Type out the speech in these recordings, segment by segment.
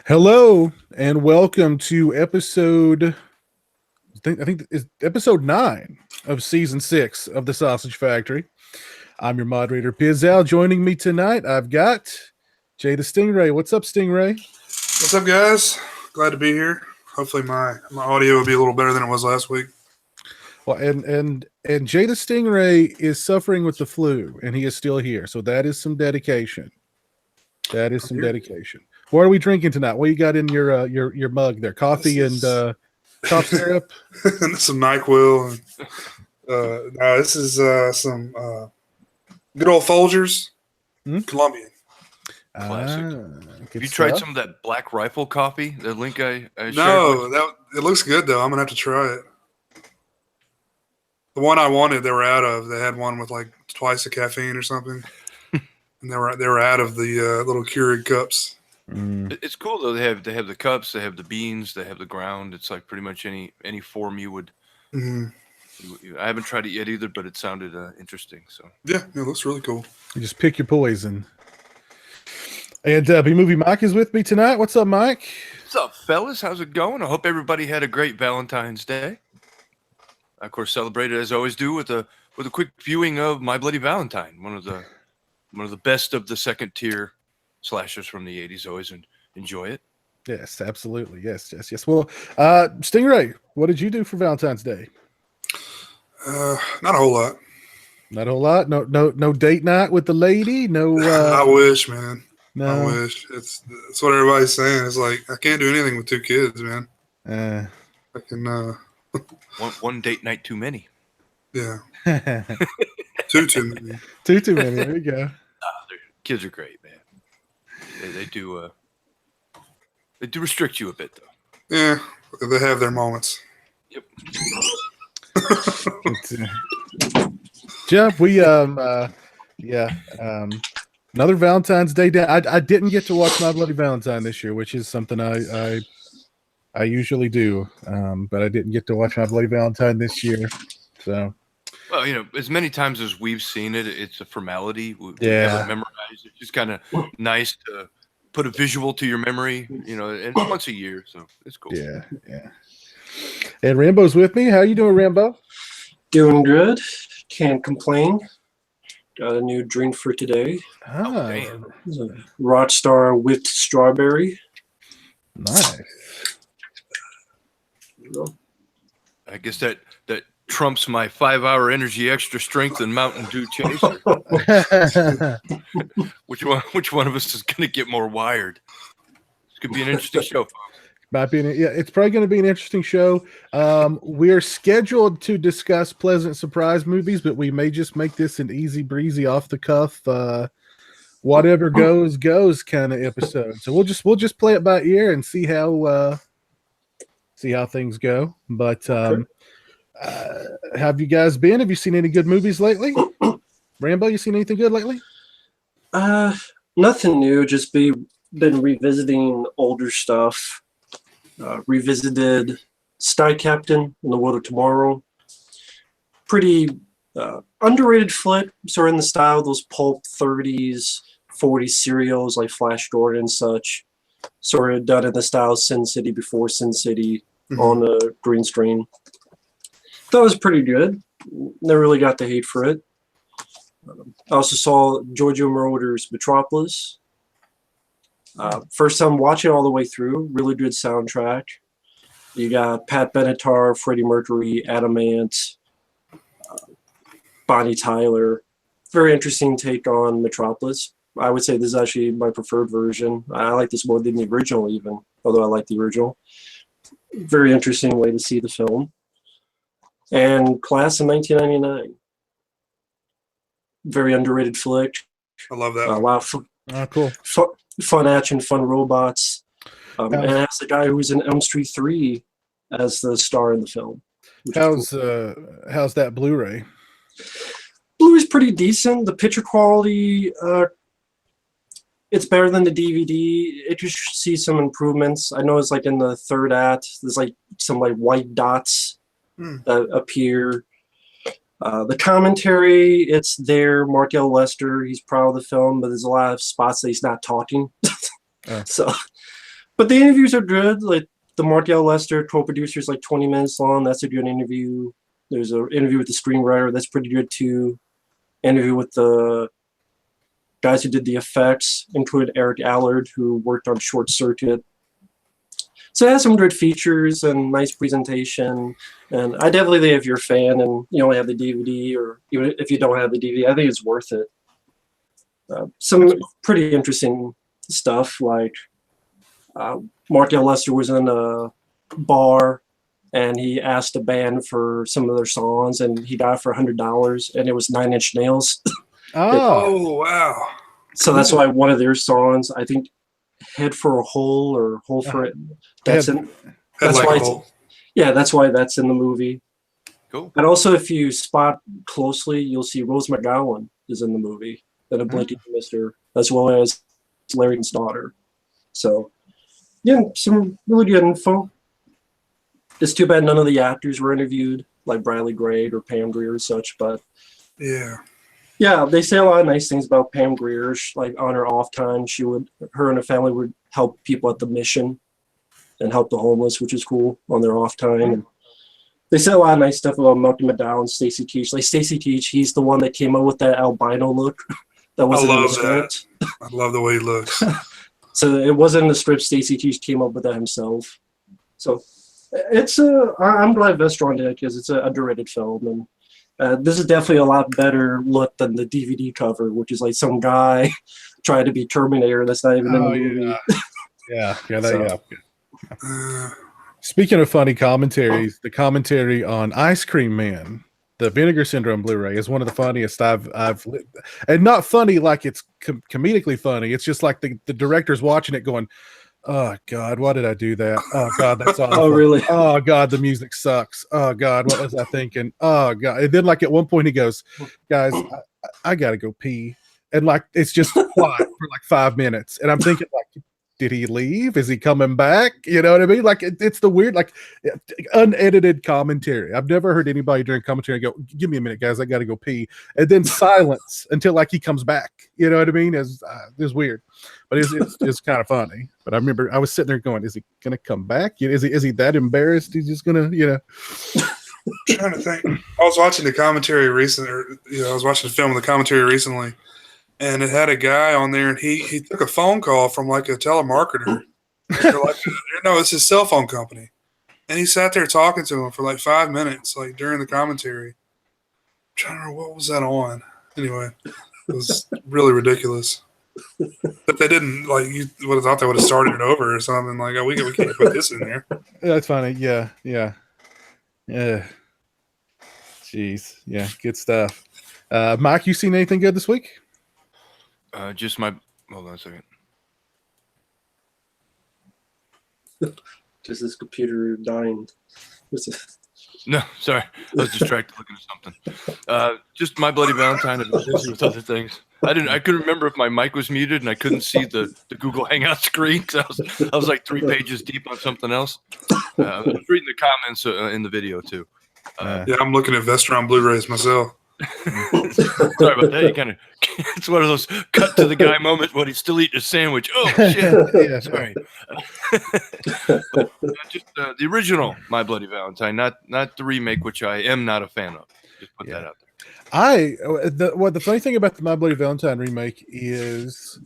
Hello and welcome to I think it's episode 9 of season 6 of the Sausage Factory. I'm your moderator Pizzal. Joining me tonight, I've got Jay the Stingray. What's up, Stingray? What's up, guys? Glad to be here. Hopefully, my audio will be a little better than it was last week. Well, and Jay the Stingray is suffering with the flu, and he is still here. So that is some dedication. That is some dedication. What are we drinking tonight? What you got in your mug there? Coffee and cough syrup? Some NyQuil. No, this is some good old Folgers, Colombian. Classic. Have you tried some of that Black Rifle coffee? The link I shared? No, it looks good though. I'm gonna have to try it. The one I wanted, they were out of. They had one with like twice the caffeine or something, and they were out of the little Keurig cups. It's cool though. They have the cups, they have the beans, they have the ground. It's like pretty much any form you would. I haven't tried it yet either, but it sounded interesting. So yeah, it looks really cool. You just pick your poison. And B-Movie Mike is with me tonight. What's up, Mike? What's up, fellas? How's it going? I hope everybody had a great Valentine's Day. I, of course, celebrated as I always do with a quick viewing of My Bloody Valentine, one of the best of the second tier slashers from the 80s. Always enjoy it. Yes, absolutely. Yes. Well, Stingray, what did you do for Valentine's Day? Not a whole lot. Not a whole lot. No date night with the lady. No. I wish, man. No. I wish. That's what everybody's saying. It's like I can't do anything with 2 kids, man. I can. One date night too many. Yeah. Too many. Too many. There you go. Kids are great, man. They do restrict you a bit, though. Yeah, they have their moments. Yep. Jeff, we another Valentine's Day day. I didn't get to watch My Bloody Valentine this year, which is something I usually do, but I didn't get to watch My Bloody Valentine this year. So, well, as many times as we've seen it, it's a formality. We Yeah. never memorize. It's just kind of nice to put a visual to your memory, and once a year, so it's cool. Yeah. And Rambo's with me. How you doing, Rambo? Doing good. Can't complain. Got a new drink for today. Damn. It's a Rockstar whipped strawberry. Nice. I guess that trumps my 5-hour energy extra strength and Mountain Dew chaser. Which one of us is going to get more wired? This could be an interesting show, folks. It's probably going to be an interesting show. We're scheduled to discuss Pleasant Surprise movies, but we may just make this an easy breezy, off the cuff, whatever goes kind of episode. So we'll just play it by ear and see how things go. But have you guys been? Have you seen any good movies lately? Rambo, you seen anything good lately? Nothing new. Just been revisiting older stuff. Revisited Sky Captain in the World of Tomorrow. Pretty underrated flick, sort of in the style of those pulp 30s, 40s serials like Flash Gordon and such. Sort of done in the style of Sin City before Sin City on a green screen. That was pretty good. Never really got the hate for it. I also saw Giorgio Moroder's Metropolis. First time watching all the way through. Really good soundtrack. You got Pat Benatar, Freddie Mercury, Adam Ant, Bonnie Tyler. Very interesting take on Metropolis. I would say this is actually my preferred version. I like this more than the original even, although I like the original. Very interesting way to see the film. And Class in 1999. Very underrated flick. I love that. A lot of Cool. fun action, fun robots. And it has the guy who was in Elm Street 3 as the star in the film. How's that Blu-ray? Blu-ray's pretty decent. The picture quality, it's better than the DVD. It could see some improvements. I know it's like in the third act, there's like some like white dots that appear. The commentary, it's there. Mark L. Lester, he's proud of the film, but there's a lot of spots that he's not talking. Oh. So, but the interviews are good. Like the Martial Lester co-producer is like 20 minutes long. That's a good interview. There's an interview with the screenwriter that's pretty good too. Interview with the guys who did the effects, including Eric Allard, who worked on Short Circuit. So it has some good features and nice presentation. And I definitely think if you're a fan and you only have the DVD, or even if you don't have the DVD, I think it's worth it. Some pretty interesting stuff, like Mark Lester was in a bar and he asked a band for some of their songs and he got it for $100 and it was Nine Inch Nails. Oh, wow. So that's why one of their songs, I think Head for a Hole or Hole for It, that's Head- in that's Like why a it's, hole. yeah, that's why that's in the movie. Cool. And also if you spot closely, you'll see Rose McGowan is in the movie, and a Blinky Mister, as well as Larry's daughter. So yeah, some really good info. It's too bad none of the actors were interviewed, like Bradley Gray or Pam Grier or such, but Yeah. yeah, they say a lot of nice things about Pam Grier. Like on her off time, her and her family would help people at the mission and help the homeless, which is cool on their off time. And they say a lot of nice stuff about Malcolm McDowell and Stacy Keach. Like Stacy Keach, he's the one that came up with that albino look. That wasn't in the love script. I love the way he looks. So it wasn't in the script. Stacy Keach came up with that himself. So I'm glad Vestron did it because it's an underrated film, and this is definitely a lot better look than the DVD cover, which is like some guy trying to be Terminator that's not even in the movie. Yeah. Uh, Speaking of funny commentaries, the commentary on Ice Cream Man, the Vinegar Syndrome Blu-ray, is one of the funniest I've and not funny like it's comedically funny. It's just like the director's watching it going, "Oh God, why did I do that? Oh God, that's awful. Oh, really? Oh God, the music sucks. Oh God, what was I thinking? Oh God." And then like at one point he goes, "Guys, I gotta go pee," and like it's just quiet for like 5 minutes, and I'm thinking like, did he leave? Is he coming back? You know what I mean? Like it's the weird, like unedited commentary. I've never heard anybody during commentary go, "Give me a minute, guys, I got to go pee," and then silence until like he comes back. You know what I mean? It's weird, but it's kind of funny. But I remember I was sitting there going, "Is he gonna come back? Is he that embarrassed? He's just gonna, you know?" trying to think. I was watching the commentary recently, I was watching the film with the commentary recently, and it had a guy on there, and he took a phone call from like a telemarketer. It's his cell phone company, and he sat there talking to him for like 5 minutes, like during the commentary. I'm trying to remember what was that on. Anyway, it was really ridiculous. But they didn't you would have thought they would have started it over or something. Like, oh, we can't put this in there. That's funny. Yeah. Jeez. Yeah. Good stuff. Mike, you seen anything good this week? Just my hold on a second. Just this computer dying. No, sorry, I was distracted looking at something. Just My Bloody Valentine. I've been busy with other things. I couldn't remember if my mic was muted, and I couldn't see the Google Hangout screen. So I was like 3 pages deep on something else. I was reading the comments in the video too. Yeah, I'm looking at Vestron Blu-rays myself. Sorry about that. You kind of it's one of those cut to the guy moments when he's still eating a sandwich. Oh shit! Yeah. Sorry. Just the original My Bloody Valentine, not the remake, which I am not a fan of. Just put that out there. The funny thing about the My Bloody Valentine remake is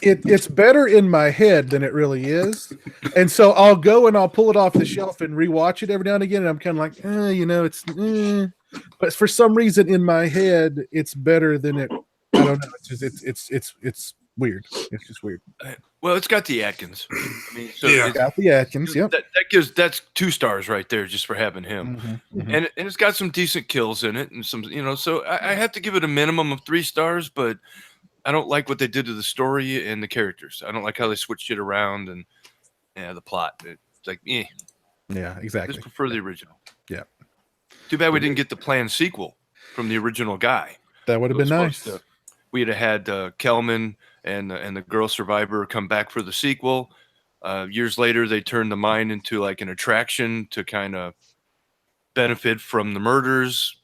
it's better in my head than it really is, and so I'll go and I'll pull it off the shelf and rewatch it every now and again, and I'm kind of like, it's, but for some reason in my head it's better than it. I don't know. It's just it's weird. It's just weird. Well, it's got the Atkins. I mean, so Yeah. Got the Atkins. Yep. That's 2 stars right there just for having him. Mm-hmm. And it's got some decent kills in it and some, so I have to give it a minimum of 3 stars, but I don't like what they did to the story and the characters. I don't like how they switched it around and the plot. It's like, Yeah, exactly. Just prefer the original. Yeah. Too bad we didn't get the planned sequel from the original guy. That would have been nice. We'd have had Kelman and the girl survivor come back for the sequel. Years later, they turned the mine into like an attraction to kind of benefit from the murders.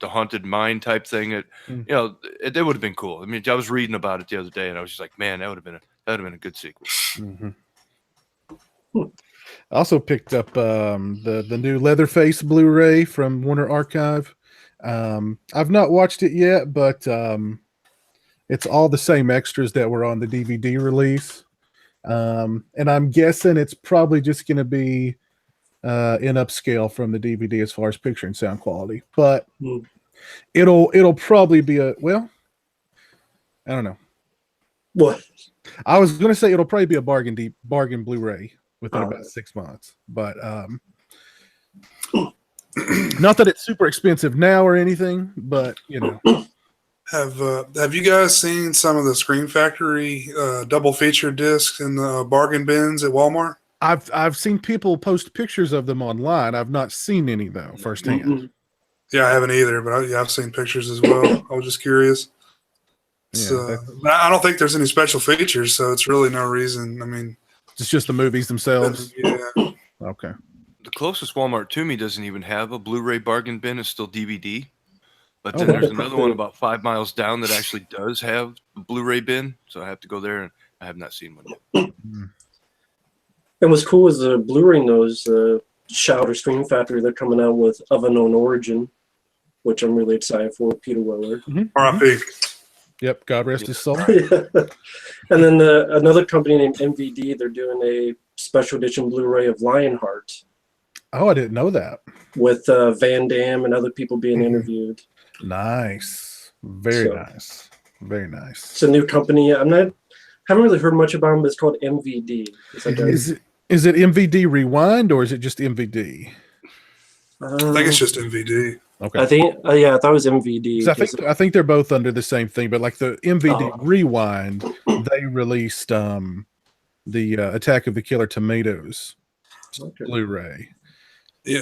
the haunted mine type thing. It would have been cool. I mean, I was reading about it the other day, and I was just like, man, that would have been a good sequel. Mm-hmm. I also picked up the new Leatherface Blu-ray from Warner Archive. I've not watched it yet, but it's all the same extras that were on the DVD release. And I'm guessing it's probably just going to be in upscale from the DVD as far as picture and sound quality. But it'll probably be I don't know. What? I was going to say it'll probably be a bargain Blu-ray within about 6 months. But not that it's super expensive now or anything, but Have you guys seen some of the Scream Factory double feature discs in the bargain bins at Walmart? I've seen people post pictures of them online. I've not seen any though firsthand. Mm-mm. Yeah, I haven't either, but I've seen pictures as well. I was just curious. But I don't think there's any special features, so it's really no reason. I mean, it's just the movies themselves. Yeah. Okay. The closest Walmart to me doesn't even have a Blu-ray bargain bin. It's still DVD. But then there's another one about 5 miles down that actually does have a Blu-ray bin. So I have to go there, and I have not seen one yet. And what's cool is the Blu-ray knows Shout or Scream Factory. They're coming out with Of Unknown Origin, which I'm really excited for. Peter Weller. R.I.P. Yep. God rest his soul. And then another company named MVD. They're doing a special edition Blu-ray of Lionheart. Oh, I didn't know that. With Van Damme and other people being interviewed. Nice. Very nice. Very nice. It's a new company. Haven't really heard much about them, but it's called MVD. It's like is it MVD Rewind or is it just MVD? I think it's just MVD. Okay. I think I thought it was MVD. I think they're both under the same thing, but like the MVD Rewind, they released the Attack of the Killer Tomatoes Blu-ray. Yeah,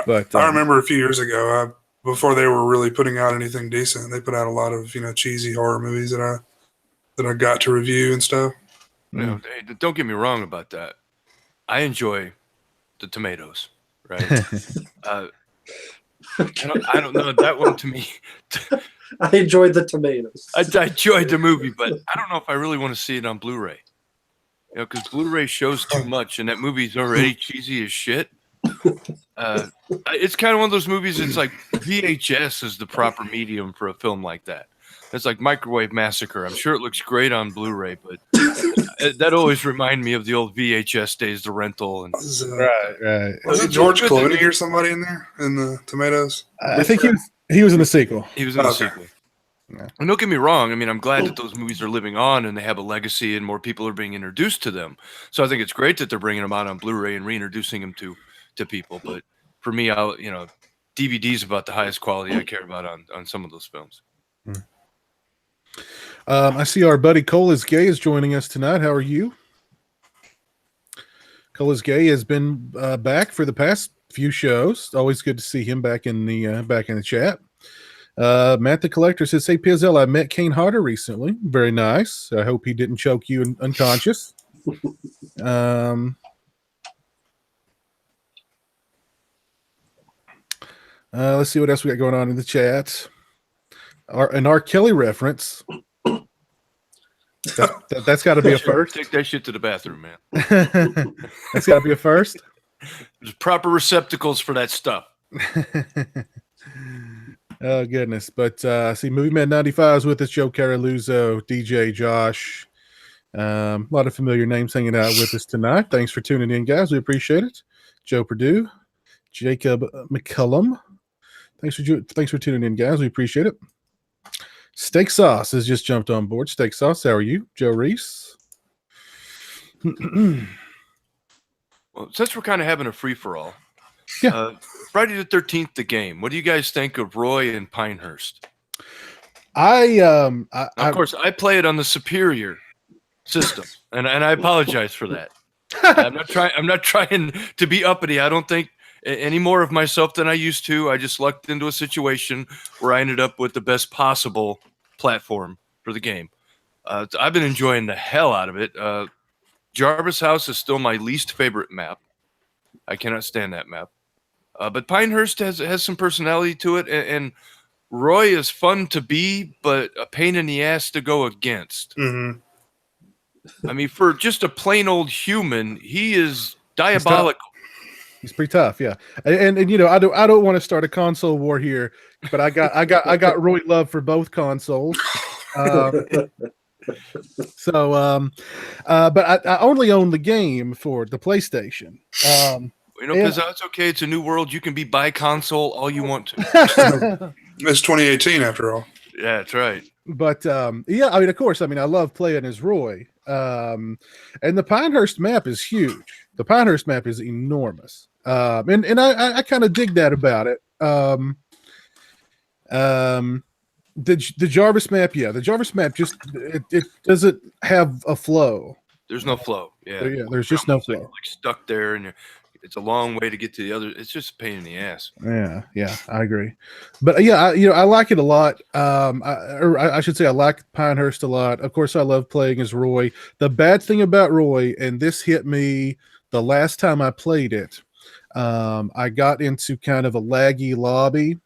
but I remember a few years ago, before they were really putting out anything decent, they put out a lot of cheesy horror movies that I got to review and stuff. Hey, don't get me wrong about that. I enjoy the tomatoes, right? I don't know that one to me. I enjoyed the tomatoes. I enjoyed the movie, but I don't know if I really want to see it on Blu-ray. Because Blu-ray shows too much, and that movie's already cheesy as shit. It's kind of one of those movies. It's like VHS is the proper medium for a film like that. It's like Microwave Massacre. I'm sure it looks great on Blu-ray, but that always remind me of the old VHS days, the rental. And right. Was it George Clooney or somebody in there in the Tomatoes? I think he was in the sequel. He was in the sequel. Yeah. And don't get me wrong. I mean, I'm glad that those movies are living on and they have a legacy and more people are being introduced to them. So I think it's great that they're bringing them out on Blu-ray and reintroducing them to people. But for me, DVD is about the highest quality I care about on some of those films. I see our buddy Cole is Gay is joining us tonight. How are you? Cole is Gay has been back for the past few shows. Always good to see him back in the chat. Matt the Collector says, "Hey Pizzell, I met Kane Hodder recently. Very nice. I hope he didn't choke you unconscious." Let's see what else we got going on in the chat. An R. Kelly reference. That's got to be a first. Take that shit to the bathroom, man. That's got to be a first. There's proper receptacles for that stuff. Oh goodness! But see, Movie Man 95 is with us. Joe Caraluzzo, DJ Josh, a lot of familiar names hanging out with us tonight. Thanks for tuning in, guys. We appreciate it. Joe Perdue, Jacob McCullum. Thanks for tuning in, guys. We appreciate it. Steak Sauce has just jumped on board. Steak Sauce, how are you? Joe Reese. Well, since we're kind of having a free-for-all, Friday the 13th, the game. What do you guys think of Roy and Pinehurst? Of course, I play it on the Superior system, and I apologize for that. I'm not trying to be uppity. I don't think any more of myself than I used to. I just lucked into a situation where I ended up with the best possible platform for the game. I've been enjoying the hell out of it. Jarvis House is still my least favorite map. I cannot stand that map. But Pinehurst has some personality to it, and Roy is fun to be, but a pain in the ass to go against. Mm-hmm. I mean, for just a plain old human, he is diabolical. He's pretty tough, yeah. And you know, I don't want to start a console war here, but I got Roy love for both consoles. But I only own the game for the PlayStation. You know, because it's okay. It's a new world. You can be by console all you want to. It's 2018 after all. Yeah, that's right. But yeah, I mean, of course, I mean, I love playing as Roy. And the Pinehurst map is huge. The Pinehurst map is enormous. And I kind of dig that about it. The Jarvis map, yeah, the Jarvis map just it doesn't have a flow. There's no flow. Yeah, There's just no flow. Like stuck there, and it's a long way to get to the other. It's just a pain in the ass. Yeah, I agree. But yeah, I like it a lot. I should say I like Pinehurst a lot. Of course, I love playing as Roy. The bad thing about Roy, and this hit me the last time I played it, I got into kind of a laggy lobby,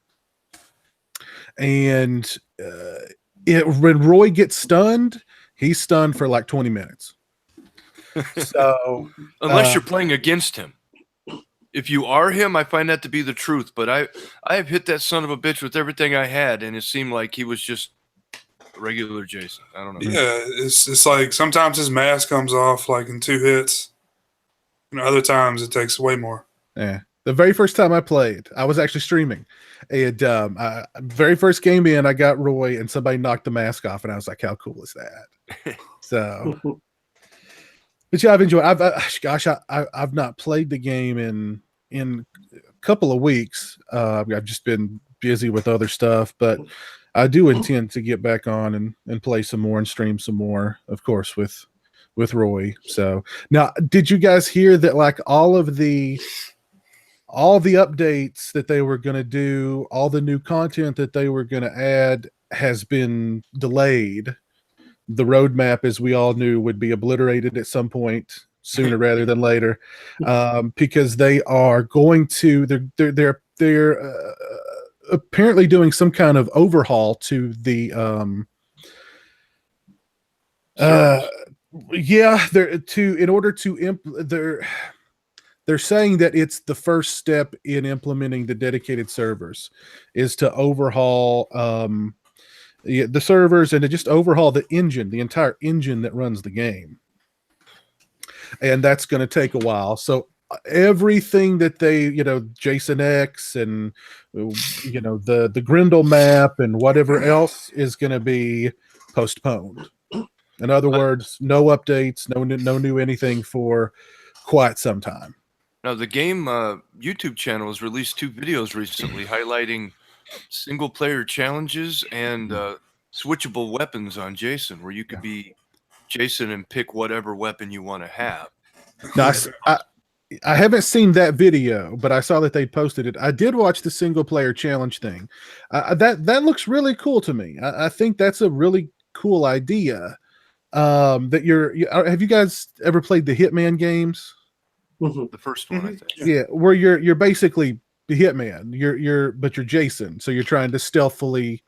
and when Roy gets stunned, he's stunned for like 20 minutes. So unless you're playing against him. If you are him, I find that to be the truth. But I have hit that son of a bitch with everything I had, and it seemed like he was just a regular Jason. I don't know. Yeah, it's like sometimes his mask comes off like in 2 hits, and other times it takes way more. Yeah. The very first time I played, I was actually streaming. And very first game in, I got Roy, and somebody knocked the mask off, and I was like, "How cool is that?" So, but yeah, I've enjoyed. I've not played the game in a couple of weeks. I've just been busy with other stuff, but I do intend to get back on and play some more and stream some more, of course, with Roy. So now, did you guys hear that? Like all the updates that they were going to do, all the new content that they were going to add has been delayed. The roadmap, as we all knew, would be obliterated at some point sooner rather than later, because they are going to. They're apparently doing some kind of overhaul to the. They're saying that it's the first step in implementing the dedicated servers is to overhaul the servers and to just overhaul the entire engine that runs the game. And that's going to take a while. So everything that they, Jason X and, the Grendel map and whatever else is going to be postponed. In other words, no updates, no new anything for quite some time. Now, the game YouTube channel has released 2 videos recently highlighting single-player challenges and switchable weapons on Jason, where you could be Jason and pick whatever weapon you want to have. Now, I haven't seen that video, but I saw that they posted it. I did watch the single-player challenge thing. That looks really cool to me. I think that's a really cool idea. Have you guys ever played the Hitman games? The first one, I think. Yeah, where you're basically the hitman. But you're Jason, so you're trying to stealthily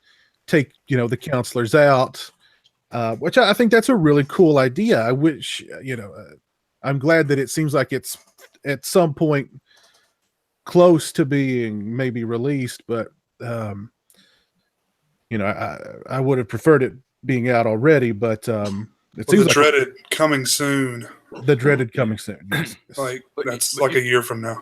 take the counselors out, which I think that's a really cool idea. I wish I'm glad that it seems like it's at some point close to being maybe released, but I would have preferred it being out already, but it seems the dreaded coming soon. The dreaded coming soon. Yes. That's like a year from now.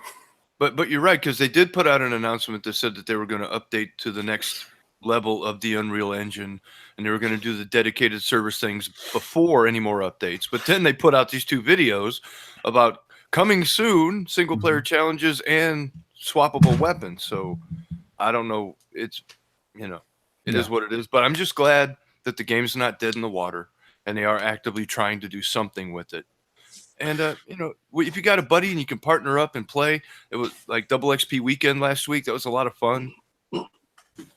But you're right, because they did put out an announcement that said that they were going to update to the next level of the Unreal Engine, and they were going to do the dedicated service things before any more updates. But then they put out these 2 videos about coming soon, single-player challenges and swappable weapons. So I don't know. It's it is what it is. But I'm just glad that the game's not dead in the water, and they are actively trying to do something with it. And if you got a buddy and you can partner up and play, it was like Double XP weekend last week. That was a lot of fun.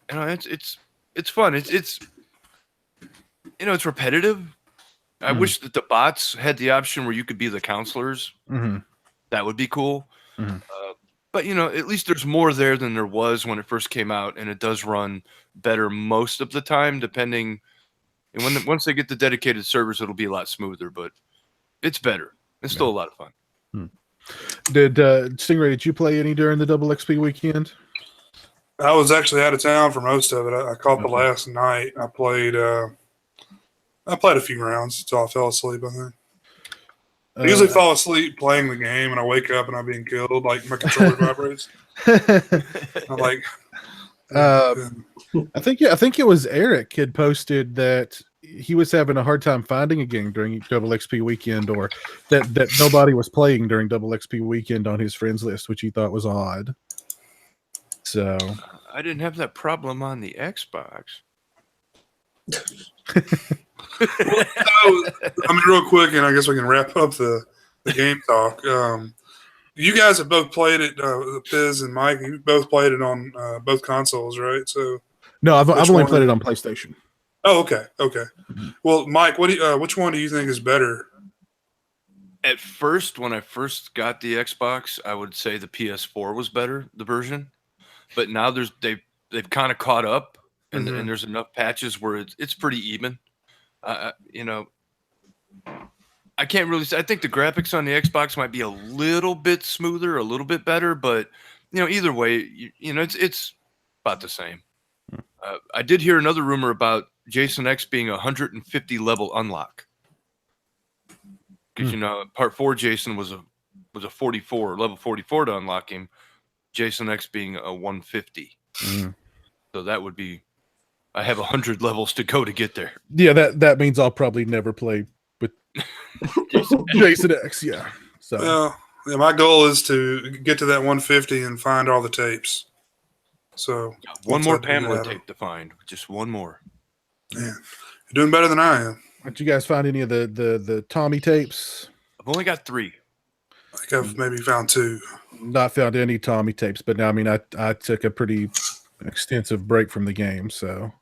It's fun. It's repetitive. I wish that the bots had the option where you could be the counselors. Mm-hmm. That would be cool. Mm-hmm. But at least there's more there than there was when it first came out, and it does run better most of the time, depending. And once they get the dedicated servers, it'll be a lot smoother. But it's better. It's still a lot of fun. Did Stingray? Did you play any during the Double XP weekend? I was actually out of town for most of it. I caught the last night. I played a few rounds until I fell asleep, I think. I usually fall asleep playing the game, and I wake up and I'm being killed. Like my controller vibrates. I'm like, I think it was Eric had posted that he was having a hard time finding a game during Double XP weekend, or that nobody was playing during Double XP weekend on his friends list, which he thought was odd. So I didn't have that problem on the Xbox. Real quick, and I guess we can wrap up the game talk. You guys have both played it, Piz and Mike. You both played it on both consoles, right? So no, I've only played it on PlayStation. Oh, okay. Well, Mike, which one do you think is better? At first, when I first got the Xbox, I would say the PS4 was better, the version. But now they've kind of caught up, and there's enough patches where it's pretty even. I can't really say. I think the graphics on the Xbox might be a little bit smoother, a little bit better, but either way, it's about the same. I did hear another rumor about Jason X being a 150 level unlock, because Part 4 Jason was a 44 level 44 to unlock him. Jason X being a 150, so that would be. I have 100 levels to go to get there. Yeah, that means I'll probably never play with Jason X. Yeah. So my goal is to get to that 150 and find all the tapes. So one more Pamela tape to find, just one more. Yeah, you're doing better than I am. Did you guys find any of the Tommy tapes? I've only got 3. I think I've maybe found 2. Not found any Tommy tapes, but I mean, I took a pretty extensive break from the game, so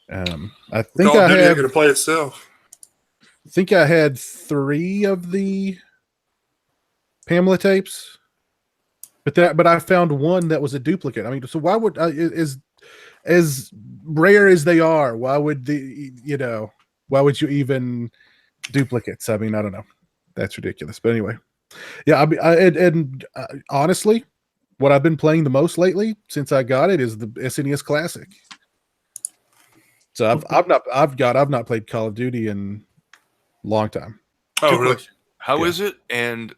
I think Call of Duty have to play itself. I think I had 3 of the Pamela tapes, but I found one that was a duplicate. I mean, so why would as rare as they are, why would why would you even duplicates? I mean, I don't know. That's ridiculous. But anyway, yeah. Honestly, what I've been playing the most lately since I got it is the SNES Classic. So I've not played Call of Duty in a long time. Oh, really? How is it? And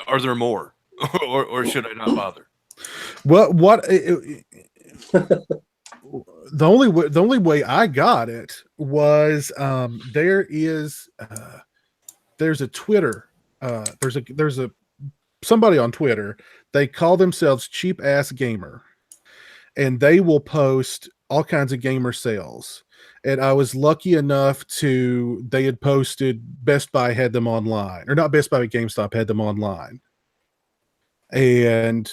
are there more, or should I not bother? Well, the only way I got it was there's a Twitter there's a somebody on Twitter. They call themselves Cheap Ass Gamer, and they will post all kinds of gamer sales. And I was lucky enough they had posted Best Buy had them online, or not Best Buy, but GameStop had them online. And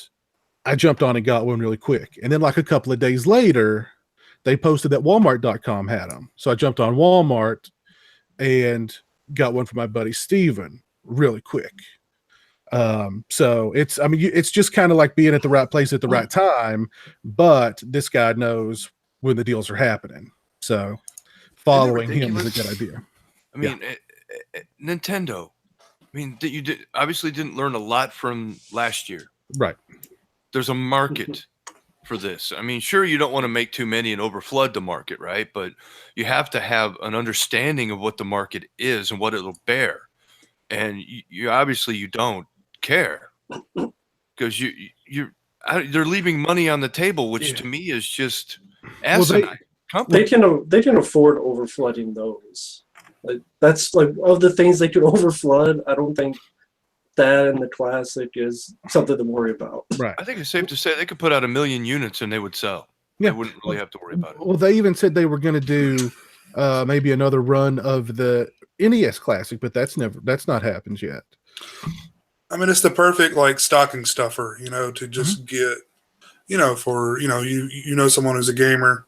I jumped on and got one really quick. And then like a couple of days later, they posted that Walmart.com had them. So I jumped on Walmart and got one for my buddy Steven really quick. So it's just kind of like being at the right place at the right time, but this guy knows when the deals are happening. So following him is a good idea. I mean, Nintendo. I mean, you obviously didn't learn a lot from last year. Right. There's a market for this. I mean, sure, you don't want to make too many and overflood the market, right? But you have to have an understanding of what the market is and what it'll bear. And you obviously you don't care, because they're leaving money on the table, which to me is just asinine. They can afford overflooding those. Like, that's like of the things they could overflood. I don't think that in the Classic is something to worry about. Right. I think it's safe to say they could put out 1 million units and they would sell. Yeah. They wouldn't really have to worry about it. Well, they even said they were going to do maybe another run of the NES Classic, but that's not happened yet. I mean, it's the perfect like stocking stuffer, to just get, for someone who's a gamer,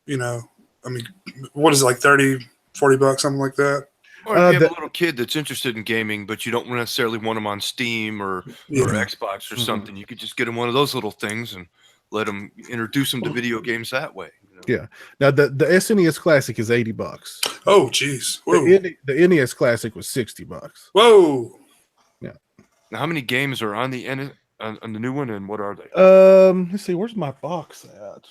I mean, what is it, like $30-$40, something like that? Or if you have a little kid that's interested in gaming, but you don't necessarily want them on Steam or Xbox or something, you could just get them one of those little things and let them introduce them to video games that way. You know? Yeah. Now the SNES Classic is $80. Oh, geez. The NES Classic was $60. Whoa. Yeah. Now, how many games are on the on the new one, and what are they? Let's see. Where's my box at?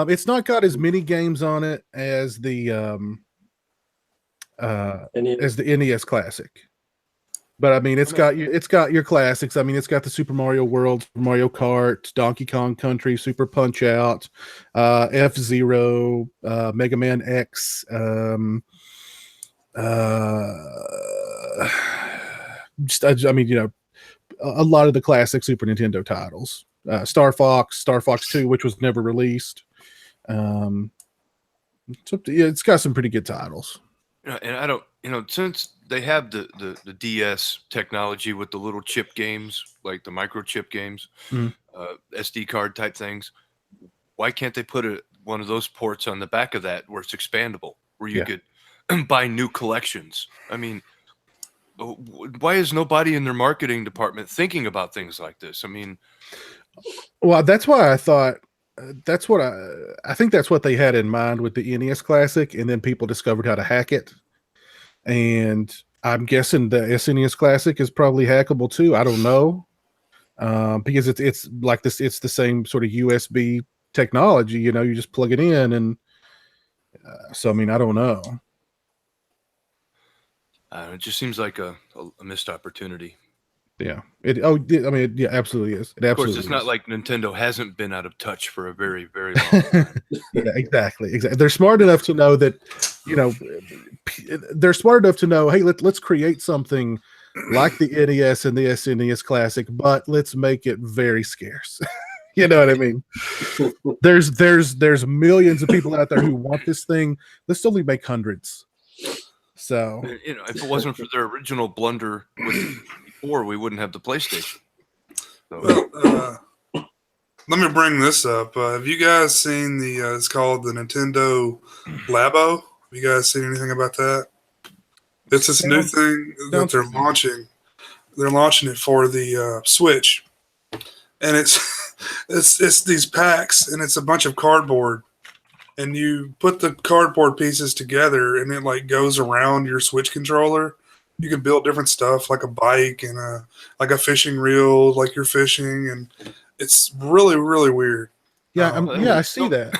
It's not got as many games on it as the NES Classic. But I mean, it's got your classics. I mean, it's got the Super Mario World, Mario Kart, Donkey Kong Country, Super Punch Out, F-Zero, Mega Man X, I mean, you know, a lot of the classic Super Nintendo titles. Star Fox 2, which was never released. It's got some pretty good titles. And I don't, since they have the DS technology with the little chip games, like the microchip games, SD card type things, why can't they put one of those ports on the back of that where it's expandable, where you could buy new collections? I mean, why is nobody in their marketing department thinking about things like this? I mean, well, that's why I thought that's what I think that's what they had in mind with the NES Classic, and then people discovered how to hack it. And I'm guessing the SNES Classic is probably hackable too. I don't know, because it's like this. It's the same sort of USB technology. You know, you just plug it in, and so I mean, I don't know. It just seems like a missed opportunity. Yeah. I mean, it absolutely is. It absolutely. Of course, it's not like Nintendo hasn't been out of touch for a very, very long time. Yeah, exactly. They're smart enough to know that, they're smart enough to know, hey, let's create something like the NES and the SNES Classic, but let's make it very scarce. You know what I mean? There's millions of people out there who want this thing. Let's only make hundreds. So, if it wasn't for their original blunder with before, we wouldn't have the PlayStation. So. Well, let me bring this up. Have you guys seen it's called the Nintendo Labo? Have you guys seen anything about that? It's this new thing that they're launching. They're launching it for the Switch, and it's these packs, and it's a bunch of cardboard. And you put the cardboard pieces together, and it like goes around your Switch controller. You can build different stuff, like a bike and like a fishing reel, like you're fishing, and it's really, really weird. Yeah, I see that.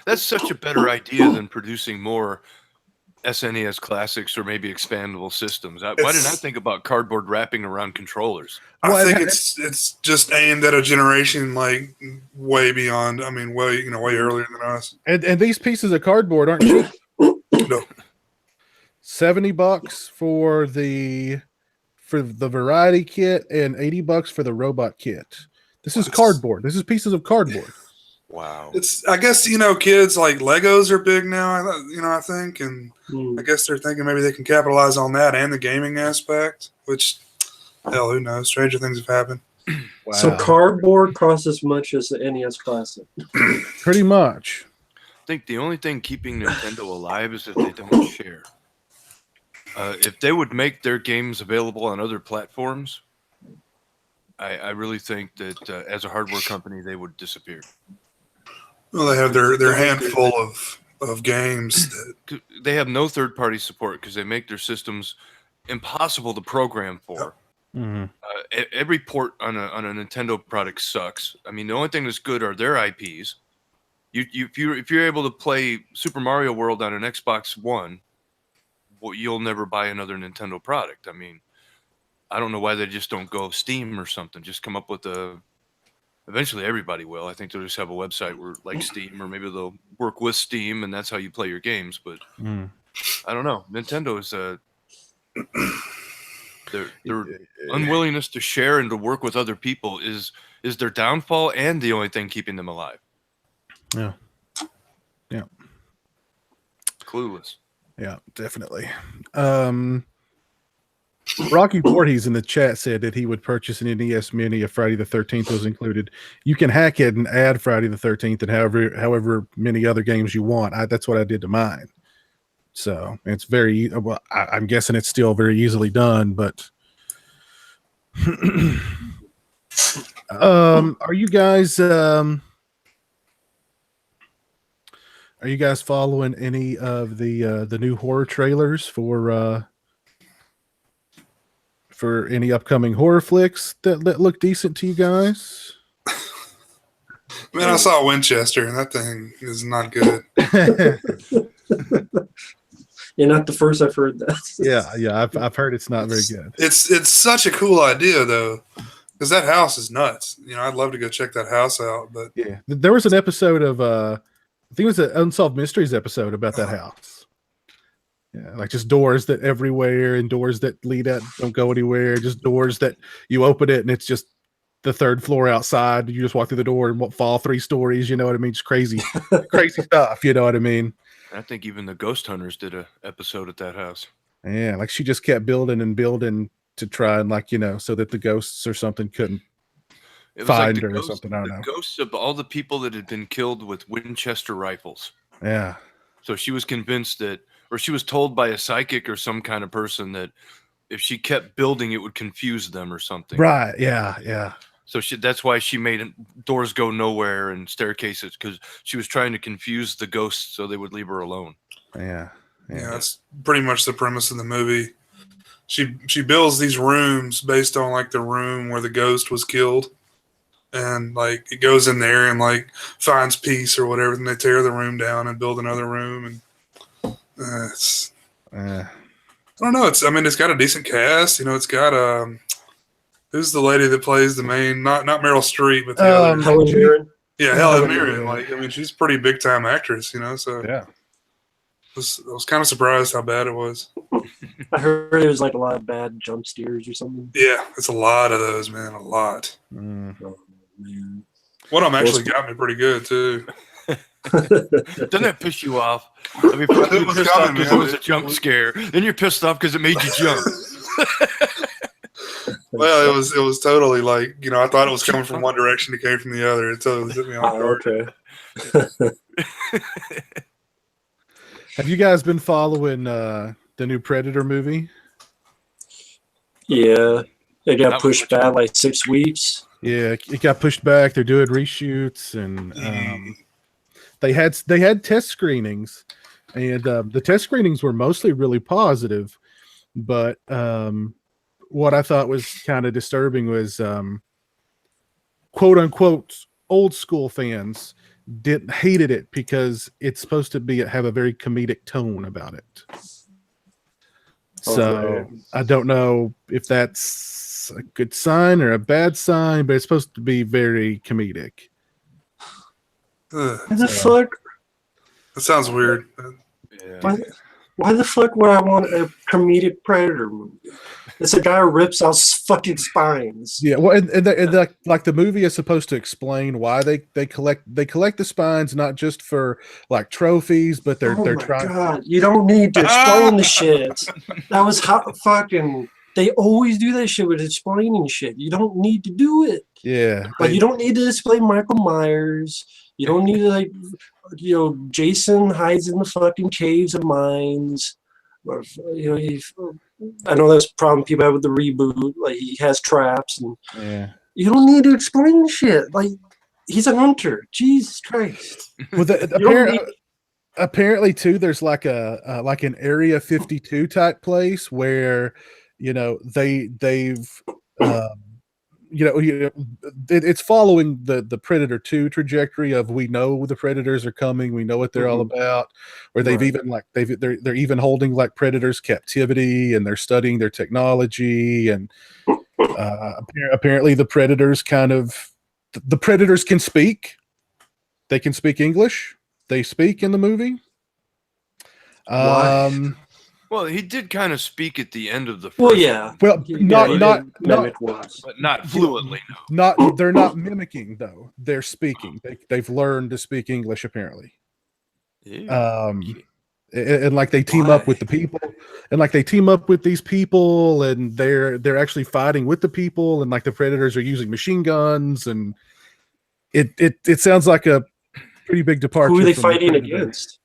That's such a better idea than producing more SNES classics or maybe expandable systems. Why didn't I think about cardboard wrapping around controllers? I think it's just aimed at a generation like way beyond. I mean, way earlier than us. And these pieces of cardboard aren't cheap. No. $70 for the variety kit and $80 for the robot kit. This is cardboard. This is pieces of cardboard. Wow. I guess kids like Legos are big now. I think, and I guess they're thinking maybe they can capitalize on that and the gaming aspect. Which, hell, who knows? Stranger things have happened. Wow. So cardboard costs as much as the NES Classic. Pretty much. I think the only thing keeping Nintendo alive is if they don't share. If they would make their games available on other platforms, I really think that as a hardware company, they would disappear. Well, they have their handful of games. They have no third-party support because they make their systems impossible to program for. Mm-hmm. Every port on a Nintendo product sucks. I mean, the only thing that's good are their IPs. If you're able to play Super Mario World on an Xbox One, well, you'll never buy another Nintendo product. I mean, I don't know why they just don't go Steam or something. Just come up with eventually everybody will. I think they'll just have a website where like Steam, or maybe they'll work with Steam and that's how you play your games. But I don't know. Nintendo is their unwillingness to share and to work with other people is their downfall and the only thing keeping them alive. Yeah. Yeah. Clueless. Yeah, definitely. Rocky Voorhees in the chat said that he would purchase an NES Mini if Friday the 13th was included. You can hack it and add Friday the 13th and however many other games you want. That's what I did to mine. So it's very well. I'm guessing it's still very easily done, but. Are you guys following any of the new horror trailers for any upcoming horror flicks that look decent to you guys? Man, I saw Winchester, and that thing is not good. You're not the first I've heard that. yeah, I've heard it's not very good. It's such a cool idea though, because that house is nuts. I'd love to go check that house out. But yeah, there was an episode of I think it was an Unsolved Mysteries episode about that house. Yeah, like just doors that everywhere and doors that lead out don't go anywhere. Just doors that you open it and it's just the third floor outside. You just walk through the door and fall 3 stories. You know what I mean? Just crazy, crazy stuff. You know what I mean? I think even the Ghost Hunters did a episode at that house. Yeah, like she just kept building and building to try and so that the ghosts or something couldn't find her or something. I don't know. Ghosts of all the people that had been killed with Winchester rifles. Yeah. So she was convinced that, or she was told by a psychic or some kind of person that if she kept building, it would confuse them or something. Right. Yeah. So that's why she made doors go nowhere and staircases, because she was trying to confuse the ghosts so they would leave her alone. Yeah. That's pretty much the premise of the movie. She builds these rooms based on like the room where the ghost was killed, and like it goes in there and like finds peace or whatever, and they tear the room down and build another room, and I don't know. It's got a decent cast. It's got who's the lady that plays the main? Not Meryl Streep, but the other. Helen Mirren. Yeah, Helen Mirren. She's a pretty big time actress. So yeah. I was kind of surprised how bad it was. I heard it was like a lot of bad jump scares or something. Yeah, it's a lot of those, man. A lot. Oh, man. One of them actually got me pretty good too. Doesn't that piss you off? I mean, It was pissed off coming, because man. it was a jump scare. Then you're pissed off because it made you jump. Well, it was totally like, I thought it was coming from one direction, it came from the other. It totally hit me off guard. Okay. Have you guys been following the new Predator movie? Yeah. It got pushed back like 6 weeks. Yeah, it got pushed back. They're doing reshoots, and they had test screenings, and the test screenings were mostly really positive. But what I thought was kind of disturbing was quote unquote old school fans hated it because it's supposed to have a very comedic tone about it. So Okay. I don't know if that's a good sign or a bad sign, but it's supposed to be very comedic. Ugh, Why the fuck? that sounds weird. Yeah. Why the fuck would I want a comedic Predator movie? It's a guy who rips out fucking spines. Yeah, well, and like the movie is supposed to explain why they collect the spines, not just for like trophies, but they're my trying. God, you don't need to explain the shit. That was how fucking. They always do that shit with explaining shit. You don't need to do it. Yeah, Like you don't need to explain Michael Myers. You don't need to Jason hides in the fucking caves of mines. Or, I know that's a problem people have with the reboot. Like he has traps, and yeah. you don't need to explain shit. Like he's a hunter. Jesus Christ. Well, You don't need- apparently too, there's like an Area 52 type place where they've it's following the Predator 2 trajectory of we know the Predators are coming, we know what they're all about, where they've Right. even they're even holding like Predators captivity, and they're studying their technology, and apparently the Predators the Predators can speak. They can speak English. They speak in the movie. Why? Well, he did kind of speak at the end of the first Well, yeah. Well, Yeah, not he not did not mimic words. but not fluently. No. they're not mimicking though. They're speaking. They've learned to speak English apparently. Ew. And like they team up with the people, and like they team up with these people, and they're actually fighting with the people, and like the Predators are using machine guns, and it sounds like a pretty big departure. Who are they from the fighting Predator. against?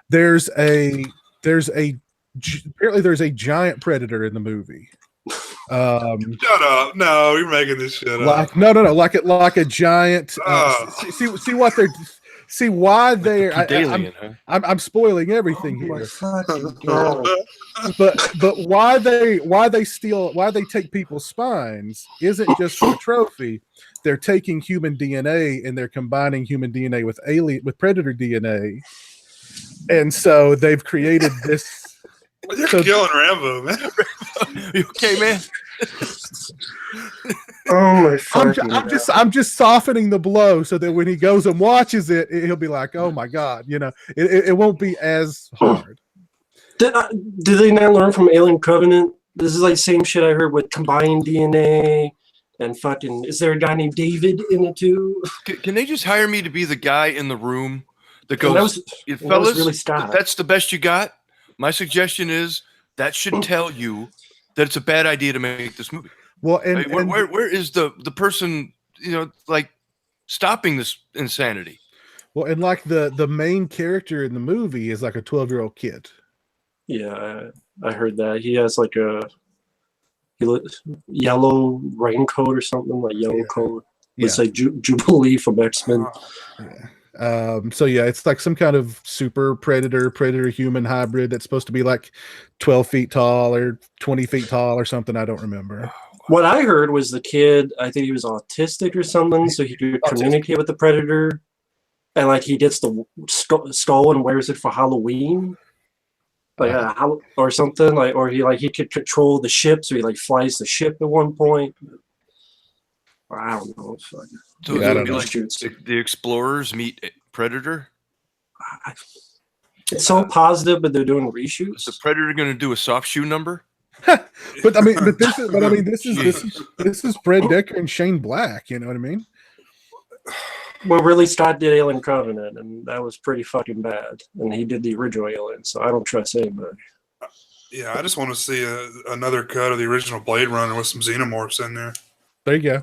There's a apparently there's a giant predator in the movie. Shut up! No, you're making this shit Like up. no, like a giant. See what they're. See why they're. Pedalian, huh? I'm spoiling everything Oh my here. fucking God. But why they take people's spines isn't just for a trophy. They're taking human DNA and they're combining human DNA with predator DNA, and so they've created this. You're killing Rambo, man. You okay, man? Oh my fucking I'm just softening the blow so that when he goes and watches it, he'll be like, "Oh my God," it won't be as hard. Did they not learn from Alien Covenant? This is like same shit I heard with combined DNA and fucking. Is there a guy named David in it too? Can they just hire me to be the guy in the room that And goes, fellas, really Scott. that's the best you got? My suggestion is that should tell you that it's a bad idea to make this movie. Well, I mean, where is the person, like stopping this insanity? well, and like the main character in the movie is like a 12-year-old kid. Yeah, I heard that. He has like a yellow raincoat or something, like yellow coat. It's like Jubilee from X-Men. So yeah, it's like some kind of super predator human hybrid that's supposed to be like 12 feet tall or 20 feet tall or something. I don't remember. What I heard was the kid, I think he was autistic or something, so he could communicate with the predator. And like he gets the skull and wears it for Halloween. Like or something, like, or he could control the ship, so he like flies the ship at one point. I don't know. So Yeah, I it don't would be know. like the explorers meet Predator. It's so positive, but they're doing Is reshoots. the Predator going to do a soft shoe number? But this is Fred Decker and Shane Black. You know what I mean? Well, really, Scott did Alien Covenant, and that was pretty fucking bad. And he did the original Alien, so I don't trust anybody. Yeah, I just want to see another cut of the original Blade Runner with some xenomorphs in there. There you go.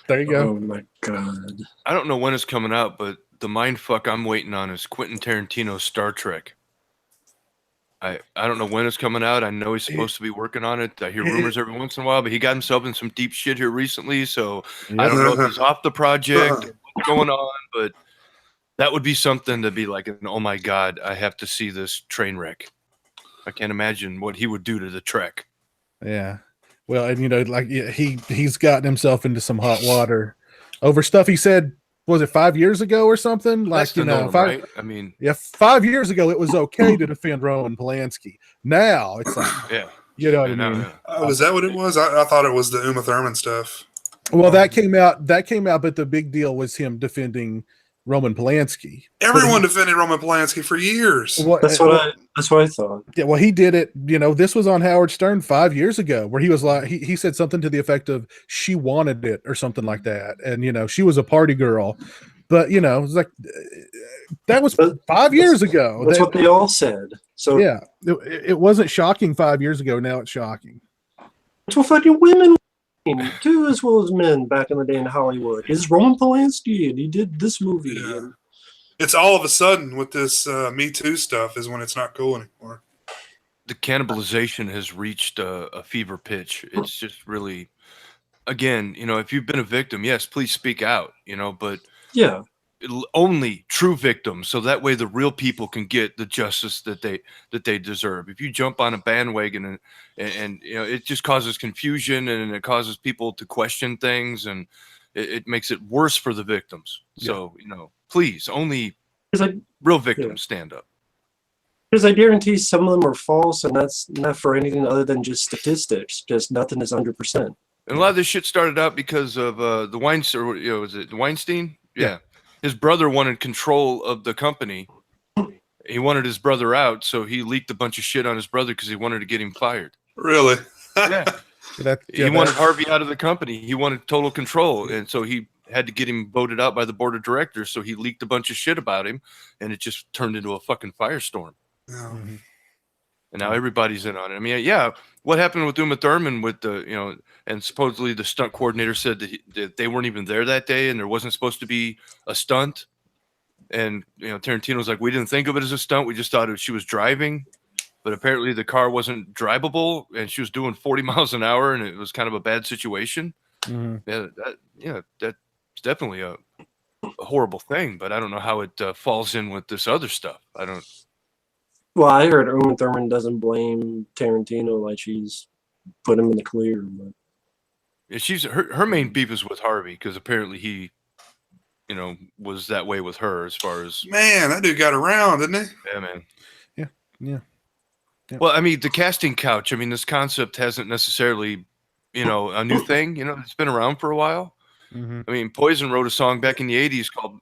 There you go. Oh my God. I don't know when it's coming out, but the mindfuck I'm waiting on is Quentin Tarantino's Star Trek. I don't know when it's coming out. I know he's supposed to be working on it. I hear rumors every once in a while, but he got himself in some deep shit here recently, so I don't know if he's off the project, what's going on, but that would be something to be like, oh my God, I have to see this train wreck. I can't imagine what he would do to the Trek. Yeah. Well, and like he's gotten himself into some hot water over stuff he said. Was it 5 years ago or something? Like, right? I mean, 5 years ago it was okay to defend Roman Polanski. Now it's like, you know what I mean? Was that what it was? I thought it was the Uma Thurman stuff. Well, that came out, but the big deal was him defending Roman Polanski. Everyone defended Roman Polanski for years. Well, That's what I thought. Yeah, well, he did it. This was on Howard Stern 5 years ago, where he was like, he said something to the effect of, "She wanted it" or something like that, and she was a party girl, but it was like that was 5 years ago. That's what they all said. So yeah, it wasn't shocking 5 years ago. Now it's shocking. that's what fucking women too, as well as men back in the day in Hollywood. Is Roman Polanski, and he did this movie. Yeah. And It's all of a sudden with this Me Too stuff is when it's not cool anymore. the cannibalization has reached a fever pitch. It's just really, again, if you've been a victim, yes, please speak out, but yeah, only true victims, so that way the real people can get the justice that they deserve. If you jump on a bandwagon and it just causes confusion and it causes people to question things, and it makes it worse for the victims. So please, only real victims stand up. Because I guarantee some of them are false, and that's not for anything other than just statistics. Just nothing is 100%. And a lot of this shit started out because of the Weinstein, was it Weinstein? Yeah. His brother wanted control of the company. He wanted his brother out, so he leaked a bunch of shit on his brother because he wanted to get him fired. Really? Yeah. He wanted Harvey out of the company. He wanted total control, and so he had to get him voted out by the board of directors. So he leaked a bunch of shit about him, and it just turned into a fucking firestorm. Yeah. And now everybody's in on it. I mean, what happened with Uma Thurman with the, and supposedly the stunt coordinator said that they weren't even there that day and there wasn't supposed to be a stunt. And Tarantino's like, we didn't think of it as a stunt. We just thought she was driving, but apparently the car wasn't drivable, and she was doing 40 miles an hour, and it was kind of a bad situation. Yeah, that's definitely a horrible thing. But I don't know how it falls in with this other stuff. I don't. Well, I heard Uma Thurman doesn't blame Tarantino, like she's put him in the clear. But She's her main beef is with Harvey, because apparently he, was that way with her as far as. Man, that dude got around, didn't he? Yeah, man. Yeah. Well, I mean, the casting couch. I mean, this concept hasn't necessarily, a new thing. It's been around for a while. Mm-hmm. I mean, Poison wrote a song back in the '80s called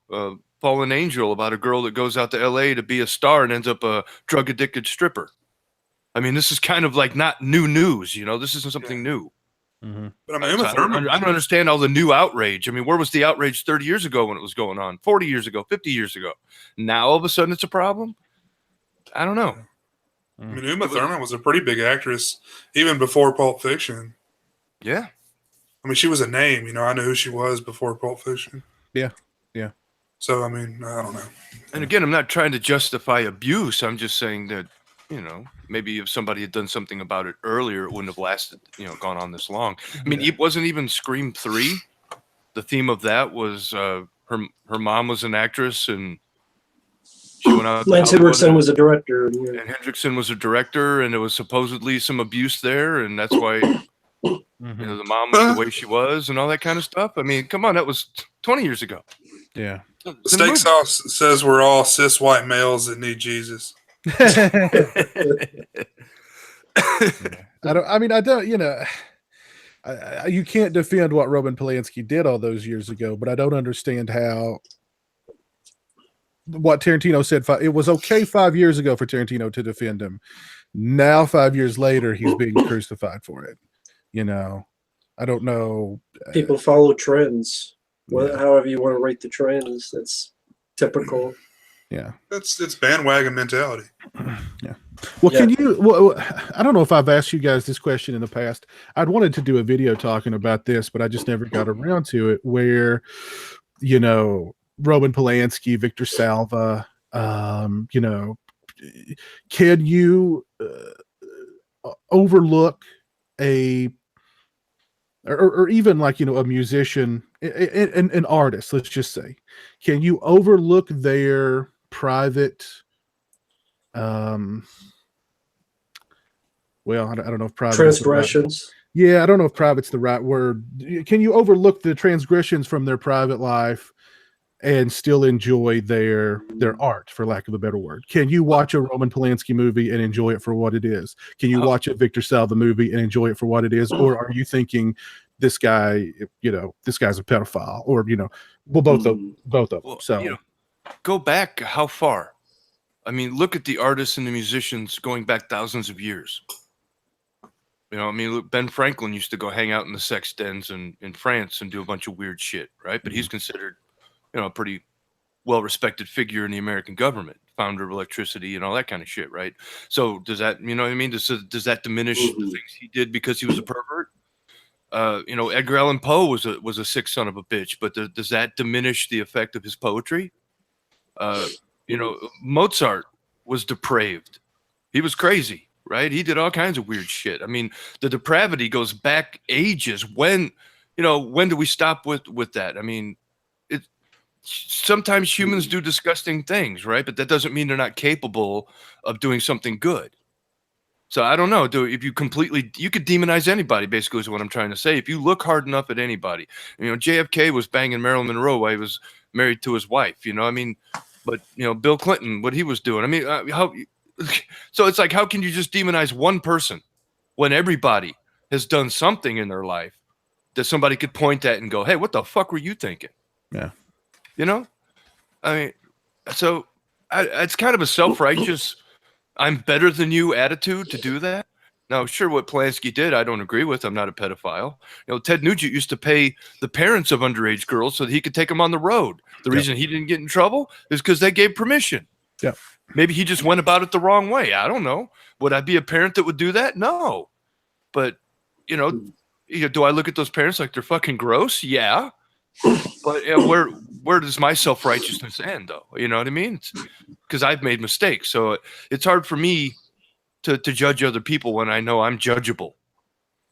"Fallen Angel" about a girl that goes out to LA to be a star and ends up a drug addicted stripper. I mean, this is kind of like not new news. This isn't something new. Mm-hmm. But I mean, Uma Thurman. I don't understand all the new outrage. I mean, where was the outrage 30 years ago when it was going on? 40 years ago, 50 years ago. Now all of a sudden it's a problem. I don't know. I mean, Uma Thurman was a pretty big actress even before Pulp Fiction. Yeah. I mean, she was a name. I knew who she was before Pulp Fiction. Yeah. So, I mean, I don't know. And again, I'm not trying to justify abuse. I'm just saying that, maybe if somebody had done something about it earlier, it wouldn't have lasted, gone on this long. I mean, it wasn't even Scream 3. The theme of that was her mom was an actress, and she went out. Lance Henriksen was a director. And Hendrickson was a director, and there was supposedly some abuse there, and that's why the mom was the way she was and all that kind of stuff. I mean, come on, that was 20 years ago. Yeah. Steak Sauce says we're all cis white males that need Jesus. You can't defend what Roman Polanski did all those years ago, but I don't understand how what Tarantino said. It was okay 5 years ago for Tarantino to defend him. Now, 5 years later, he's being crucified for it. I don't know. People follow trends. However you want to rate the trends, that's typical. Yeah, it's bandwagon mentality. Yeah. Well, can you? Well, I don't know if I've asked you guys this question in the past. I'd wanted to do a video talking about this, but I just never got around to it. Where, Roman Polanski, Victor Salva, can you overlook or even like a musician, an artist, let's just say, can you overlook their private well, I don't know if private transgressions. I don't know if private's the right word. Can you overlook the transgressions from their private life and still enjoy their art, for lack of a better word? Can you watch a Roman Polanski movie and enjoy it for what it is? Can you watch a Victor Salva movie and enjoy it for what it is? Or are you thinking this guy, this guy's a pedophile, or, well, both of them. So go back how far? I mean, look at the artists and the musicians going back thousands of years. Look, Ben Franklin used to go hang out in the sex dens in France and do a bunch of weird shit, right? But he's considered, a pretty well-respected figure in the American government, founder of electricity and all that kind of shit, right? So does that, does that diminish the things he did because he was a pervert? Edgar Allan Poe was a sick son of a bitch, but does that diminish the effect of his poetry? Mozart was depraved. He was crazy. Right? He did all kinds of weird shit. I mean, the depravity goes back ages. When do we stop with that? I mean, sometimes humans do disgusting things, right? But that doesn't mean they're not capable of doing something good. So I don't know. If you could demonize anybody, basically is what I'm trying to say. If you look hard enough at anybody, JFK was banging Marilyn Monroe while he was married to his wife, but Bill Clinton, what he was doing. I mean, how? So it's like, how can you just demonize one person when everybody has done something in their life that somebody could point at and go, hey, what the fuck were you thinking? Yeah. I mean, so it's kind of a self-righteous, I'm better than you attitude to do that. Now, sure, what Polanski did, I don't agree with. I'm not a pedophile. Ted Nugent used to pay the parents of underage girls so that he could take them on the road. The reason he didn't get in trouble is because they gave permission. Yeah. Maybe he just went about it the wrong way. I don't know. Would I be a parent that would do that? No. But, do I look at those parents like they're fucking gross? Yeah. But where where does my self-righteousness end, though? You know what I mean? Because I've made mistakes, so it's hard for me to judge other people when I know I'm judgeable.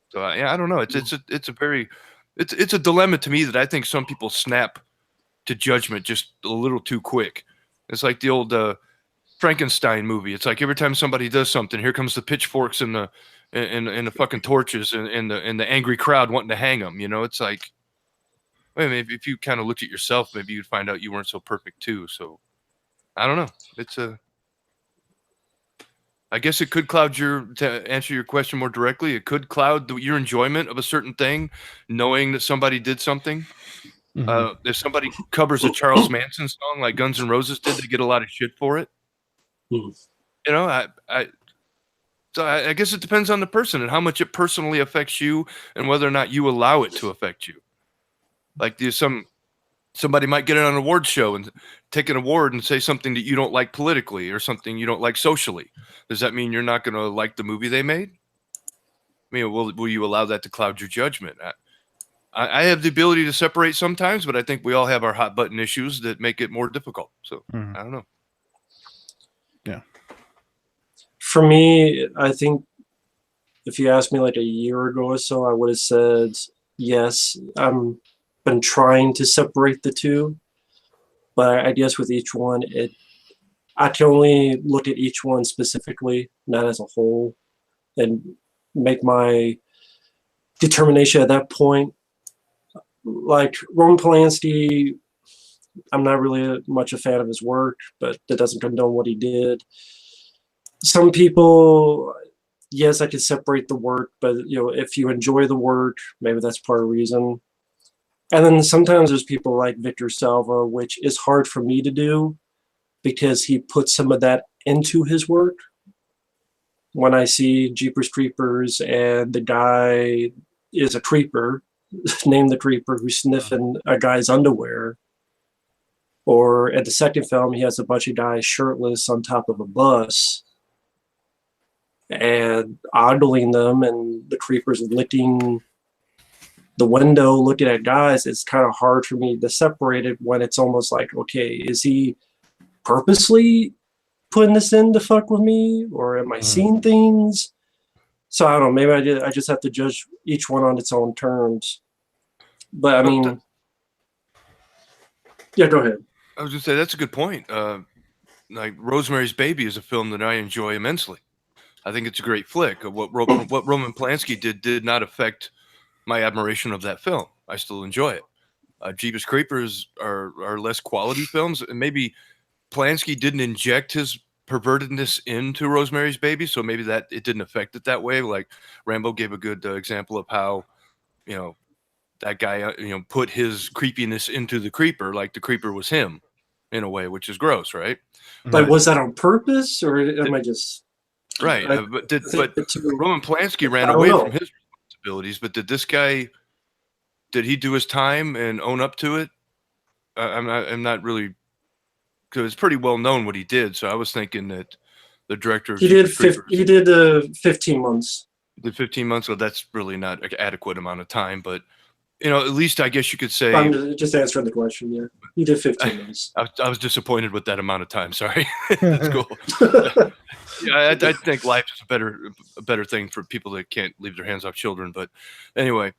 So yeah, I don't know. It's a dilemma to me that I think some people snap to judgment just a little too quick. It's like the old Frankenstein movie. It's like every time somebody does something, here comes the pitchforks and the fucking torches and the angry crowd wanting to hang them. You know, it's like, well, maybe if you kind of looked at yourself, maybe you'd find out you weren't so perfect too. So I don't know. I guess it could cloud to answer your question more directly, it could cloud your enjoyment of a certain thing, knowing that somebody did something. If somebody covers a Charles Manson song like Guns N' Roses did, they get a lot of shit for it. You know, I guess it depends on the person and how much it personally affects you and whether or not you allow it to affect you. Like somebody might get on an award show and take an award and say something that you don't like politically or something you don't like socially. Does that mean you're not going to like the movie they made? I mean, will you allow that to cloud your judgment? I have the ability to separate sometimes, but I think we all have our hot button issues that make it more difficult. So I don't know. Yeah. For me, I think if you asked me like a year ago or so, I would have said yes. I'm been trying to separate the two, but I guess with each one, I can only look at each one specifically, not as a whole, and make my determination at that point. Like Roman Polanski, I'm not really much a fan of his work, but that doesn't condone what he did. Some people, yes, I could separate the work, but if you enjoy the work, maybe that's part of the reason. And then sometimes there's people like Victor Salva, which is hard for me to do because he puts some of that into his work. When I see Jeepers Creepers and the guy is a creeper, named the creeper, who's sniffing a guy's underwear, or at the second film, he has a bunch of guys shirtless on top of a bus and ogling them, and the creeper's licking the window looking at guys. It's kind of hard for me to separate it when it's almost like, okay, is he purposely putting this in to fuck with me, or am I seeing things? So I don't know, maybe I just have to judge each one on its own terms. But I mean, yeah, go ahead. I was gonna say that's a good point. Like Rosemary's Baby is a film that I enjoy immensely. I think it's a great flick. What Roman Polanski did not affect my admiration of that film. I still enjoy it. Jeepers Creepers are less quality films, and maybe Polanski didn't inject his pervertedness into Rosemary's Baby, so maybe that it didn't affect it that way. Like Rambo gave a good example of how, that guy, put his creepiness into the creeper, like the creeper was him, in a way, which is gross, right? Like, was that on purpose, or am I just right? But Roman Polanski ran away from his responsibilities. But did this guy? Did he do his time and own up to it? I'm not really, because it's pretty well known what he did. So I was thinking that the director of he did 15 months. The 15 months. Well, that's really not an adequate amount of time, but at least I guess you could say. I'm just answering the question. Yeah, he did 15 months. I was disappointed with that amount of time. Sorry. That's cool. Yeah, I think life is a better thing for people that can't leave their hands off children. But anyway,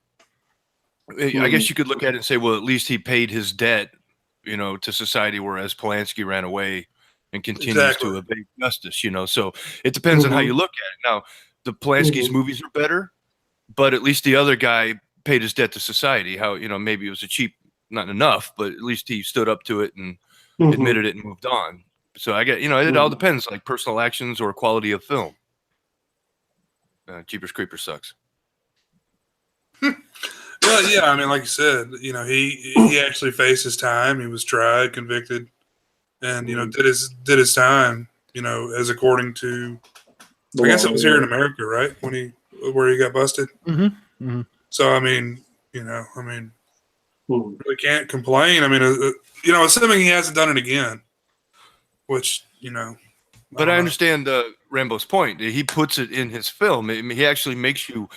I guess you could look at it and say, well, at least he paid his debt, to society, whereas Polanski ran away and continues to evade justice. So it depends on how you look at it. Now, the Polanski's movies are better, but at least the other guy paid his debt to society. How, maybe it was not enough, but at least he stood up to it and admitted it and moved on. So I get, it all depends, like personal actions or quality of film. Jeepers Creepers sucks. Well, yeah, I mean, like you said, he actually faced his time. He was tried, convicted, and did his time. As according to, I guess it was here in America, right? Where he got busted. So I mean, really can't complain. I mean, assuming he hasn't done it again, which But I understand Rambo's point. He puts it in his film. He actually makes you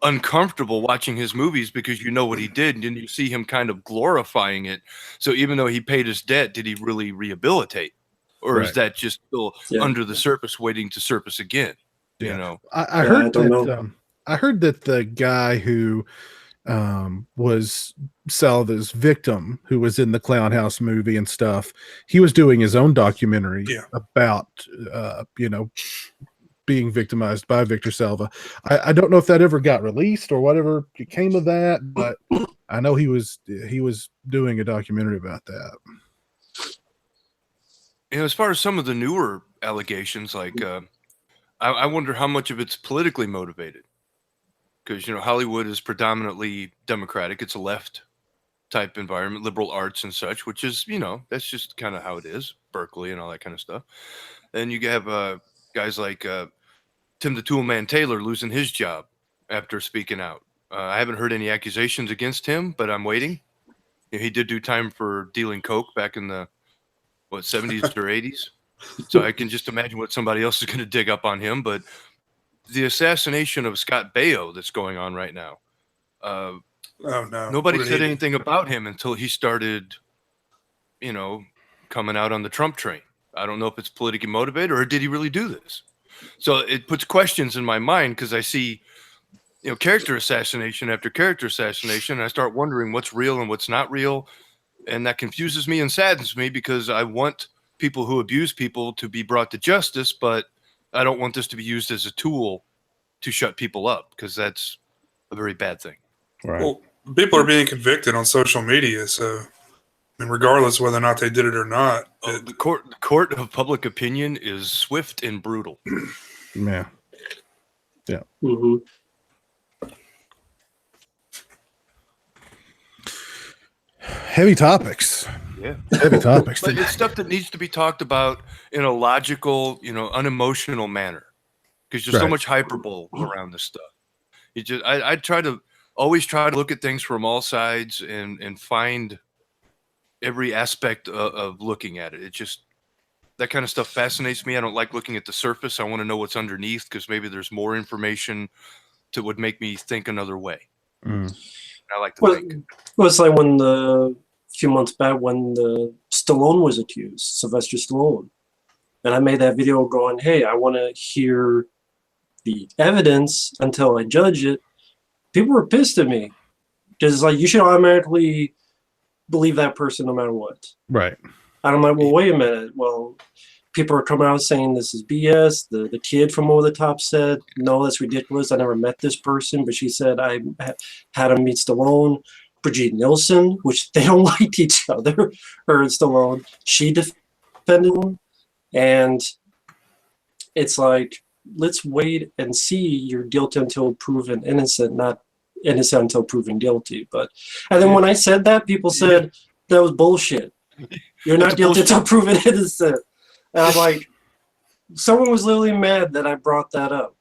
uncomfortable watching his movies because you know what he did, and then you see him kind of glorifying it. So even though he paid his debt, did he really rehabilitate, or is Right. that just still Yeah. under the surface, waiting to surface again? Yeah. You know, I Yeah, heard I don't that. know. I heard that the guy who was Salva's victim, who was in the Clown House movie and stuff, he was doing his own documentary Yeah. about, being victimized by Victor Salva. I don't know if that ever got released or whatever came of that, but I know he was doing a documentary about that. as far as some of the newer allegations, like I wonder how much of it's politically motivated, because Hollywood is predominantly Democratic. It's a left type environment, liberal arts and such, which is that's just kind of how it is, Berkeley and all that kind of stuff. And you have guys like Tim the Toolman Taylor losing his job after speaking out. I haven't heard any accusations against him, but I'm waiting. He did do time for dealing coke back in the 70s or 80s. So I can just imagine what somebody else is going to dig up on him. But the assassination of Scott Baio that's going on right now, Oh no! nobody What did said he do? anything about him until he started, coming out on the Trump train. I don't know if it's politically motivated or did he really do this? So it puts questions in my mind because I see, character assassination after character assassination. And I start wondering what's real and what's not real. And that confuses me and saddens me because I want people who abuse people to be brought to justice, but I don't want this to be used as a tool to shut people up, because that's a very bad thing. Right. Well, people are being convicted on social media, so regardless whether or not they did it or not, The court of public opinion is swift and brutal. Yeah. Hmm. Heavy topics. Yeah. Heavy topics. But it's stuff that needs to be talked about in a logical, unemotional manner, because there's so Right. much hyperbole around this stuff. I always try to look at things from all sides and find every aspect of looking at it. It just, that kind of stuff fascinates me. I don't like looking at the surface. I want to know what's underneath, because maybe there's more information that would make me think another way. Mm. I like to Well, think. well, it's like when a few months back when the Stallone was accused, Sylvester Stallone, and I made that video going, "Hey, I want to hear the evidence until I judge it." People were pissed at me because it's like you should automatically believe that person no matter what. Right. And I'm like, well, wait a minute. Well, people are coming out saying this is BS. The kid from Over the Top said, no, that's ridiculous. I never met this person, but she said I had him meet Stallone. Brigitte Nielsen, which they don't like each other, her and Stallone, she defended him. And it's like, let's wait and see you're guilty until proven innocent, not innocent until proven guilty. And then when I said that, people said that was bullshit. You're not guilty until proven innocent. And I'm like, someone was literally mad that I brought that up.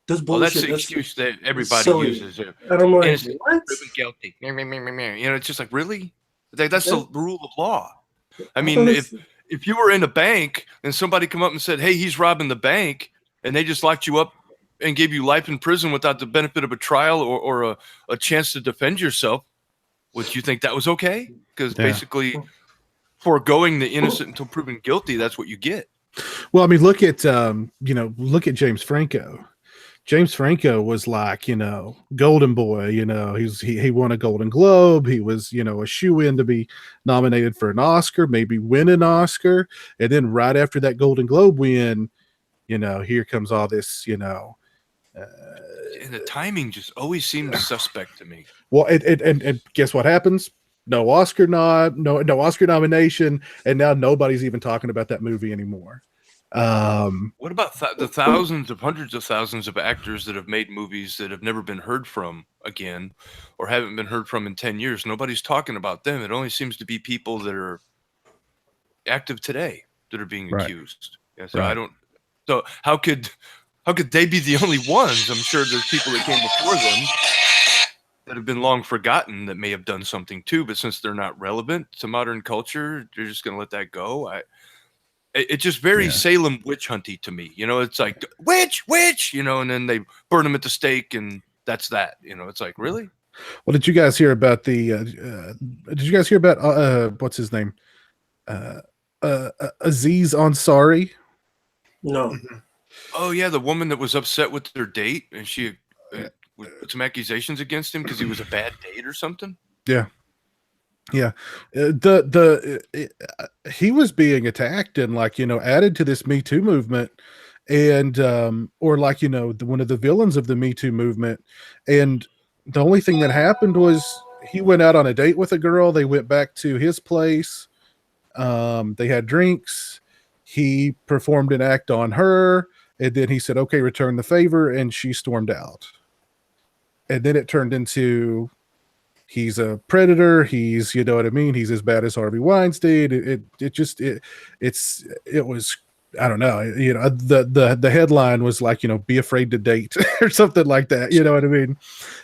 That's Well, that's bullshit. the excuse that everybody silly. uses. And I'm like, Innocent, what? proven guilty. It's just like, really? That's the rule of law. I I mean, thought if you were in a bank and somebody come up and said, hey, he's robbing the bank, and they just locked you up and gave you life in prison without the benefit of a trial or a chance to defend yourself, would you think that was okay? Because basically, foregoing the innocent until proven guilty, that's what you get. Well, I mean, look at James Franco. James Franco was like, golden boy, he won a Golden Globe. He was, a shoe-in to be nominated for an Oscar, maybe win an Oscar. And then right after that Golden Globe win, here comes all this, And the timing just always seems suspect to me. Well, and guess what happens? No Oscar nomination, and now nobody's even talking about that movie anymore. What about the thousands of hundreds of thousands of actors that have made movies that have never been heard from again, or haven't been heard from in 10 years? Nobody's talking about them. It only seems to be people that are active today that are being accused. Yeah, so I don't. So how could they be the only ones? I'm sure there's people that came before them that have been long forgotten that may have done something too. But since they're not relevant to modern culture, they're just going to let that go. It's just very Salem witch hunty to me. It's like witch, and then they burn them at the stake, and that's that. You know, it's like, really? Well, did you guys hear about the? Did you guys hear about what's his name? Aziz Ansari. No. Oh yeah, the woman that was upset with their date, and she put some accusations against him because he was a bad date or something. Yeah. He was being attacked and added to this Me Too movement, and or one of the villains of the Me Too movement. And the only thing that happened was he went out on a date with a girl. They went back to his place. They had drinks. He performed an act on her, and then he said, "Okay, return the favor," and she stormed out. And then it turned into, he's a predator. He's, you know what I mean? He's as bad as Harvey Weinstein. It was, I don't know. The headline was like, be afraid to date or something like that. You know what I mean?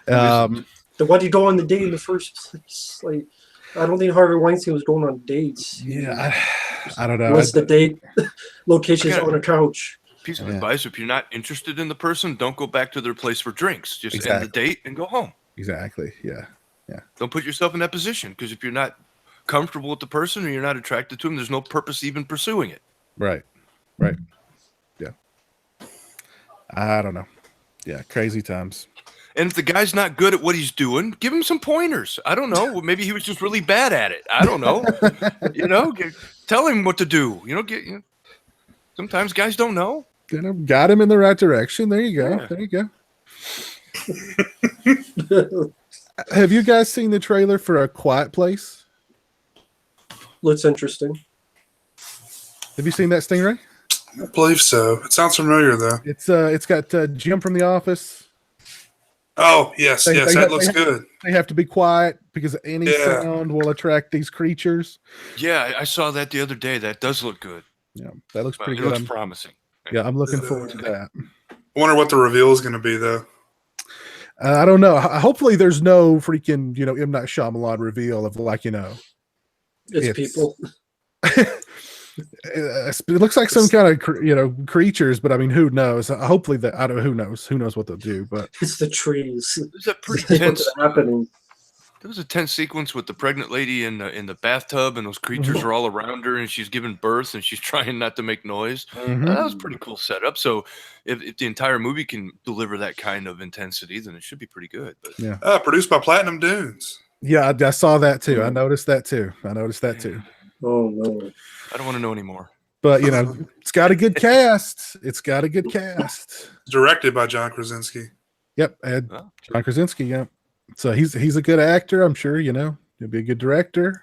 Then why did you go on the date in the first place? Like, I don't think Harvey Weinstein was going on dates. Yeah, I don't know. What's the date? Location's on a couch. Piece of advice: if you're not interested in the person, don't go back to their place for drinks. Just Exactly. end the date and go home. Exactly. Yeah. Don't put yourself in that position, because if you're not comfortable with the person or you're not attracted to him, there's no purpose even pursuing it. Right. Yeah. I don't know. Yeah, crazy times. And if the guy's not good at what he's doing, give him some pointers. I don't know. Maybe he was just really bad at it. I don't know. Tell him what to do. Sometimes guys don't know. Got him in the right direction. There you go. Yeah. There you go. Have you guys seen the trailer for A Quiet Place? Looks interesting. Have you seen that, Stingray? I believe so. It sounds familiar though. It's got Jim from The Office. Oh yes, that looks good. They have to be quiet because any sound will attract these creatures. Yeah, I saw that the other day. That does look good. Yeah, that looks pretty It good. looks promising. Yeah, I'm looking forward to that. I wonder what the reveal is going to be though. I don't know. Hopefully, there's no freaking M. Night Shyamalan reveal of It's people. It looks like some kind of creatures, but I mean, who knows? Hopefully that I don't. Who knows what they'll do? But It's the trees. There's a pretty tense. What's happening? There was a tense sequence with the pregnant lady in the bathtub, and those creatures are all around her, and she's giving birth, and she's trying not to make noise. That was a pretty cool setup. So if the entire movie can deliver that kind of intensity, then it should be pretty good. But yeah, produced by Platinum Dunes. Yeah, I saw that too. I noticed that too. Oh no! I don't want to know anymore. But it's got a good cast. Directed by John Krasinski. Yep, John Krasinski. Yep. So he's a good actor. I'm sure he'll be a good director.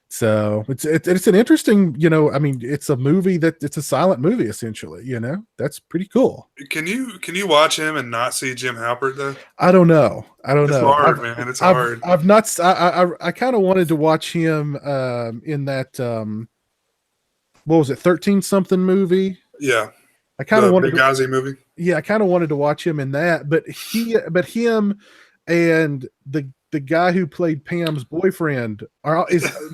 So it's an interesting. I mean, it's a movie it's a silent movie essentially. That's pretty cool. Can you watch him and not see Jim Halpert though? I don't know. It's hard, man. It's hard. I've not. I kind of wanted to watch him in that. What was it? 13 something movie. Yeah. I kind of wanted Benghazi movie. Yeah, I kind of wanted to watch him in that, but him and the guy who played Pam's boyfriend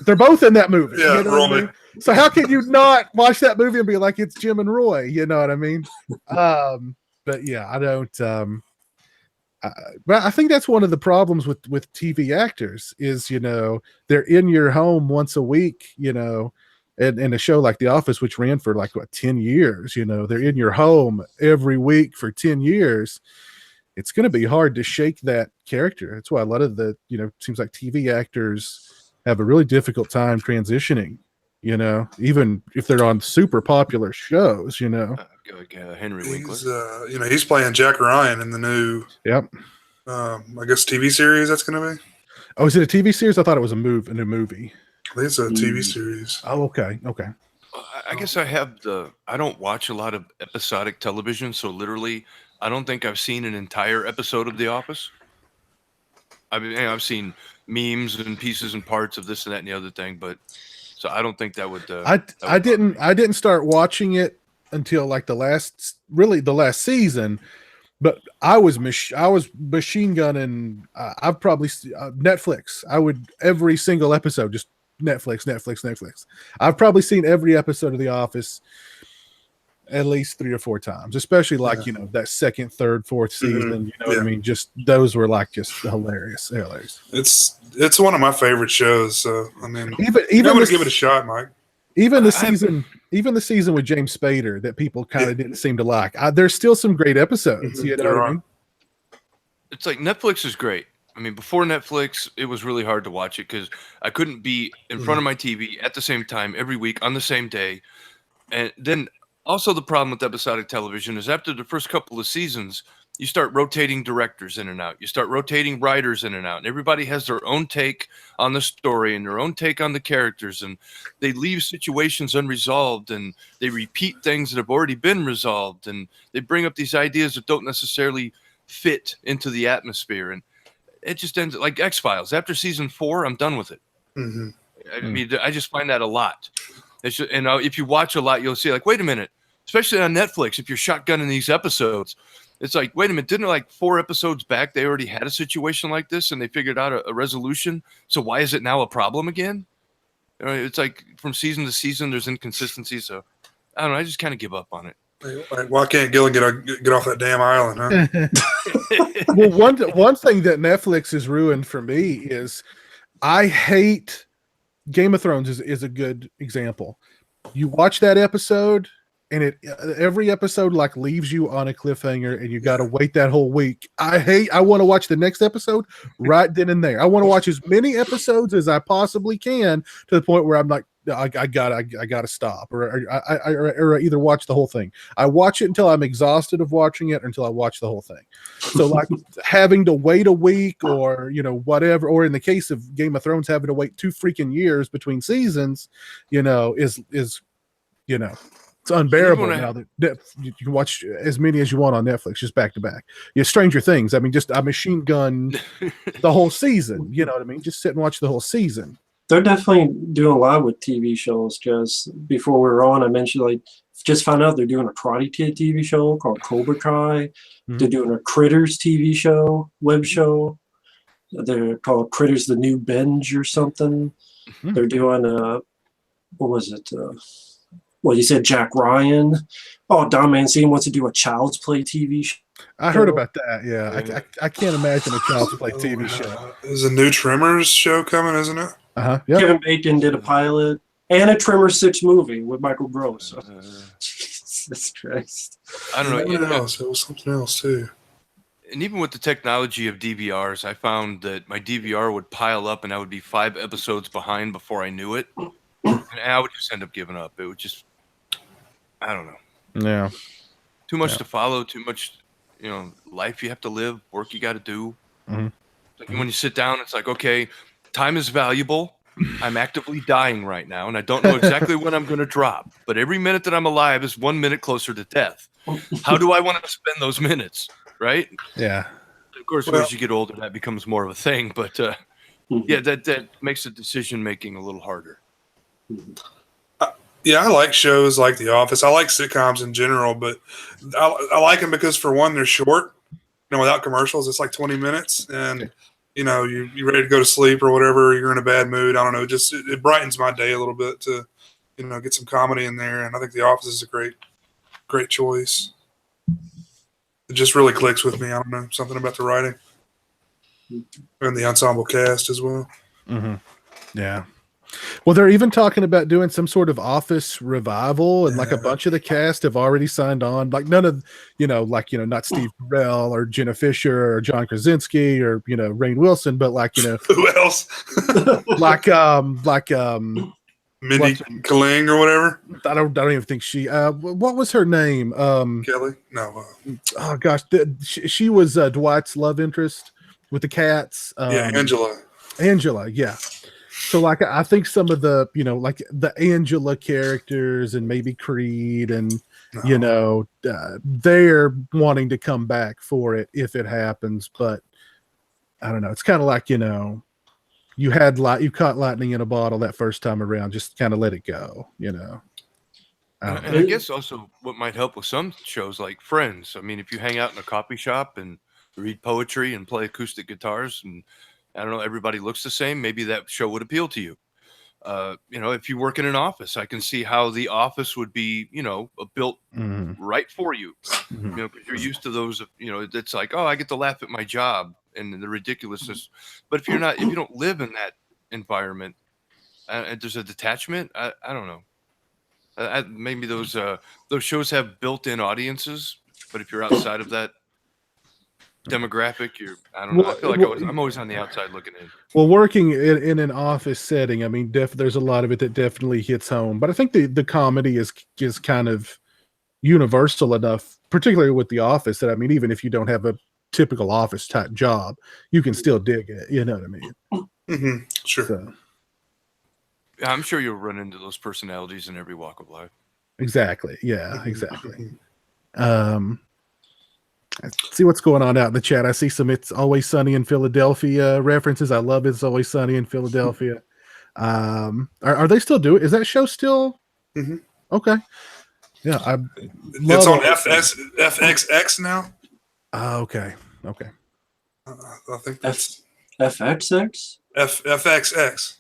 they're both in that movie. Yeah, you know what I Roy. mean? So how can you not watch that movie and be like, it's Jim and Roy? You know what I mean? But yeah, I don't. But I think that's one of the problems with TV actors is they're in your home once a week. And a show like The Office, which ran for 10 years, they're in your home every week for 10 years. It's going to be hard to shake that character. That's why a lot of the, it seems like TV actors have a really difficult time transitioning, even if they're on super popular shows, Like Henry Winkler. He's playing Jack Ryan in the new, Yep. I guess TV series that's going to be. Oh, is it a TV series? I thought it was a new movie. I think it's a TV series. Oh, okay. I guess I don't watch a lot of episodic television, so literally I don't think I've seen an entire episode of The Office. I mean, I've seen memes and pieces and parts of this and that and the other thing, but so I don't think that would. I didn't start watching it until the last season, but I was machine gunning. I've probably Netflix. I would every single episode just. Netflix. I've probably seen every episode of The Office at least 3 or 4 times, especially like, Yeah. that second, third, fourth season, you know what I Yeah. mean? Just those were like just hilarious. It's one of my favorite shows. So I mean, Even I'm going the, to give it a shot, Mike. even the I- season with James Spader that people kind of didn't seem to like. There's still some great episodes. You know There what I are. mean? It's like Netflix is great. I mean, before Netflix, it was really hard to watch it because I couldn't be in front of my TV at the same time every week on the same day. And then also the problem with episodic television is after the first couple of seasons, you start rotating directors in and out. You start rotating writers in and out. And everybody has their own take on the story and their own take on the characters. And they leave situations unresolved and they repeat things that have already been resolved. And they bring up these ideas that don't necessarily fit into the atmosphere. And it just ends like X-Files. After season 4, I'm done with it. Mm-hmm. I mean, I just find that a lot. It's just, and if you watch a lot, you'll see like, wait a minute, especially on Netflix, if you're shotgunning these episodes, it's like, wait a minute, didn't like 4 episodes back, they already had a situation like this and they figured out a resolution. So why is it now a problem again? It's like from season to season, there's inconsistencies. So I don't know. I just kind of give up on it. Like, why can't Gillen get off that damn island, huh? Well, one thing that Netflix has ruined for me is I hate Game of Thrones is a good example. You watch that episode and every episode like leaves you on a cliffhanger and you got to wait that whole week. I want to watch the next episode right then and there. I want to watch as many episodes as I possibly can to the point where I'm like, I gotta stop or either watch the whole thing. I watch it until I'm exhausted of watching it or until I watch the whole thing. So like having to wait a week or whatever, or in the case of Game of Thrones, having to wait 2 freaking years between seasons, is it's unbearable now that you can watch as many as you want on Netflix, just back to back. Stranger Things. I mean, just I machine gun the whole season. You know what I mean? Just sit and watch the whole season. They're definitely doing a lot with TV shows. Just before we were on, I mentioned like just found out they're doing a Karate Kid TV show called Cobra Kai. Mm-hmm. They're doing a Critters TV show, web show. They're called Critters: The New Binge or something. Mm-hmm. They're doing what was it? Well, you said Jack Ryan. Oh, Don Mancini wants to do a Child's Play TV show. I heard about that. Yeah, I can't imagine a Child's Play TV show. There's a new Tremors show coming, isn't it? Uh-huh. Yep. Kevin Bacon did a pilot and a Tremor 6 movie with Michael Gross. So. Jesus Christ. I don't know. It was something else too. And even with the technology of DVRs, I found that my DVR would pile up and I would be 5 episodes behind before I knew it. And I would just end up giving up. It would just, I don't know. Yeah. Too much to follow, too much, life you have to live, work you got to do. Mm-hmm. Like when you sit down, it's like, okay, time is valuable. I'm actively dying right now, and I don't know exactly when I'm going to drop. But every minute that I'm alive is 1 minute closer to death. How do I want to spend those minutes, right? Yeah. Of course, as you get older, that becomes more of a thing. But yeah, that makes the decision making a little harder. Yeah, I like shows like The Office. I like sitcoms in general, but I like them because for one, they're short. Without commercials, it's like 20 minutes, and you're ready to go to sleep or whatever. You're in a bad mood. I don't know. Just it brightens my day a little bit to get some comedy in there, and I think The Office is a great choice. It just really clicks with me. I don't know, something about the writing and the ensemble cast as well. Mm-hmm. Yeah. Well, they're even talking about doing some sort of Office revival, and like a bunch of the cast have already signed on. Like none of, not Steve Carell or Jenna Fisher or John Krasinski or Rainn Wilson, but Who else? Mindy Kaling or whatever. I don't even think she. What was her name? Kelly? No. Oh gosh, she was Dwight's love interest with the cats. Angela. Angela, yeah. So I think some of the the Angela characters and maybe Creed and they're wanting to come back for it if it happens, but I don't know. It's kind of like you caught lightning in a bottle that first time around. Just kind of let it go. And I guess also what might help with some shows like Friends. I mean, if you hang out in a coffee shop and read poetry and play acoustic guitars and I don't know, everybody looks the same, maybe that show would appeal to you. if you work in an office, I can see how the office would be, built right for you. Because you're used to those, it's like, oh, I get to laugh at my job and the ridiculousness. But if you don't live in that environment, and there's a detachment, I don't know. Maybe those shows have built-in audiences, but if you're outside of that demographic, I don't know. I feel like I'm always on the outside looking in. Well, working in an office setting, I mean, there's a lot of it that definitely hits home. But I think the comedy is kind of universal enough, particularly with The Office, that I mean, even if you don't have a typical office type job, you can still dig it. You know what I mean? Mm-hmm. Sure. So, yeah, I'm sure you'll run into those personalities in every walk of life. Exactly. Yeah. Exactly. Let's see what's going on out in the chat. I see some "It's Always Sunny in Philadelphia" references. I love "It's Always Sunny in Philadelphia." Are they still doing? Is that show still? Mm-hmm. Okay. Yeah, it's on FXX now. Okay. I think that's FXX. FXX.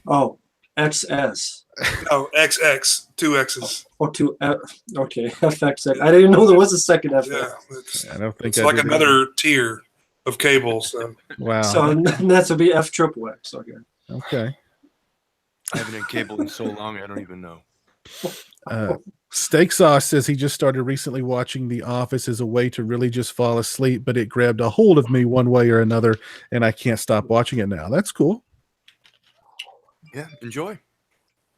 Oh, XS. No, XX, 2 X's. Oh, okay, FXX. I didn't know there was a second FX. Yeah, I don't think it's like another tier of cable. So wow. So that's would be F-triple-X. Okay. I haven't had cable in so long, I don't even know. Steak Sauce says he just started recently watching The Office as a way to really just fall asleep, but it grabbed a hold of me one way or another, and I can't stop watching it now. That's cool. Yeah, enjoy.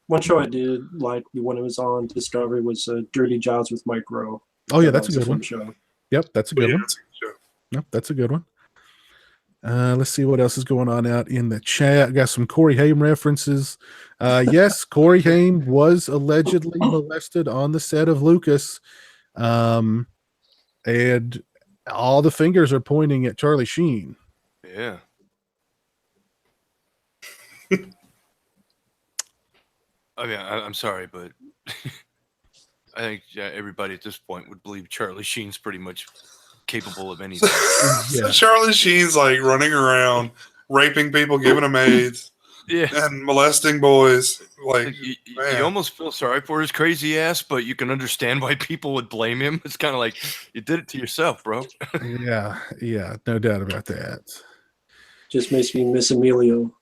One show I did like when it was on Discovery was Dirty Jobs with Mike Rowe. Oh yeah, that's a good one. Show. Yep, that's a good one. that's a good show. Yep, that's a good one. Let's see what else is going on out in the chat. Got some Corey Haim references. Yes, Corey Haim was allegedly molested on the set of Lucas. And all the fingers are pointing at Charlie Sheen. Yeah. I mean, I'm sorry, but I think everybody at this point would believe Charlie Sheen's pretty much capable of anything. So Charlie Sheen's like running around, raping people, giving them AIDS, and molesting boys. Like you almost feel sorry for his crazy ass, but you can understand why people would blame him. It's kind of like you did it to yourself, bro. yeah, no doubt about that. Just makes me miss Emilio.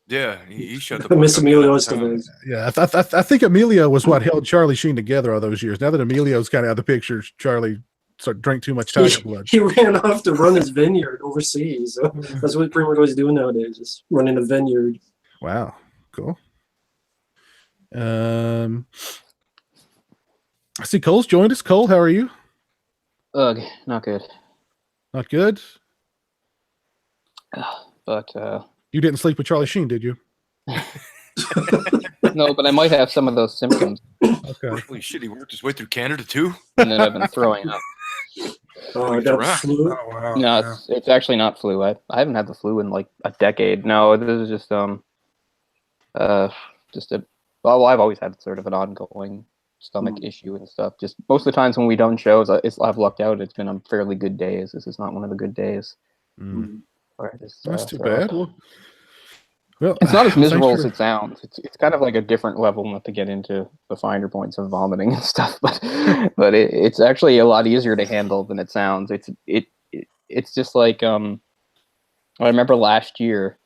Yeah, he shut the Miss Emilio Estevez. Yeah, I think Emilio was what held Charlie Sheen together all those years. Now that Emilio's kind of out of the picture, Charlie drank too much tiger blood. He ran off to run his vineyard overseas. So that's what pretty much what he's doing nowadays, just running a vineyard. Wow, cool. I see Cole's joined us. Cole, how are you? Ugh, not good. Not good? But you didn't sleep with Charlie Sheen, did you? No, but I might have some of those symptoms. Okay. Holy shit, he worked his way through Canada too? And then I've been throwing up. Oh, I got flu? Oh, wow. No, it's actually not flu. I haven't had the flu in like a decade. No, this is just I've always had sort of an ongoing stomach issue and stuff. Just most of the times when we done shows, I've lucked out. It's been on fairly good days. This is not one of the good days. That's too bad. Well, it's not as miserable as it sounds. It's kind of like a different level, not to get into the finer points of vomiting and stuff, but it's actually a lot easier to handle than it sounds. It's just like I remember last year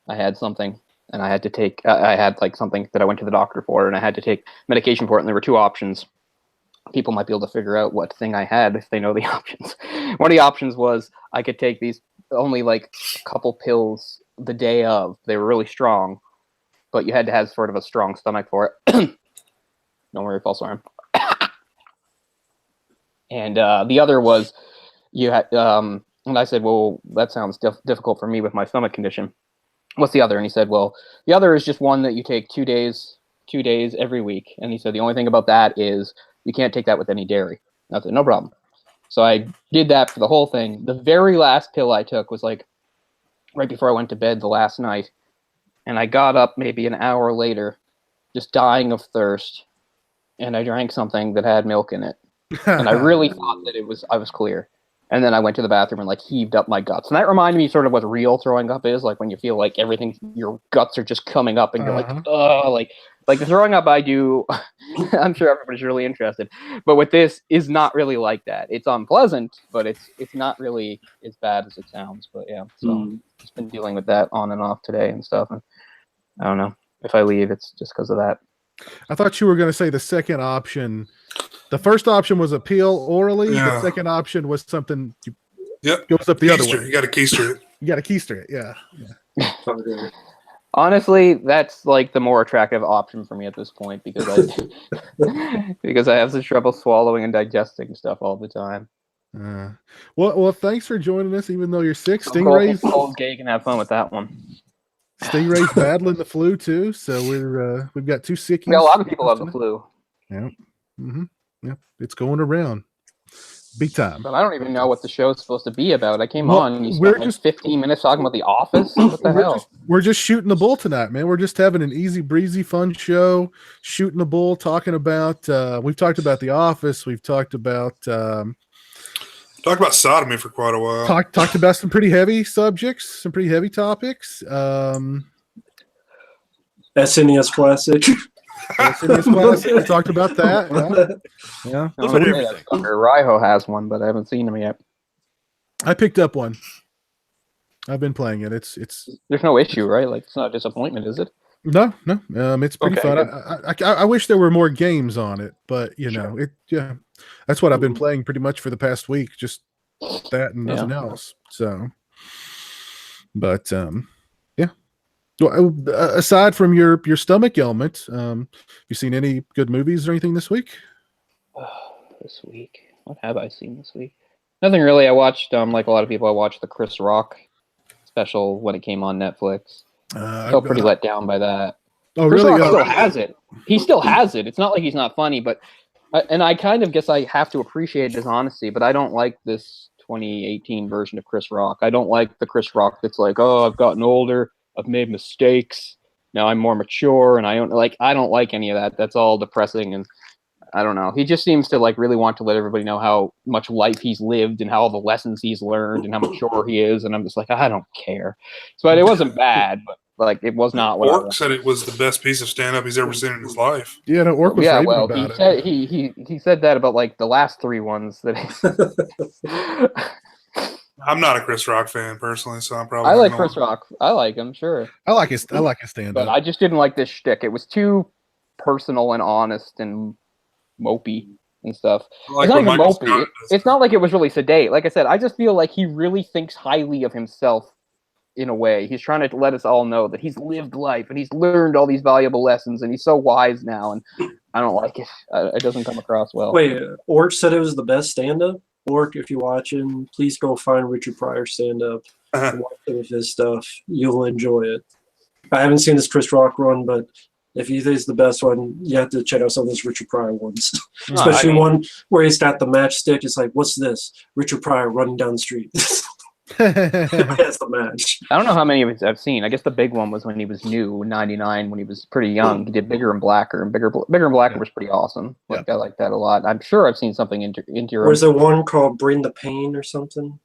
I had something and I had to take I had like something that I went to the doctor for and I had to take medication for it, and there were two options. People might be able to figure out what thing I had if they know the options. One of the options was I could take these only like a couple pills the day of. They were really strong, but you had to have sort of a strong stomach for it. Don't worry, false alarm. And the other was you had, and I said, well, that sounds difficult for me with my stomach condition. What's the other? And he said, well, the other is just one that you take 2 days every week. And he said, the only thing about that is you can't take that with any dairy. I said, no problem. So I did that for the whole thing. The very last pill I took was like right before I went to bed the last night. And I got up maybe an hour later, just dying of thirst. And I drank something that had milk in it. And I really thought that I was clear. And then I went to the bathroom and like heaved up my guts. And that reminded me sort of what real throwing up is, like when you feel like everything, your guts are just coming up and you're like, oh, like the throwing up I do. I'm sure everybody's really interested, but with this is not really like that. It's unpleasant, but it's not really as bad as it sounds. But yeah, so just been dealing with that on and off today and stuff. And I don't know if I leave, it's just because of that. I thought you were going to say the second option. The first option was a peel orally. Yeah. The second option was something Yep. goes up the other Keister. way. You got to keister it. You got to keister it. Yeah. Honestly, that's like the more attractive option for me at this point because I have such trouble swallowing and digesting stuff all the time. Well, thanks for joining us, even though you're sick. Cold Gay can have fun with that one. Stingray's battling the flu too, so we've got two sickies. Yeah, a lot of people have the flu. Yeah. Yeah, it's going around. Big time. But I don't even know what the show's supposed to be about. I came on, you spent like 15 minutes talking about The Office. What the hell? We're just shooting the bull tonight, man. We're just having an easy breezy, fun show, shooting the bull, talking about. We've talked about The Office. We've talked about. Talked about sodomy for quite a while. Talked about some pretty heavy subjects, some pretty heavy topics. SNES Classic. SNES Classic. We talked about that. Yeah. Raiho has one, but I haven't seen him yet. I picked up one. I've been playing it. It's. There's no issue, right? Like it's not a disappointment, is it? No. It's pretty fun. I wish there were more games on it, but it. Yeah, that's what I've been playing pretty much for the past week. Just that and nothing else. So, but yeah. Well, aside from your stomach ailment, you seen any good movies or anything this week? This week, what have I seen this week? Nothing really. I watched, like a lot of people, I watched the Chris Rock special when it came on Netflix. I felt pretty let down by that. Oh, Chris really? Rock still has it. He still has it. It's not like he's not funny, but and I kind of guess I have to appreciate his honesty, but I don't like this 2018 version of Chris Rock. I don't like the Chris Rock that's like, oh, I've gotten older, I've made mistakes, now I'm more mature, and I don't like any of that. That's all depressing, and I don't know. He just seems to like really want to let everybody know how much life he's lived and how all the lessons he's learned and how mature he is, and I'm just like, I don't care. So it wasn't bad, but like it was not what Orc said it was the best piece of stand-up he's ever seen in his life. Yeah, no, Orc was raving about it. He said that about like the last three ones that I'm not a Chris Rock fan personally, so I'm probably. I like Chris Rock. I like him, sure. I like his stand-up, but I just didn't like this shtick. It was too personal and honest and mopey and stuff. Like it's not even mopey. It's not like it was really sedate. Like I said, I just feel like he really thinks highly of himself. In a way, he's trying to let us all know that he's lived life and he's learned all these valuable lessons and he's so wise now. And I don't like it. It doesn't come across well. Wait, Orc said it was the best stand-up. Orc, if you're watching, please go find Richard Pryor stand-up and watch some of his stuff. You'll enjoy it. I haven't seen this Chris Rock run, but if you think it's the best one, you have to check out some of those Richard Pryor ones. Especially one where he's got the matchstick. It's like, what's this? Richard Pryor running down the street. That's the match. I don't know how many of it I've seen. I guess the big one was when he was new, 99, when he was pretty young. He did Bigger and Blacker, and Bigger and Blacker was pretty awesome. Like, I like that a lot. I'm sure I've seen something into your. Was there one called Bring the Pain or something?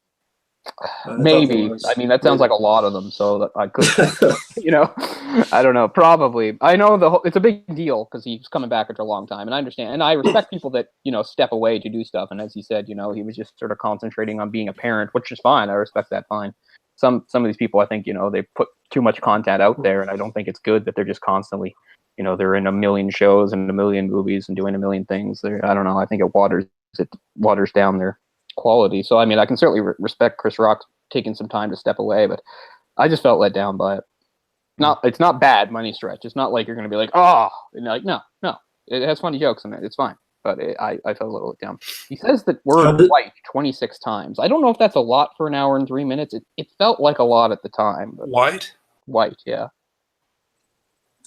Maybe. I mean, that sounds like a lot of them, so that I could, I don't know. Probably. I know it's a big deal because he's coming back after a long time, and I understand. And I respect people that, step away to do stuff. And as he said, he was just sort of concentrating on being a parent, which is fine. I respect that fine. Some of these people, I think, they put too much content out there, and I don't think it's good that they're just constantly, they're in a million shows and a million movies and doing a million things. I don't know. I think it waters down their quality. So I mean, I can certainly respect Chris Rock taking some time to step away, but I just felt let down by it. It's not bad by any stretch. It's not like you're going to be like, oh, and like, no, it has funny jokes in it. It's fine, but I felt a little let down. He says the word white 26 times. I don't know if that's a lot for an hour and 3 minutes. It felt like a lot at the time. But white, yeah.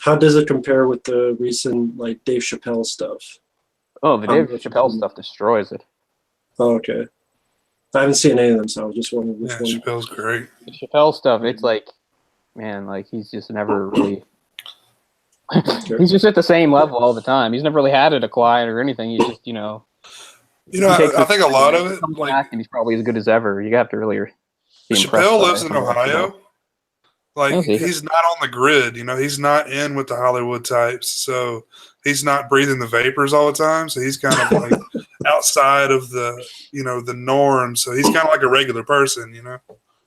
How does it compare with the recent like Dave Chappelle stuff? Oh, the Dave Chappelle stuff destroys it. Oh, okay. I haven't seen any of them, so I was just wondering which one. Chappelle's great. The Chappelle stuff, it's like, man, like he's just never really. He's just at the same level all the time. He's never really had a decline or anything. He's just, You know, I think a lot of it, comes like back and he's probably as good as ever. You have to really be impressed. Chappelle by lives in some of that Ohio. stuff. Like Okay. he's not on the grid, you know, he's not in with the Hollywood types, so he's not breathing the vapors all the time. So he's kind of like outside of the, you know, the norm. So he's kind of like a regular person, you know.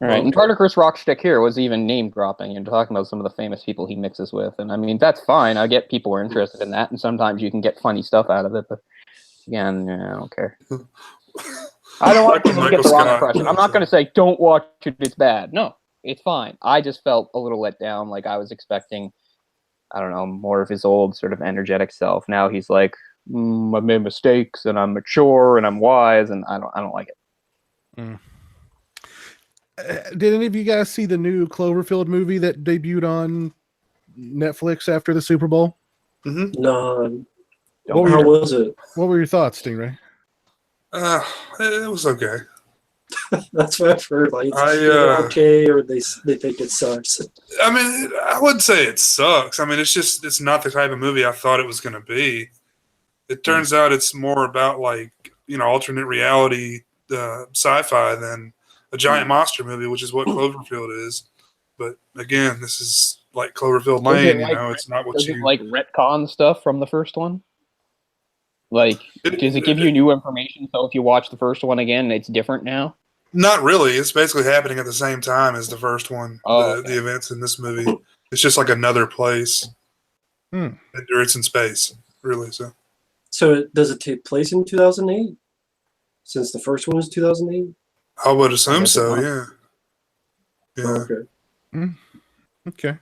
All right, and part of Chris Rock's shtick here was even name dropping and talking about some of the famous people he mixes with, and I mean that's fine. I get people are interested in that, and sometimes you can get funny stuff out of it. But again, I don't care. I don't want people to get the wrong impression. I'm not going to say don't watch it; it's bad. No, it's fine. I just felt a little let down. Like I was expecting, I don't know, more of his old sort of energetic self. Now he's like, I made mistakes, and I'm mature, and I'm wise, and I don't like it. Mm. Did any of you guys see the new Cloverfield movie that debuted on Netflix after the Super Bowl? Mm-hmm. No. What How were, was it? what were your thoughts, Stingray? It was okay. That's what I've heard. Like, it's okay, or they think it sucks. I mean, I wouldn't say it sucks. I mean, it's not the type of movie I thought it was going to be. It turns out it's more about like, you know, alternate reality sci-fi than a giant monster movie, which is what Cloverfield is. But again, this is like Cloverfield Lane, you know, it's not what does you it like retcon stuff from the first one? Like, does it give you new information? So if you watch the first one again, it's different now? Not really. It's basically happening at the same time as the first one. Oh, the events in this movie. It's just like another place. Or it's in space, really. So does it take place in 2008? Since the first one was 2008? I would assume so, yeah. Oh, okay. Okay.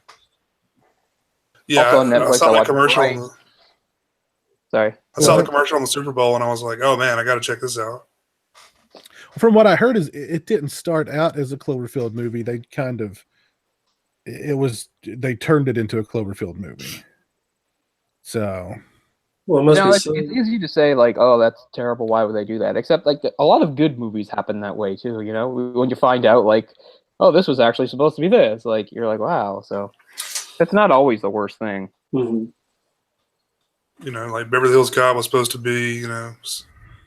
Yeah, Also on Netflix, I saw I that watched commercial. Bright. Sorry. I saw the commercial on the Super Bowl, and I was like, "Oh man, I got to check this out." From what I heard, is it didn't start out as a Cloverfield movie. They they turned it into a Cloverfield movie. So, well, it must be it's easy to say like, "Oh, that's terrible. Why would they do that?" Except like a lot of good movies happen that way too. You know, when you find out like, "Oh, this was actually supposed to be this," like you're like, "Wow." So it's not always the worst thing. Mm-hmm. You know, like Beverly Hills Cop was supposed to be, you know,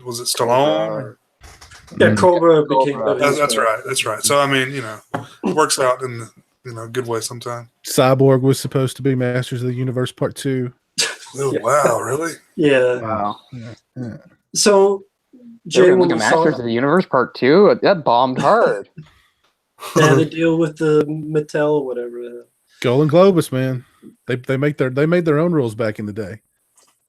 was it Stallone? Yeah, Cobra became. That's right. That's right. So I mean, you know, it works out in the good way sometimes. Cyborg was supposed to be Masters of the Universe Part 2. Oh wow, really? Yeah. Wow. Yeah. So, Jay, when you saw Masters of the Universe Part 2, that bombed hard. they had to deal with the Mattel, whatever. Golden Globus, man. They made their own rules back in the day.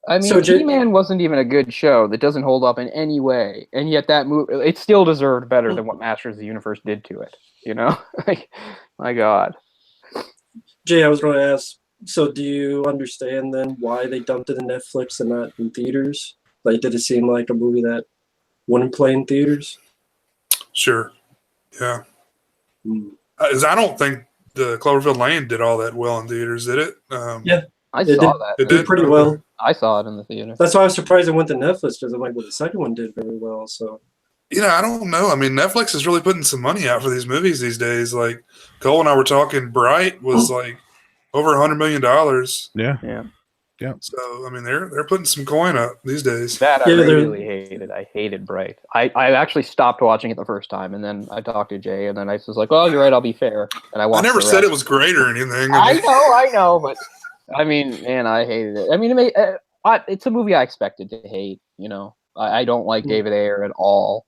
I mean, So, He-Man wasn't even a good show that doesn't hold up in any way, and yet that movie it still deserved better than what Masters of the Universe did to it. You know, like my God. Jay, I was going to ask. So, do you understand then why they dumped it in Netflix and not in theaters? Like, did it seem like a movie that wouldn't play in theaters? Sure. Yeah. I don't think the Cloverfield Lane did all that well in theaters, did it? Yeah. I saw that. It did pretty well. I saw it in the theater. That's why I was surprised it went to Netflix because I'm like, well, the second one did very well. So, you know, I don't know. I mean, Netflix is really putting some money out for these movies these days. Like Cole and I were talking, Bright was like over $100 million. Yeah. So I mean, they're putting some coin up these days. That I really hated. I hated Bright. I actually stopped watching it the first time, and then I talked to Jay, and then I was like, "Oh, you're right. I'll be fair." And I watched. I never said it was great or anything. I know, but I mean, man, I hated it. I mean, it's a movie I expected to hate. You know, I don't like David Ayer at all.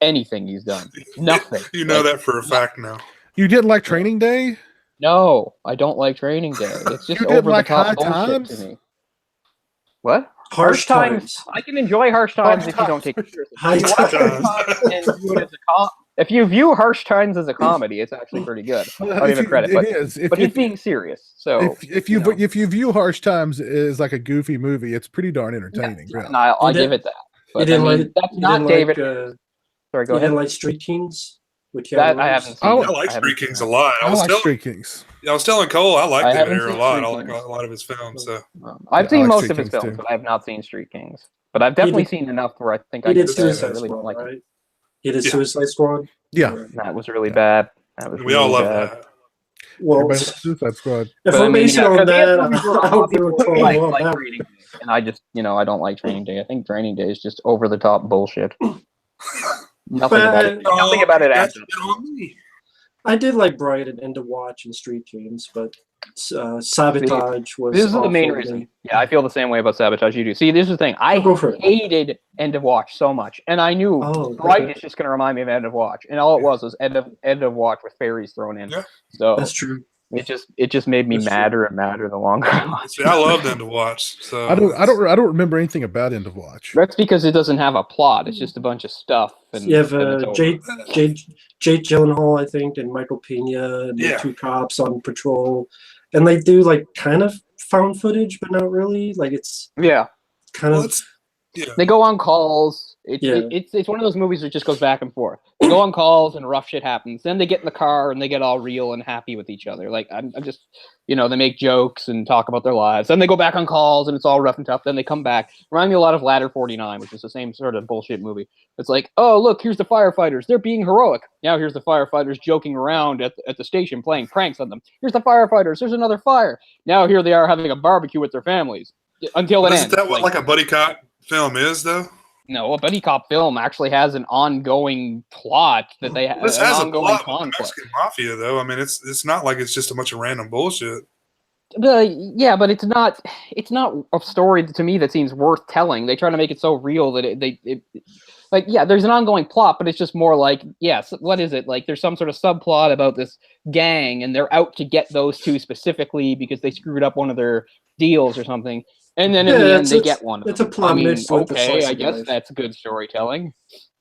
Anything he's done, nothing. You know that for a fact now. You didn't like Training Day? No, I don't like Training Day. It's just over the top bullshit to me. What? Harsh Times. I can enjoy Harsh Times if you don't take it seriously. If you view Harsh Times as a comedy, it's actually pretty good. I'll give it credit. But he's being serious. So if you view Harsh Times as like a goofy movie, it's pretty darn entertaining. Yeah, and I'll give it that. But that's not David. Sorry, go ahead. You didn't like Street Kings? That I haven't seen. I like Street Kings a lot. I like Street Kings. I was telling Cole I like David Ayer a lot. I like a lot of his films. So I've seen most of his films, but I have not seen Street Kings. But I've definitely seen enough where I think I did Suicide really Squad, don't like right? it. He did Suicide Squad. Yeah, that was really bad. We all love that. Well, Suicide Squad. If I'm basing on that, I'll do a 12 on that. And I just, I don't like Training Day. I think Training Day is just over the top bullshit. Nothing about it. Nothing about it adds up. on me. I did like Bright and End of Watch and Street Games, but Sabotage was. This is the awful main to reason. me. Yeah, I feel the same way about Sabotage you do. See, this is the thing. I Go for it. hated End of Watch so much, and I knew Bright is just going to remind me of End of Watch, and all it was End of Watch with fairies thrown in. Yeah. So That's true. it just made me That's madder and madder the longer I watched. See, I loved End to Watch. So I don't remember anything about End of Watch. That's because it doesn't have a plot. It's just a bunch of stuff. And You have then it's over. Jake Gyllenhaal, I think, and Michael Pena, and the Yeah. two cops on patrol, and they do like kind of found footage, but not really. Like it's Yeah. kind Well, of. They go on calls. Yeah. It's one of those movies that just goes back and forth. They go on calls and rough shit happens. Then they get in the car and they get all real and happy with each other. Like I'm just, they make jokes and talk about their lives. Then they go back on calls and it's all rough and tough. Then they come back. Remind me a lot of Ladder 49, which is the same sort of bullshit movie. It's like, oh look, here's the firefighters. They're being heroic. Now here's the firefighters joking around at the station playing pranks on them. Here's the firefighters. There's another fire. Now here they are having a barbecue with their families until it Isn't ends. that what like a buddy cop film is, though? No, a buddy cop film actually has an ongoing plot that they have. This An has a ongoing plot with the conflict. Mexican mafia, though. I mean, it's not like it's just a bunch of random bullshit. Yeah, but it's not a story to me that seems worth telling. They try to make it so real that there's an ongoing plot, but it's just more like, yes, what is it? Like there's some sort of subplot about this gang and they're out to get those two specifically because they screwed up one of their deals or something. And then in the end, they get one of them. It's a plot mixed with the slice I of guess life. that's good storytelling.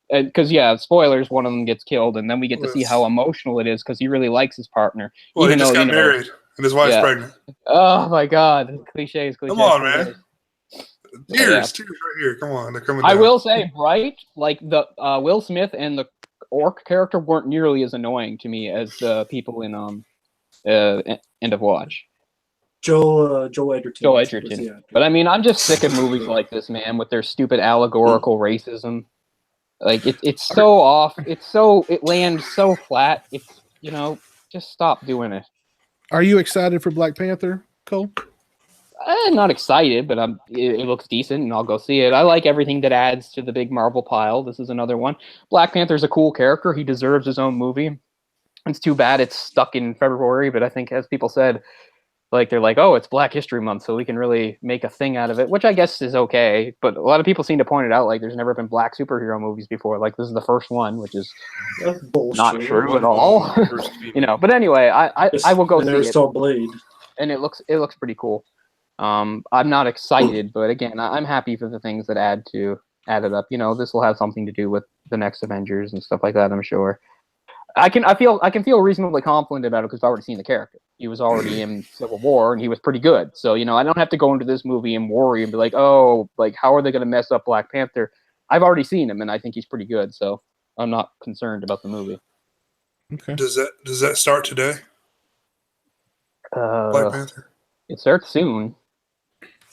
Because, spoilers, one of them gets killed, and then we get to see how emotional it is because he really likes his partner. Well, even he just though, got married and his wife's pregnant. Oh, my God. Cliches. Come on, man. Tears right here. Come on, they're coming down. I will say, Bright, like the Will Smith and the orc character weren't nearly as annoying to me as the people in End of Watch. Joel Edgerton. Joel Edgerton. But I mean, I'm just sick of movies like this, man, with their stupid allegorical racism. Like it's so off. It lands so flat. It's just stop doing it. Are you excited for Black Panther, Cole? I'm not excited, but it looks decent, and I'll go see it. I like everything that adds to the big Marvel pile. This is another one. Black Panther's a cool character. He deserves his own movie. It's too bad it's stuck in February, but I think, as people said, like they're like, oh, it's Black History Month, so we can really make a thing out of it, which I guess is okay. But a lot of people seem to point it out, like there's never been black superhero movies before. Like this is the first one, which is not true at all. But anyway, I will go see it. Saw Blade, and it looks pretty cool. I'm not excited, but again, I'm happy for the things that add it up. This will have something to do with the next Avengers and stuff like that, I'm sure. I can feel reasonably confident about it because I've already seen the character. He was already in Civil War and he was pretty good. So, I don't have to go into this movie and worry and be like, oh, like how are they going to mess up Black Panther? I've already seen him and I think he's pretty good. So I'm not concerned about the movie. Okay. Does that start today? Black Panther? It starts soon.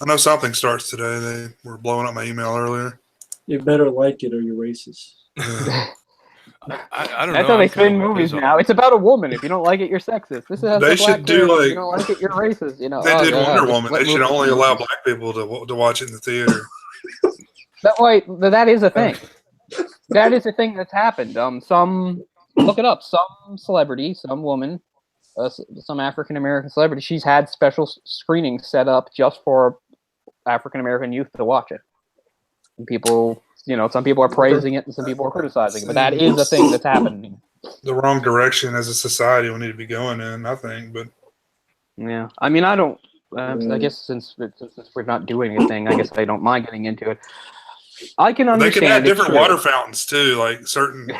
I know something starts today. They were blowing up my email earlier. You better like it or you're racist. I don't know. That's how they spin movies now. It's about a woman. If you don't like it, you're sexist. This is They should do if you don't like it, you're racist. They did Wonder Woman. They should only allow black people to watch it in the theater. That is a thing. That is a thing that's happened. Look it up. Some celebrity, some woman, some African American celebrity, she's had special screenings set up just for African American youth to watch it. And people, some people are praising it and some people are criticizing it, but that is a thing that's happening. The wrong direction as a society we need to be going in, I think. But yeah, I mean, I don't. I guess since we're not doing anything, I guess I don't mind getting into it. I can understand. They can have different water fountains too, like certain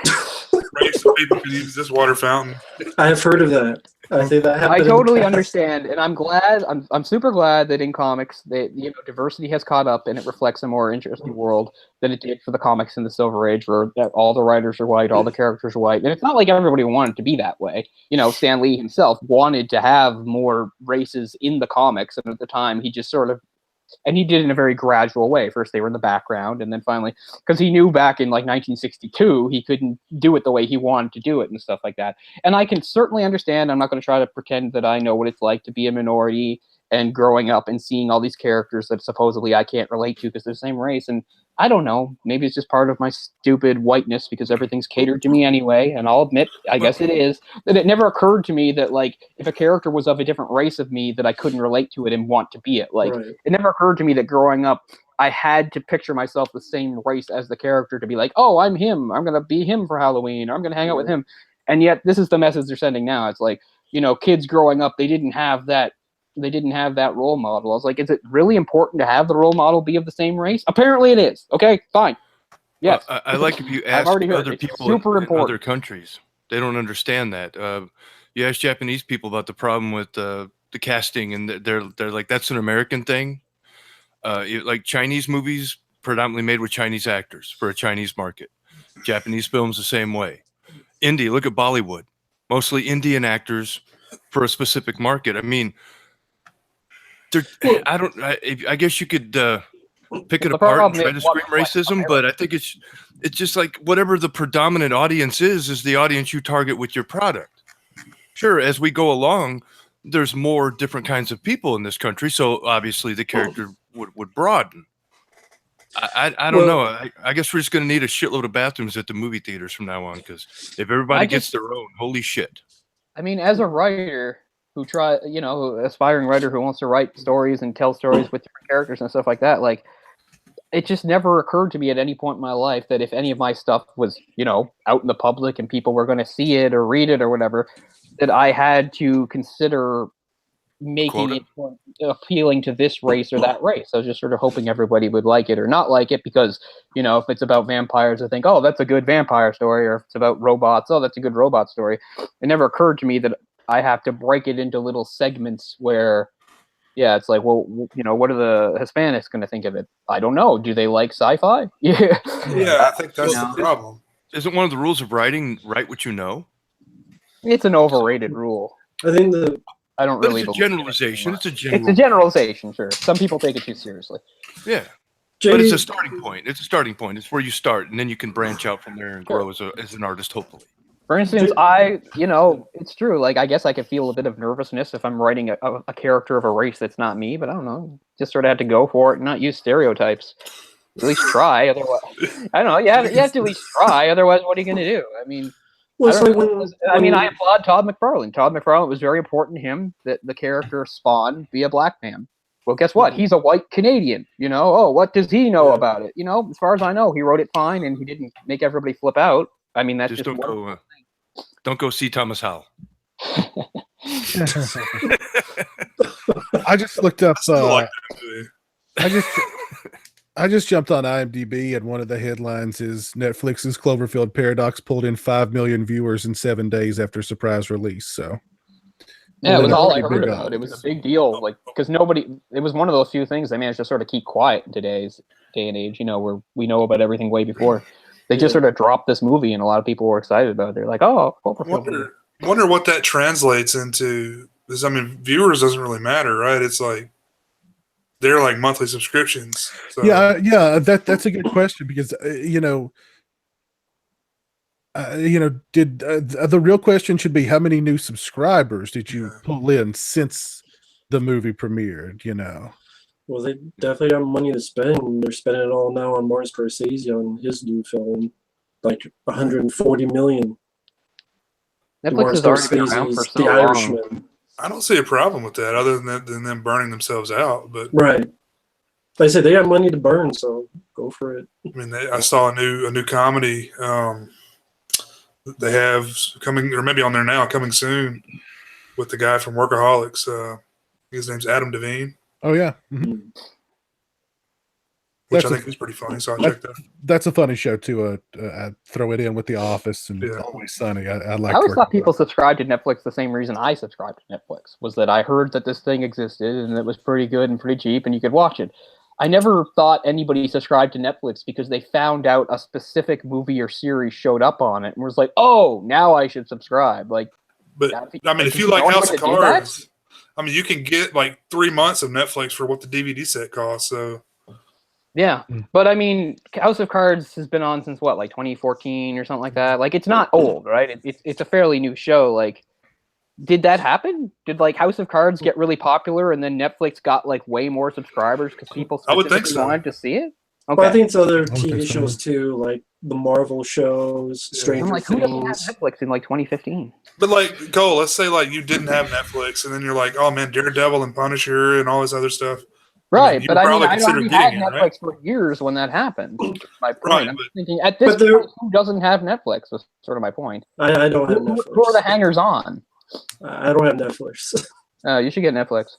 race of people can use this water fountain. I have heard of that. I think that happened. I totally understand, and I'm glad. I'm super glad that in comics, diversity has caught up, and it reflects a more interesting world than it did for the comics in the Silver Age, where all the writers are white, all the characters are white, and it's not like everybody wanted to be that way. Stan Lee himself wanted to have more races in the comics, and at the time, he just sort of. And he did it in a very gradual way. First, they were in the background, and then finally, because he knew back in 1962, he couldn't do it the way he wanted to do it and stuff like that. And I can certainly understand. I'm not going to try to pretend that I know what it's like to be a minority and growing up and seeing all these characters that supposedly I can't relate to because they're the same race. And I don't know, maybe it's just part of my stupid whiteness because everything's catered to me anyway. And I'll admit, I guess it is, that it never occurred to me that, like, if a character was of a different race of me, that I couldn't relate to it and want to be it. Like, Right. it never occurred to me that growing up, I had to picture myself the same race as the character to be like, oh, I'm him. I'm going to be him for Halloween. Or I'm going to hang out with him. And yet this is the message they're sending now. It's like, you know, kids growing up, they didn't have that role model. I was like, is it really important to have the role model be of the same race? Apparently it is. Okay, fine. Yes. I like if you I've ask already heard other it's people super in other important. countries, they don't understand that. You ask Japanese people about the problem with the casting, and they're like, that's an American thing. Like Chinese movies, predominantly made with Chinese actors for a Chinese market. Japanese films the same way. India, look at Bollywood, mostly Indian actors for a specific market. I mean, I guess you could pick it The apart and problem try is to scream what- racism, but I think it's just like whatever the predominant audience is the audience you target with your product. Sure, as we go along, there's more different kinds of people in this country, so obviously the character would broaden. I don't know. I guess we're just going to need a shitload of bathrooms at the movie theaters from now on, because if everybody gets their own, holy shit. I mean, as a writer aspiring writer who wants to write stories and tell stories with different characters and stuff like that, like, it just never occurred to me at any point in my life that if any of my stuff was, you know, out in the public and people were going to see it or read it or whatever, that I had to consider making it appealing to this race or that race. I was just sort of hoping everybody would like it or not like it because, you know, if it's about vampires, I think, oh, that's a good vampire story, or if it's about robots, oh, that's a good robot story. It never occurred to me that I have to break it into little segments where, yeah, it's like, well, you know, what are the Hispanics going to think of it? I don't know. Do they like sci-fi? Yeah. Yeah, I think that's the problem. Isn't one of the rules of writing write what you know? It's an overrated rule. I think I don't But really it's a believe generalization. it. It's It's a generalization, sure. Some people take it too seriously. Yeah. JD, But it's a starting point. It's a starting point. It's where you start, and then you can branch out from there and grow as an artist, hopefully. For instance, it's true. Like, I guess I could feel a bit of nervousness if I'm writing a character of a race that's not me, but I don't know. Just sort of have to go for it and not use stereotypes. At least try. Otherwise, I don't know. You have to at least try. Otherwise, what are you going to do? I mean, well, it's like I applaud Todd McFarlane. Todd McFarlane, it was very important to him that the character Spawn be a black man. Well, guess what? He's a white Canadian. You know, oh, what does he know about it? You know, as far as I know, he wrote it fine and he didn't make everybody flip out. I mean, that's just don't go see Thomas Howell. I just looked up. I still like that movie. I just jumped on IMDb, and one of the headlines is Netflix's Cloverfield Paradox pulled in 5 million viewers in 7 days after surprise release. So, yeah, it was all I pretty heard big about. odds. It was a big deal, like, because it was one of those few things they managed to sort of keep quiet in today's day and age. You know, where we know about everything way before. They just sort of dropped this movie, and a lot of people were excited about it. They're like, "Oh, Cloverfield." Wonder what that translates into. Because I mean, viewers doesn't really matter, right? It's like they're like monthly subscriptions. So. Yeah. That's a good question because did the real question should be how many new subscribers did you pull in since the movie premiered? You know. Well, they definitely have money to spend. They're spending it all now on Martin Scorsese on his new film, like 140 million. Netflix has already been around for so The long. Irishman. I don't see a problem with that, other than them burning themselves out. But Right, like I said, they got money to burn, so go for it. I mean, I saw a new comedy they have coming, or maybe on there now, coming soon, with the guy from Workaholics. His name's Adam Devine. Oh yeah. Mm-hmm. Which I think is pretty funny, so I checked that. That's a funny show too. I throw it in with The Office and Always Sunny. I like. I always thought people subscribed to Netflix the same reason I subscribed to Netflix, was that I heard that this thing existed and it was pretty good and pretty cheap and you could watch it. I never thought anybody subscribed to Netflix because they found out a specific movie or series showed up on it and was like, "Oh, now I should subscribe." Like, but I mean, if you like House of Cards, I mean, you can get like 3 months of Netflix for what the DVD set costs. So. Yeah, but I mean, House of Cards has been on since what, like 2014 or something like that. Like, it's not old, right? It's a fairly new show. Like, did that happen? Did like House of Cards get really popular and then Netflix got like way more subscribers because people I would think specifically so. wanted to see it? But I think it's other would think TV so. shows too, like the Marvel shows, Yeah. Stranger I'm like, who doesn't have Things. Netflix in like 2015? But like, Cole, let's say like you didn't have Netflix, and then you're like, oh man, Daredevil and Punisher and all this other stuff. Right, you but would I mean, probably I consider already had getting it, Netflix right? for years when that happened. That's my point. Right, I'm but- thinking at this But there- point, who doesn't have Netflix? Was sort of my point. I don't have Who are the Netflix. hangers on? I don't have Netflix. You should get Netflix.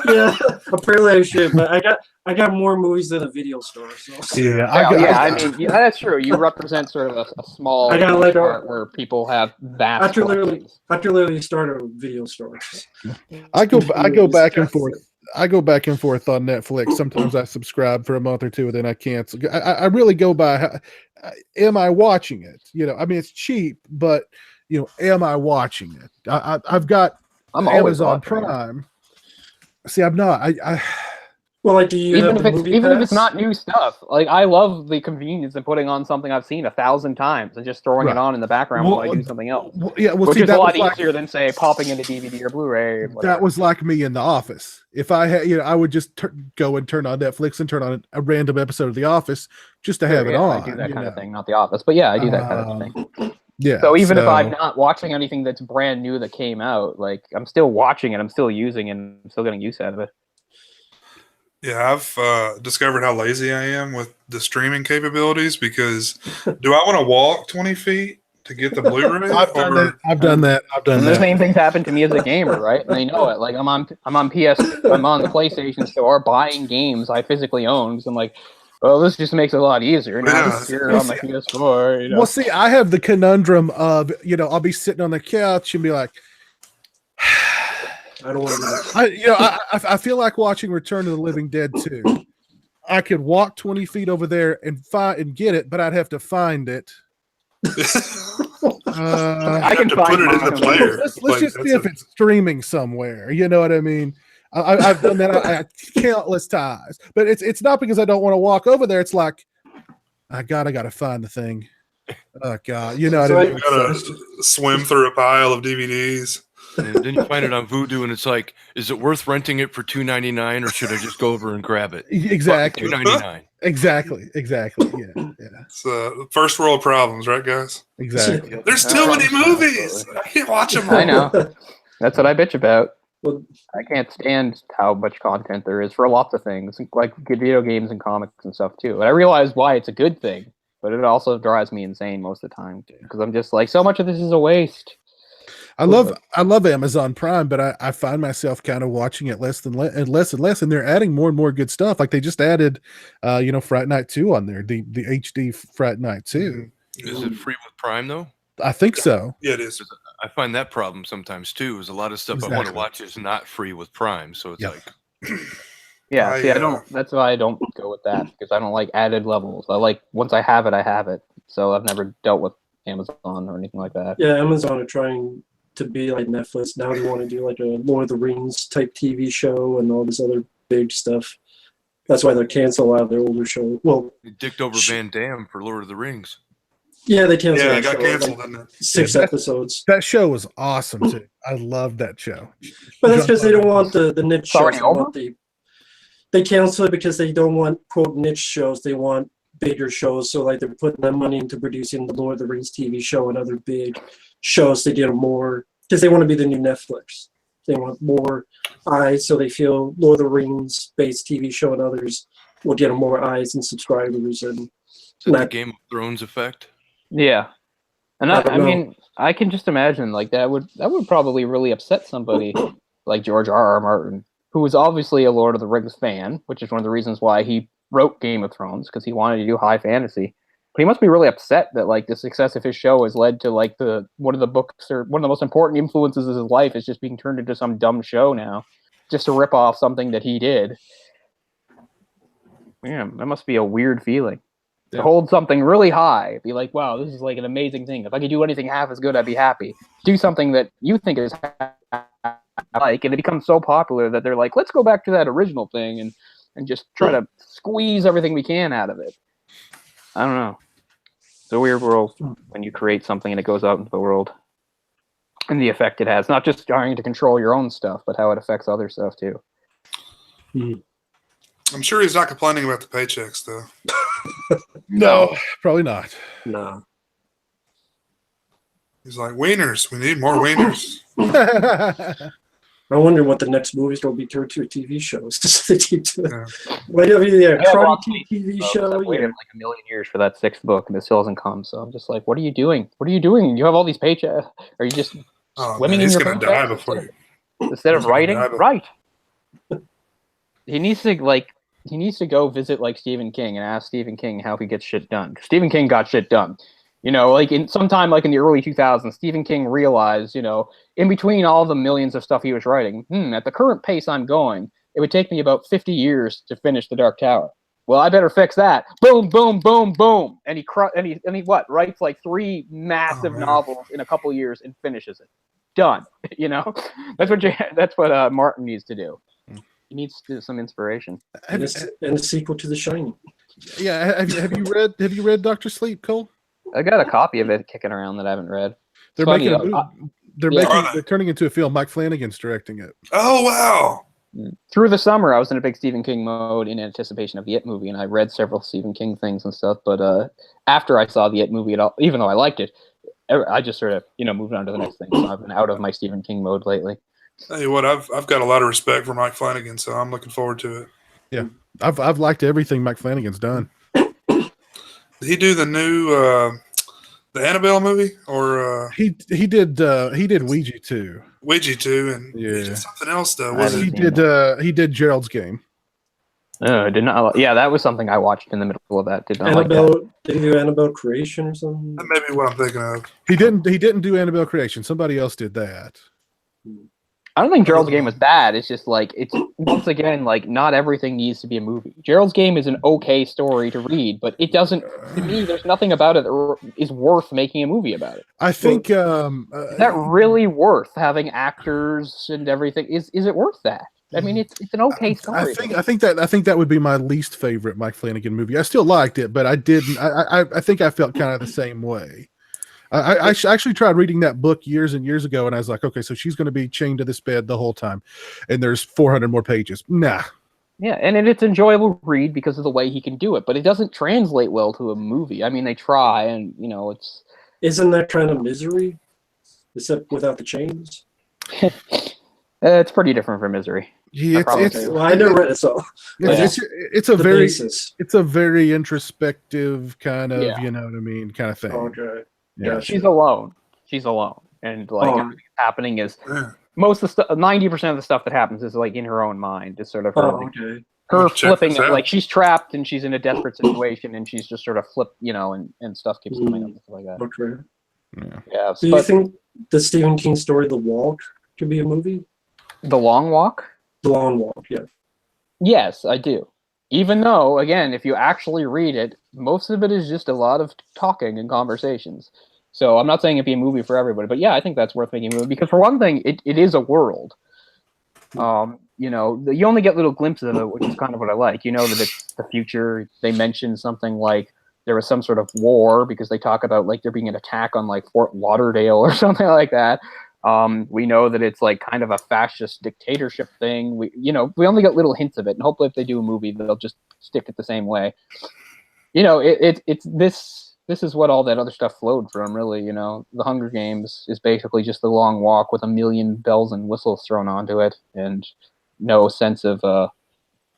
Yeah, apparently I should, but I got more movies than a video store. So Yeah, I mean, yeah, that's true. You represent sort of a small I got like a- part where people have vast after collections. literally start a video store. I go back and forth. I go back and forth on Netflix. Sometimes I subscribe for a month or two, and then I cancel. I really go by, am I watching it? You know, I mean, it's cheap, but you know, am I watching it? I've got I'm always Amazon watching it. Prime. See, I'm not. Well, like, do you Even have if the it's movie even if pass? it's not new stuff, like I love the convenience of putting on something I've seen 1,000 times and just throwing Right. it on in the background Well, while I do something else, yeah, well, which see, is a that lot was like, easier than say popping into DVD or Blu-ray. Or that whatever. was like me in The Office. If I had, you know, I would just go and turn on Netflix and turn on a random episode of The Office just to have it Yeah, on. I do that you kind of know. thing, not The Office, but yeah, I do that kind of thing. Yeah. So even if I'm not watching anything that's brand new that came out, like I'm still watching it, I'm still using it, and I'm still getting use out of it. Yeah, I've discovered how lazy I am with the streaming capabilities because do I want to walk 20 feet to get the Blu-ray? I've done that. I've done that. And the same things happen to me as a gamer, right? And they know it. Like I'm on the PlayStation Store buying games I physically own because I'm like, well, this just makes it a lot easier. Now Yeah. it's here on my PS4. You know? Well, see, I have the conundrum of, you know, I'll be sitting on the couch and be like, I don't want to do that. I feel like watching Return of the Living Dead 2. I could walk 20 feet over there and get it, but I'd have to find it. I can to find put it in the mine. player. Let's Like, just see that's if it's streaming somewhere. You know what I mean? I've done that countless times, but it's not because I don't want to walk over there. It's like I gotta find the thing. Oh God, you know what So I You mean? gotta swim through a pile of DVDs. And then you find it on Vudu, and it's like, is it worth renting it for $2.99, or should I just go over and grab it? Exactly, $2.99. exactly. Yeah. It's first world problems, right, guys? Exactly. There's too many movies. I can't watch them all. I know. That's what I bitch about. Well, I can't stand how much content there is for lots of things, like good video games and comics and stuff too. And I realize why it's a good thing, but it also drives me insane most of the time because I'm just like, so much of this is a waste. I love Amazon Prime, but I find myself kind of watching it less and less, and they're adding more and more good stuff. Like they just added, Fright Night 2 on there, the HD Fright Night 2. Is it free with Prime, though? I think so. Yeah, it is. I find that problem sometimes, too, is a lot of stuff I want to Exactly. watch is not free with Prime. So it's Yeah. like, Yeah, I, see, I don't. That's why I don't go with that because I don't like added levels. I like once I have it, I have it. So I've never dealt with Amazon or anything like that. yeah, Amazon are trying to be like Netflix. Now they want to do like a Lord of the Rings type TV show and all this other big stuff. That's why they cancel a lot of their older shows. Well, they dicked over Van Damme for Lord of the Rings. yeah, they canceled. Yeah, that it got show, canceled, like, didn't it? 6 Yeah, episodes. That show was awesome too. I loved that show. But that's because they don't want the niche It's already shows. They over? want they cancel it because they don't want quote niche shows. They want bigger shows. So like they're putting that money into producing the Lord of the Rings TV show and other big shows to get them more because they want to be the new Netflix. They want more eyes, so they feel Lord of the Rings based TV show and others will get them more eyes and subscribers. And Is that the Not- Game of Thrones effect? Yeah, and I don't I know. mean, I can just imagine like that would probably really upset somebody like George R.R. Martin, who was obviously a Lord of the Rings fan, which is one of the reasons why he wrote Game of Thrones because he wanted to do high fantasy. But he must be really upset that like the success of his show has led to like one of the books or one of the most important influences of his life is just being turned into some dumb show now, just to rip off something that he did. Yeah, that must be a weird feeling. Yeah. To hold something really high, be like, wow, this is like an amazing thing. If I could do anything half as good, I'd be happy. Do something that you think is like, and it becomes so popular that they're like, let's go back to that original thing and just try to squeeze everything we can out of it. I don't know. It's a weird world when you create something and it goes out into the world. and the effect it has. Not just trying to control your own stuff, but how it affects other stuff too. I'm sure he's not complaining about the paychecks, though. No, probably not. Nah. He's like, wieners. We need more wieners. I wonder what the next movies will be turned to TV shows. They keep doing. Yeah. Why don't you I have try lots of TV I've show? waited Yeah. like a million years for that 6th book, and it still hasn't come. So I'm just like, what are you doing? What are you doing? You have all these paychecks. Are you just Oh, swimming man, in he's your going to paychecks die before you. instead of he's gonna writing? die before- Right. He needs to go visit like Stephen King and ask Stephen King how he gets shit done. 'Cause Stephen King got shit done. You know, like in sometime like in the early 2000s, Stephen King realized, you know, in between all the millions of stuff he was writing, at the current pace I'm going, it would take me about 50 years to finish The Dark Tower. Well, I better fix that. Boom, boom, boom, boom, and he writes like 3 massive man. novels in a couple years and finishes it. Done. You know, that's what Martin needs to do. He needs some inspiration. And a sequel to The Shining. Yeah, have you read Doctor Sleep, Cole? I got a copy of it kicking around that I haven't read. They're It's funny, making they're turning into a film. Mike Flanagan's directing it. Oh, wow. through the summer, I was in a big Stephen King mode in anticipation of the It movie, and I read several Stephen King things and stuff. But after I saw the It movie, even though I liked it, I just sort of moved on to the next thing. So I've been out of my Stephen King mode lately. Tell you what, I've got a lot of respect for Mike Flanagan, so I'm looking forward to it. Yeah, I've liked everything Mike Flanagan's done. Did he do the new the Annabelle movie, or he did Ouija too. Ouija 2, and he Yeah. did something else though? I Was haven't it? He did Gerald's Game. I did not. Yeah, that was something I watched in the middle of that. Did not like that. Annabelle, did he do Annabelle Creation or something? That may be what I'm thinking of. He didn't do Annabelle Creation. Somebody else did that. I don't think Gerald's Game was bad. It's just like, it's once again, like, not everything needs to be a movie. Gerald's Game is an okay story to read, but it doesn't, to me, there's nothing about it that is worth making a movie about it. I think Is that really worth having actors and everything? Is it worth that? I mean, it's an okay story. I think that would be my least favorite Mike Flanagan movie. I still liked it, but I didn't. I think I felt kind of the same way. I actually tried reading that book years and years ago, and I was like, okay, so she's going to be chained to this bed the whole time, and there's 400 more pages. Nah. Yeah, and it's enjoyable read because of the way he can do it, but it doesn't translate well to a movie. I mean, they try, and it's. Isn't that kind of Misery, except without the chains? It's pretty different from Misery. Yeah, Well, I never read it, so it's a the very basis. it's a very introspective kind of Yeah. you know what I mean kind of thing. Okay. Yeah. Gotcha. She's alone. And like everything that's happening is Yeah. most of the stuff. 90% of the stuff that happens is like in her own mind. It's sort of her, Oh, like, okay. her Let's check flipping this it. out. Like she's trapped and she's in a desperate situation, and she's just sort of and stuff keeps coming up and stuff like that. Okay. Yeah. Yeah. Do you But think the Stephen King story, The Walk, could be a movie? The Long Walk. The Long Walk, yeah. Yes, I do. Even though, again, if you actually read it, most of it is just a lot of talking and conversations. So I'm not saying it'd be a movie for everybody, but yeah, I think that's worth making a movie because for one thing, it is a world. You only get little glimpses of it, which is kind of what I like. You know that it's the future. They mention something like there was some sort of war because they talk about like there being an attack on like Fort Lauderdale or something like that. We know that it's like kind of a fascist dictatorship thing. We only get little hints of it, and hopefully if they do a movie, they'll just stick it the same way. It's this is what all that other stuff flowed from, really. The Hunger Games is basically just the Long Walk with a million bells and whistles thrown onto it, and no sense of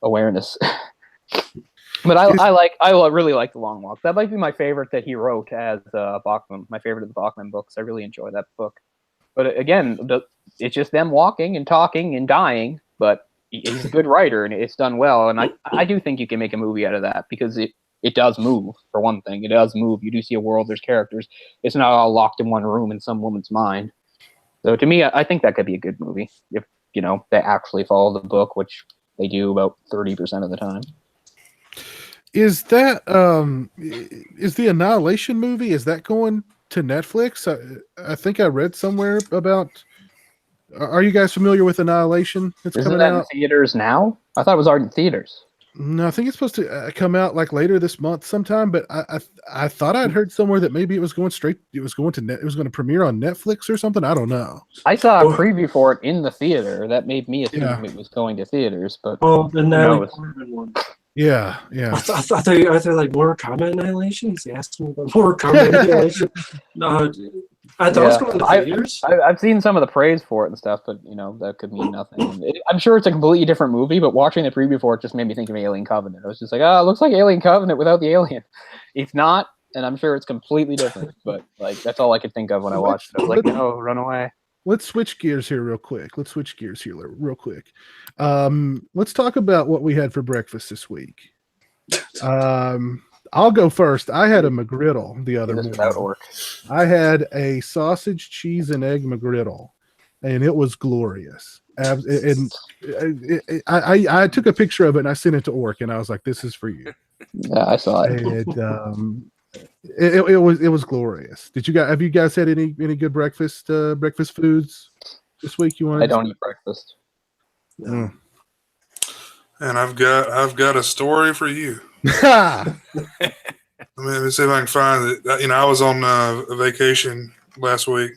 awareness. But I really like the Long Walk. That might be my favorite that he wrote as Bachman. My favorite of the Bachman books. I really enjoy that book. But again, it's just them walking and talking and dying. But he's a good writer, and it's done well. And I do think you can make a movie out of that because it does move, for one thing. It does move. You do see a world, there's characters. It's not all locked in one room in some woman's mind. So to me, I think that could be a good movie if, they actually follow the book, which they do about 30% of the time. Is that is the Annihilation movie? Is that going to Netflix? I think I read somewhere about. Are you guys familiar with Annihilation? It's Isn't coming that in out. theaters now? I thought it was already in theaters. No, I think it's supposed to come out like later this month sometime. But I thought I'd heard somewhere that maybe it was going straight. It was going to premiere on Netflix or something. I don't know. I saw a Oh. preview for it in the theater. That made me assume Yeah. it was going to theaters, but Oh, the Natalie knows? Portman one. Yeah. I thought they like Mortal Kombat Annihilation. He's asking me about Mortal Kombat Annihilation. No, I thought it was going to theaters. I've seen some of the praise for it and stuff, but that could mean nothing. I'm sure it's a completely different movie, but watching the preview for it just made me think of Alien Covenant. I was just like, it looks like Alien Covenant without the alien. It's not, and I'm sure it's completely different. But like that's all I could think of when I watched it. I was like, no, run away. Let's switch gears here real quick. Let's talk about what we had for breakfast this week. I'll go first. I had a McGriddle the other morning. Without Orc. I had a sausage, cheese, and egg McGriddle, and it was glorious. And I took a picture of it and I sent it to Orc, and I was like, "This is for you." Yeah, I saw it. And it was glorious. Have you guys had any good breakfast foods this week? I don't eat breakfast. Mm. And I've got a story for you. Let me see if I can find it. I was on a vacation last week,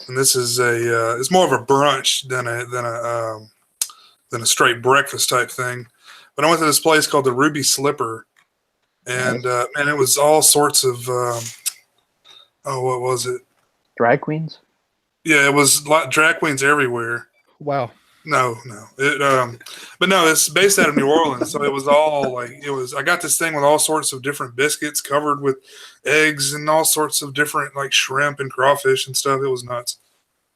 and this is it's more of a brunch than a straight breakfast type thing. But I went to this place called the Ruby Slipper, and man, it was all sorts of what was it? Drag queens? Yeah, it was drag queens everywhere. Wow. No. But no, it's based out of New Orleans, so it was all I got this thing with all sorts of different biscuits covered with eggs and all sorts of different like shrimp and crawfish and stuff. It was nuts.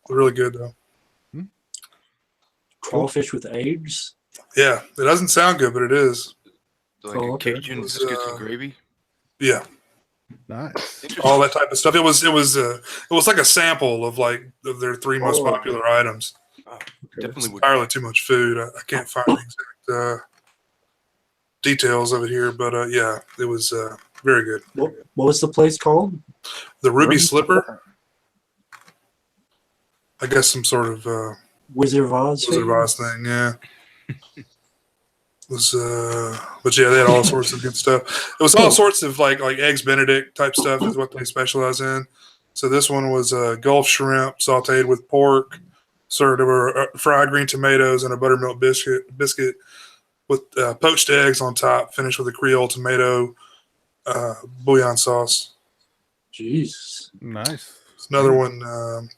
It was really good though. Crawfish with eggs. Yeah, it doesn't sound good, but it is. Like a Cajun biscuits and gravy. Yeah, Nice. all that type of stuff. It was like a sample of their three most popular items. Definitely would. Entirely too much food. I can't find the exact details of it here, but yeah, it was very good. What was the place called? The Ruby Slipper. I guess some sort of Wizard of Oz. thing, yeah. Was but yeah, they had all sorts of good stuff. It was all sorts of like eggs Benedict type stuff is what they specialize in. So this one was Gulf shrimp sautéed with pork, served over fried green tomatoes and a buttermilk biscuit with poached eggs on top, finished with a Creole tomato bouillon sauce. Jeez. Nice. Another one,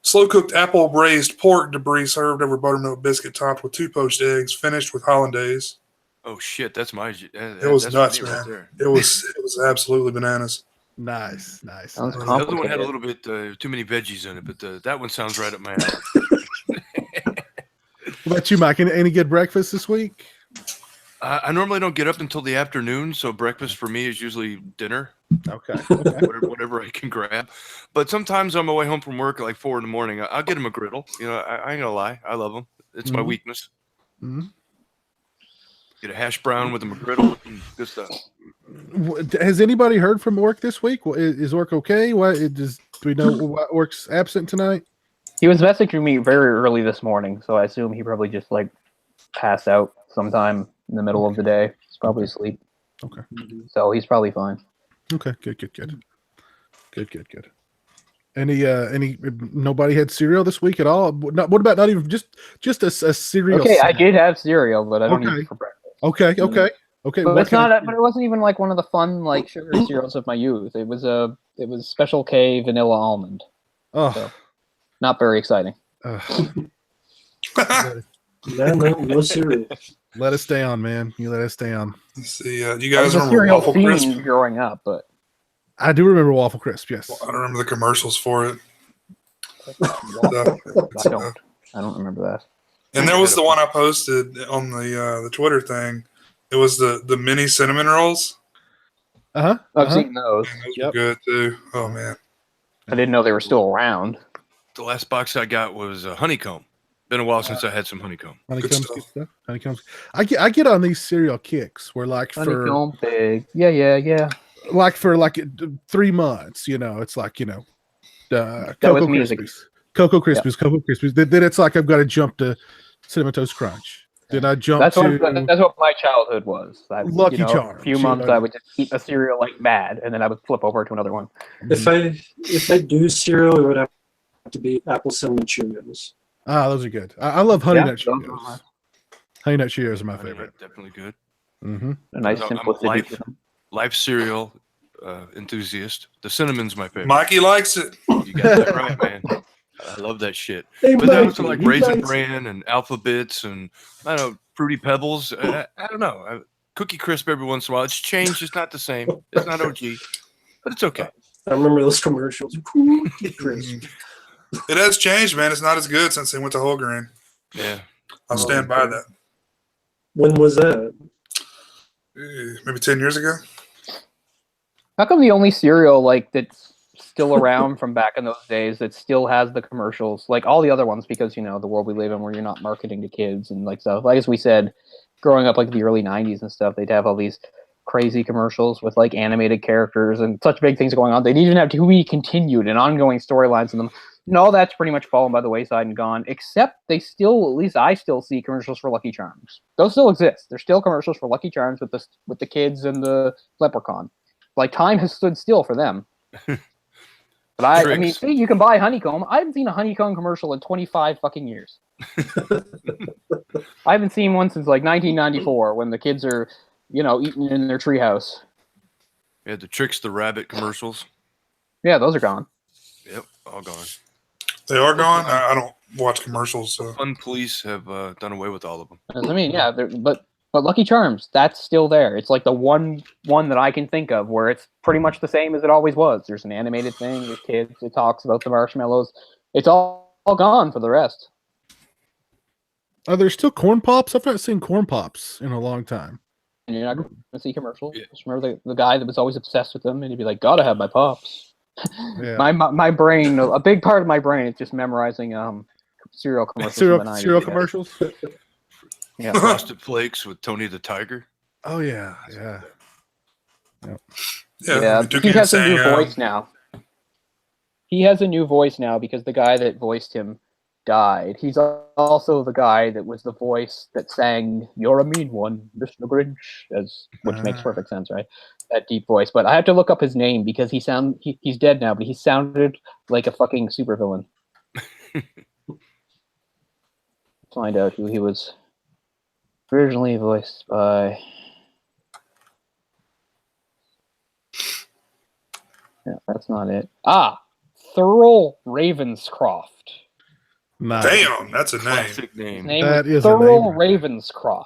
slow cooked apple braised pork debris served over buttermilk biscuit topped with 2 poached eggs, finished with hollandaise. Oh shit, that's my. It was nuts, man. Right there. It was absolutely bananas. Nice. Sounds The other one complicated. had a little bit too many veggies in it, but that one sounds right up my alley. What about you, Mike? Any good breakfast this week? I normally don't get up until the afternoon, so breakfast for me is usually dinner, Okay. whatever I can grab. But sometimes on my way home from work at like 4 in the morning, I'll get a McGriddle. I ain't gonna lie, I love them. It's my weakness. Mhm. Get a hash brown with a McGriddle, good stuff. Has anybody heard from Orc this week? Is Orc okay? Do we know why Orc's absent tonight? He was messaging me very early this morning, so I assume he probably just passed out sometime in the middle of the day. He's probably asleep. Okay. So he's probably fine. Okay. Good. Any nobody had cereal this week at all? What about not even just a cereal? Okay, I snack? did have cereal, but I don't eat Okay. it for breakfast. Okay. But it's not. But it wasn't even like one of the fun sugary cereals of my youth. It was Special K vanilla almond. Oh, So, not very exciting. No cereal. let us down, man. You let us down. Let's see, you I guys was a remember cereal Waffle fiend Crisp? growing up, but I do remember Waffle Crisp. Yes. I don't remember the commercials for it. I don't remember that. And there was the one I posted on the Twitter thing. It was the mini cinnamon rolls. I've seen those. And those Yep. were good too. Oh man. I didn't know they were still around. The last box I got was honeycomb. Been a while since I had some honeycomb. Honeycombs, stuff. good stuff. Honeycombs. I get on these cereal kicks where Honeycomb pig. Yeah. for 3 months, it's That Cocoa was me as a Krispies. Cocoa Krispies. Then it's like I've got to jump to Cinnamon Toast Crunch. Then I jumped That's to what my childhood was. Lucky A Charms, few you months know. I would just eat a cereal like mad, and then I would flip over to another one. If I do cereal, it would have to be apple cinnamon Cheerios. Ah, those are good. I love Honey Yeah, Nut those are Cheerios. nice. Honey Nut Cheerios are my Honey Nut, favorite. definitely good. Mm-hmm. A nice I'm a simplicity to them. life cereal enthusiast. The cinnamon's my favorite. Mikey likes it. You got that right, man. I love that shit. Hey, But then Mikey, some like he Raisin likes- Bran and Alpha Bits and I don't know, Fruity Pebbles. I don't know. Cookie Crisp every once in a while. It's changed. It's not the same. It's not OG, but it's okay. I remember those commercials. Cookie Crisp. It has changed, man. It's not as good since they went to whole grain. Yeah. I'll stand by that. When was that? Maybe 10 years ago. How come the only cereal like that's still around from back in those days that still has the commercials, like all the other ones, because the world we live in where you're not marketing to kids and like stuff. Like as we said, growing up like the early '90s and stuff, they'd have all these crazy commercials with like animated characters and such big things going on. They'd even have to be continued and ongoing storylines in them. And all that's pretty much fallen by the wayside and gone, except they still, at least I still see commercials for Lucky Charms. Those still exist. There's still commercials for Lucky Charms with the kids and the leprechaun. Like time has stood still for them. But I mean, see, you can buy honeycomb. I haven't seen a honeycomb commercial in 25 fucking years. I haven't seen one since like 1994 when the kids are, eating in their treehouse. We had the Tricks the Rabbit commercials. Yeah, those are gone. Yep, all gone. They are gone. I don't watch commercials. So. Fun Police have done away with all of them. I mean, yeah, but Lucky Charms, that's still there. It's like the one that I can think of where it's pretty much the same as it always was. There's an animated thing with kids. It talks about the marshmallows. It's all gone for the rest. Are there still corn pops? I've not seen corn pops in a long time. And you're not going to see commercials. Yeah. Just remember the guy that was always obsessed with them, and he'd be like, "Gotta have my pops." Yeah. My brain, a big part of my brain is just memorizing cereal commercials. from the 90s. Cereal commercials? Yeah. Frosted Flakes with Tony the Tiger. Oh yeah, yeah. Yeah, he has a new voice now. He has a new voice now because the guy that voiced him died. He's also the guy that was the voice that sang "You're a Mean One, Mr. Grinch," which makes perfect sense, right? That deep voice. But I have to look up his name because he's dead now, but he sounded like a fucking supervillain. Find out who he was originally voiced by. Yeah, that's not it. Thurl Ravenscroft. Nice. Damn, that's a name. Classic His name. name That was is a Thurl name. Ravenscroft.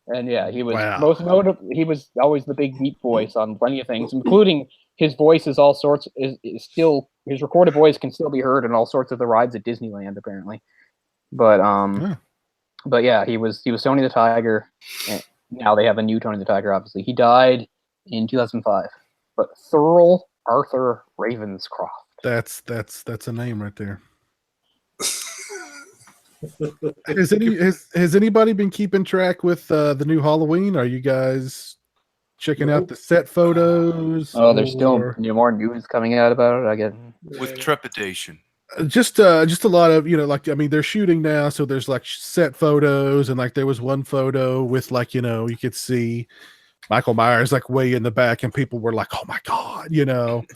And yeah, he was Wow. most notable. He was always the big deep voice on plenty of things, including his voice is all sorts is still his recorded voice can still be heard in all sorts of the rides at Disneyland apparently. But but yeah, he was Tony the Tiger. And now they have a new Tony the Tiger. Obviously, he died in 2005. But Thurl Arthur Ravenscroft. That's a name right there. Has anybody been keeping track with the new Halloween? Are you guys checking out the set photos? Oh, there's still more news coming out about it. I guess. With trepidation. Just a lot of they're shooting now, so there's like set photos, and like there was one photo with like you could see Michael Myers like way in the back, and people were like, "Oh my god!"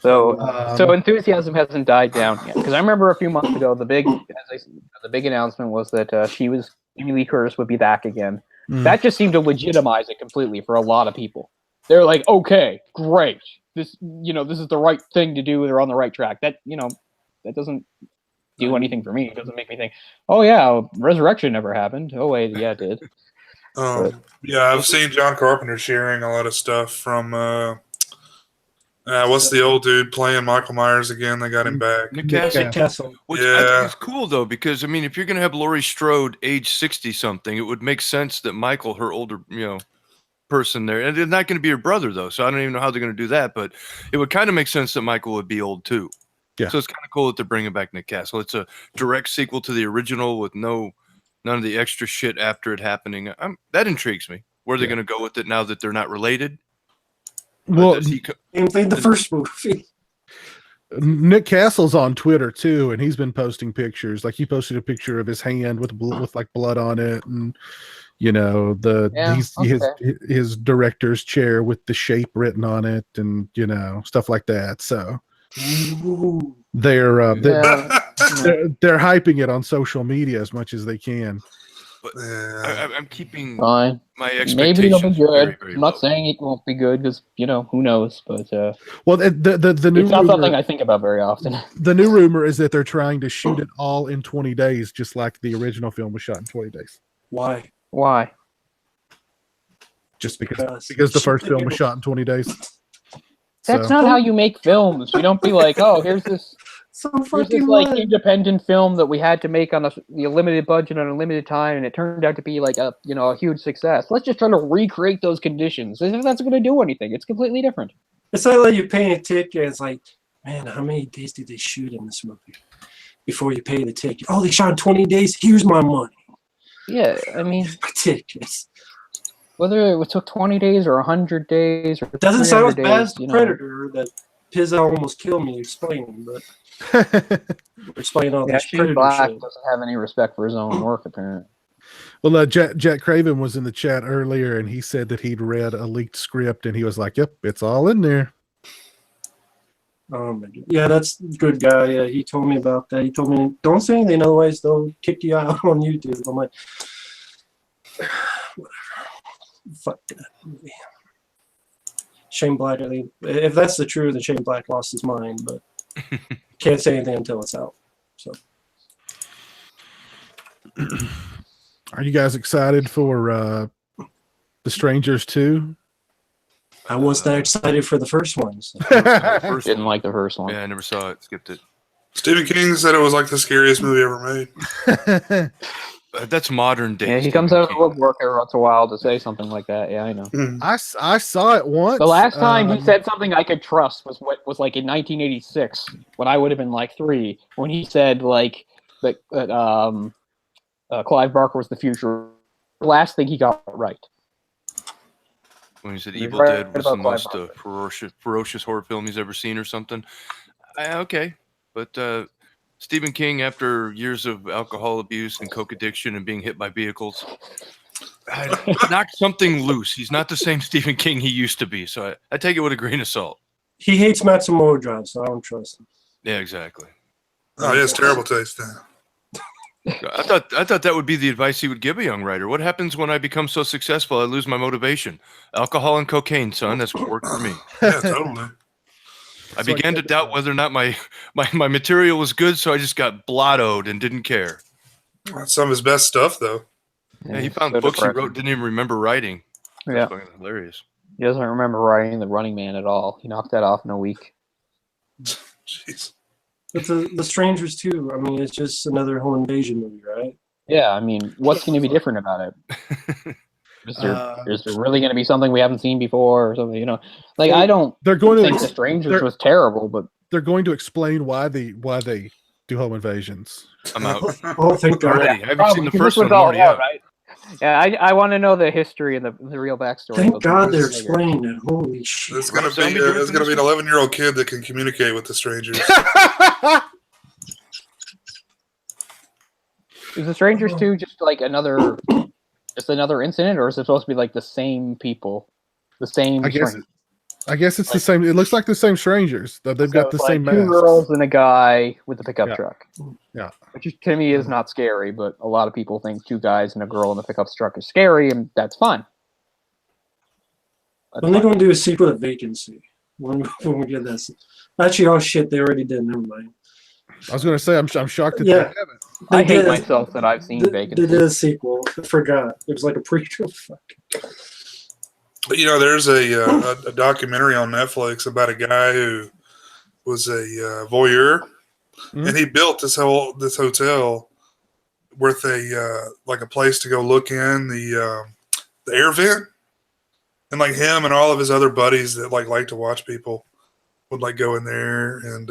So enthusiasm hasn't died down yet. Because I remember a few months ago, the big announcement was that Jamie Lee Curtis would be back again. That just seemed to legitimize it completely for a lot of people. They're like, "Okay, great. This is the right thing to do. They're on the right track." That that doesn't do anything for me. It doesn't make me think, "Oh yeah, Resurrection never happened." Oh wait, yeah, it did. Yeah, I've seen John Carpenter sharing a lot of stuff from what's the old dude playing Michael Myers again? They got him back. Nick Castle. Castle. Which I think is cool though, because I mean, if you're gonna have Laurie Strode age 60 something, it would make sense that Michael, her older, person there, and they're not going to be her brother though, so I don't even know how they're going to do that. But it would kind of make sense that Michael would be old too. Yeah. So it's kind of cool that they're bringing back Nick Castle. It's a direct sequel to the original with none of the extra shit after it happening. That intrigues me. Where they're going to go with it now that they're not related. Well, He played the first movie. Nick Castle's on Twitter too, and he's been posting pictures. Like he posted a picture of his hand with like blood on it, and You know, Yeah, his director's chair with the shape written on it, and you know, stuff like that. So Ooh. they're Yeah. they're hyping it on social media as much as they can. But Yeah. I'm keeping Fine. my Maybe it'll be expectations good. very, very I'm not low. saying it won't be good because who knows. But Well, the new it's not something rumor, I think about very often. the new rumor is that they're trying to shoot it all in 20 days, just like the original film was shot in 20 days. Why? Why? Just because the first film was shot in 20 days. That's So- not how you make films. You don't be like, oh, here's this So like fucking independent film that we had to make on a limited budget on a limited time, and it turned out to be like a huge success. Let's just try to recreate those conditions. If that's going to do anything, it's completely different. It's like you pay a ticket. It's like, man, how many days did they shoot in this movie before you pay the ticket? Oh, they shot in 20 days. Here's my money. Yeah, I mean, Here's my tickets. whether it took 20 days or 100 days or It doesn't sound as 300 bad as days, the Predator that Pizza almost killed me explaining, but explain all this Shane Predator Black shit. doesn't have any respect for his own work, apparently. Well, Jack Craven was in the chat earlier, and he said that he'd read a leaked script, and he was like, "Yep, it's all in there." Oh my god. Yeah, that's a good guy. Yeah, he told me about that. He told me, don't say anything, otherwise they'll kick you out on YouTube. I'm like, whatever. Fuck that movie. Shane Black, I mean, if that's the truth, then Shane Black lost his mind, but can't say anything until it's out. So, Are you guys excited for The Strangers 2? I was not excited for the first one. So. First Didn't one. like the first one. Yeah, I never saw it. Skipped it. Stephen King said it was like the scariest movie ever made. That's modern day. Yeah, he comes out of the woodwork every once in a while to say something like that. Yeah, I know. I saw it once. The last time he said something I could trust was like in 1986 when I would have been like 3. When he said like that Clive Barker was the future. The last thing he got right. When he said He's Evil right Dead was the about most Clive ferocious horror film he's ever seen or something. Okay, but Stephen King, after years of alcohol abuse and coke addiction and being hit by vehicles, knocked something loose. He's not the same Stephen King he used to be. So I take it with a grain of salt. He hates Matsumoto Drive, so I don't trust him. Yeah, exactly. Oh, he has terrible taste now. I thought that would be the advice he would give a young writer. What happens when I become so successful I lose my motivation? Alcohol and cocaine, son. That's what worked for me. Yeah, totally. I began to doubt whether or not my material was good, so I just got blottoed and didn't care. That's some of his best stuff, though. Yeah, he found so books he depressing. wrote, didn't even remember writing. Yeah, That's fucking hilarious. he doesn't remember writing The Running Man at all. He knocked that off in a week. Jeez. But the Strangers too. I mean, it's just another home invasion movie, right? Yeah, I mean, what's going to be different about it? Is there really going to be something we haven't seen before or something? Like I don't. They're going think to The Strangers was terrible, but they're going to explain why they do home invasions. I'm out Oh, thank God. already. I haven't seen the first one. all Already out. right? Yeah, I want to know the history and the real backstory. Thank God they're explaining it. Holy shit. It's gonna Zombie be director it's gonna be an this 11-year-old kid that can communicate with the strangers. Is The Strangers 2 just like another incident, or is it supposed to be like the same people, the same? I guess it's the same. It looks like the same strangers. They've got the same two masks. girls and a guy with a pickup truck. Yeah. Which to me is not scary, but a lot of people think 2 guys and a girl in a pickup truck is scary, and that's fine. When they going to do a sequel to Vacancy? When we get this? Actually, oh shit, they already did. Never mind. I was going to say I'm shocked that they Yeah. haven't. I hate did- myself that I've seen They Vacancy. did a sequel. I forgot. It was like a prequel. Fuck. But there's a documentary on Netflix about a guy who was a voyeur, and he built this hotel with a like a place to go look in the air vent, and like him and all of his other buddies that like to watch people would like go in there and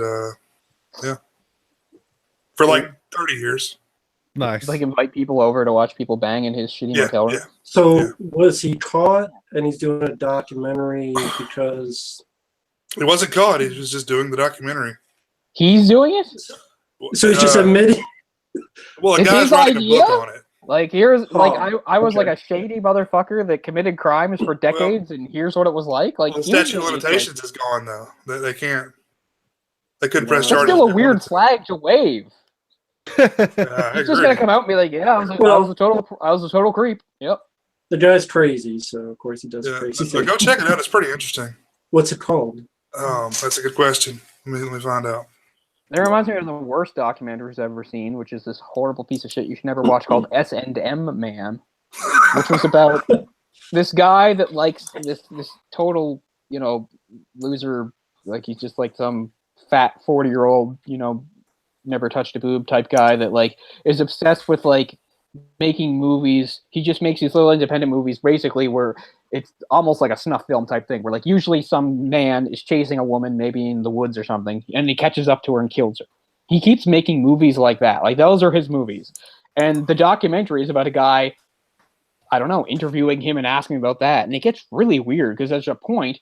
for like 30 years. Nice. Like invite people over to watch people bang in his shitty motel room. Yeah. So Yeah. was he caught and he's doing a documentary because He wasn't caught. He was just doing the documentary. He's doing it? so he's just admitting? Well, a It's guy's his writing a book idea? on it. Like here's like I was like okay. a shady motherfucker that committed crimes for decades, and here's what it was like. Like Well, the statute of usually it's limitations like, is gone though. They can't. They couldn't press No. that's charges. still a if they weird wanted to. flag to wave. Yeah, I He's just gonna agree. come out and be like, "Yeah, I was Well- a total creep." Yep. The guy's crazy, so of course he does Yeah, crazy but things. go check it out. It's pretty interesting. What's it called? That's a good question. Let me find out. That reminds me of the worst documentaries I've ever seen, which is this horrible piece of shit you should never watch called S&M Man, which was about this guy that likes this total, loser, like he's just like some fat 40-year-old, never touched a boob type guy that like is obsessed with like making movies. He just makes these little independent movies basically where it's almost like a snuff film type thing where like usually some man is chasing a woman maybe in the woods or something and he catches up to her and kills her. He keeps making movies like that. Like those are his movies. And the documentary is about a guy, I don't know, interviewing him and asking about that. And it gets really weird because there's a point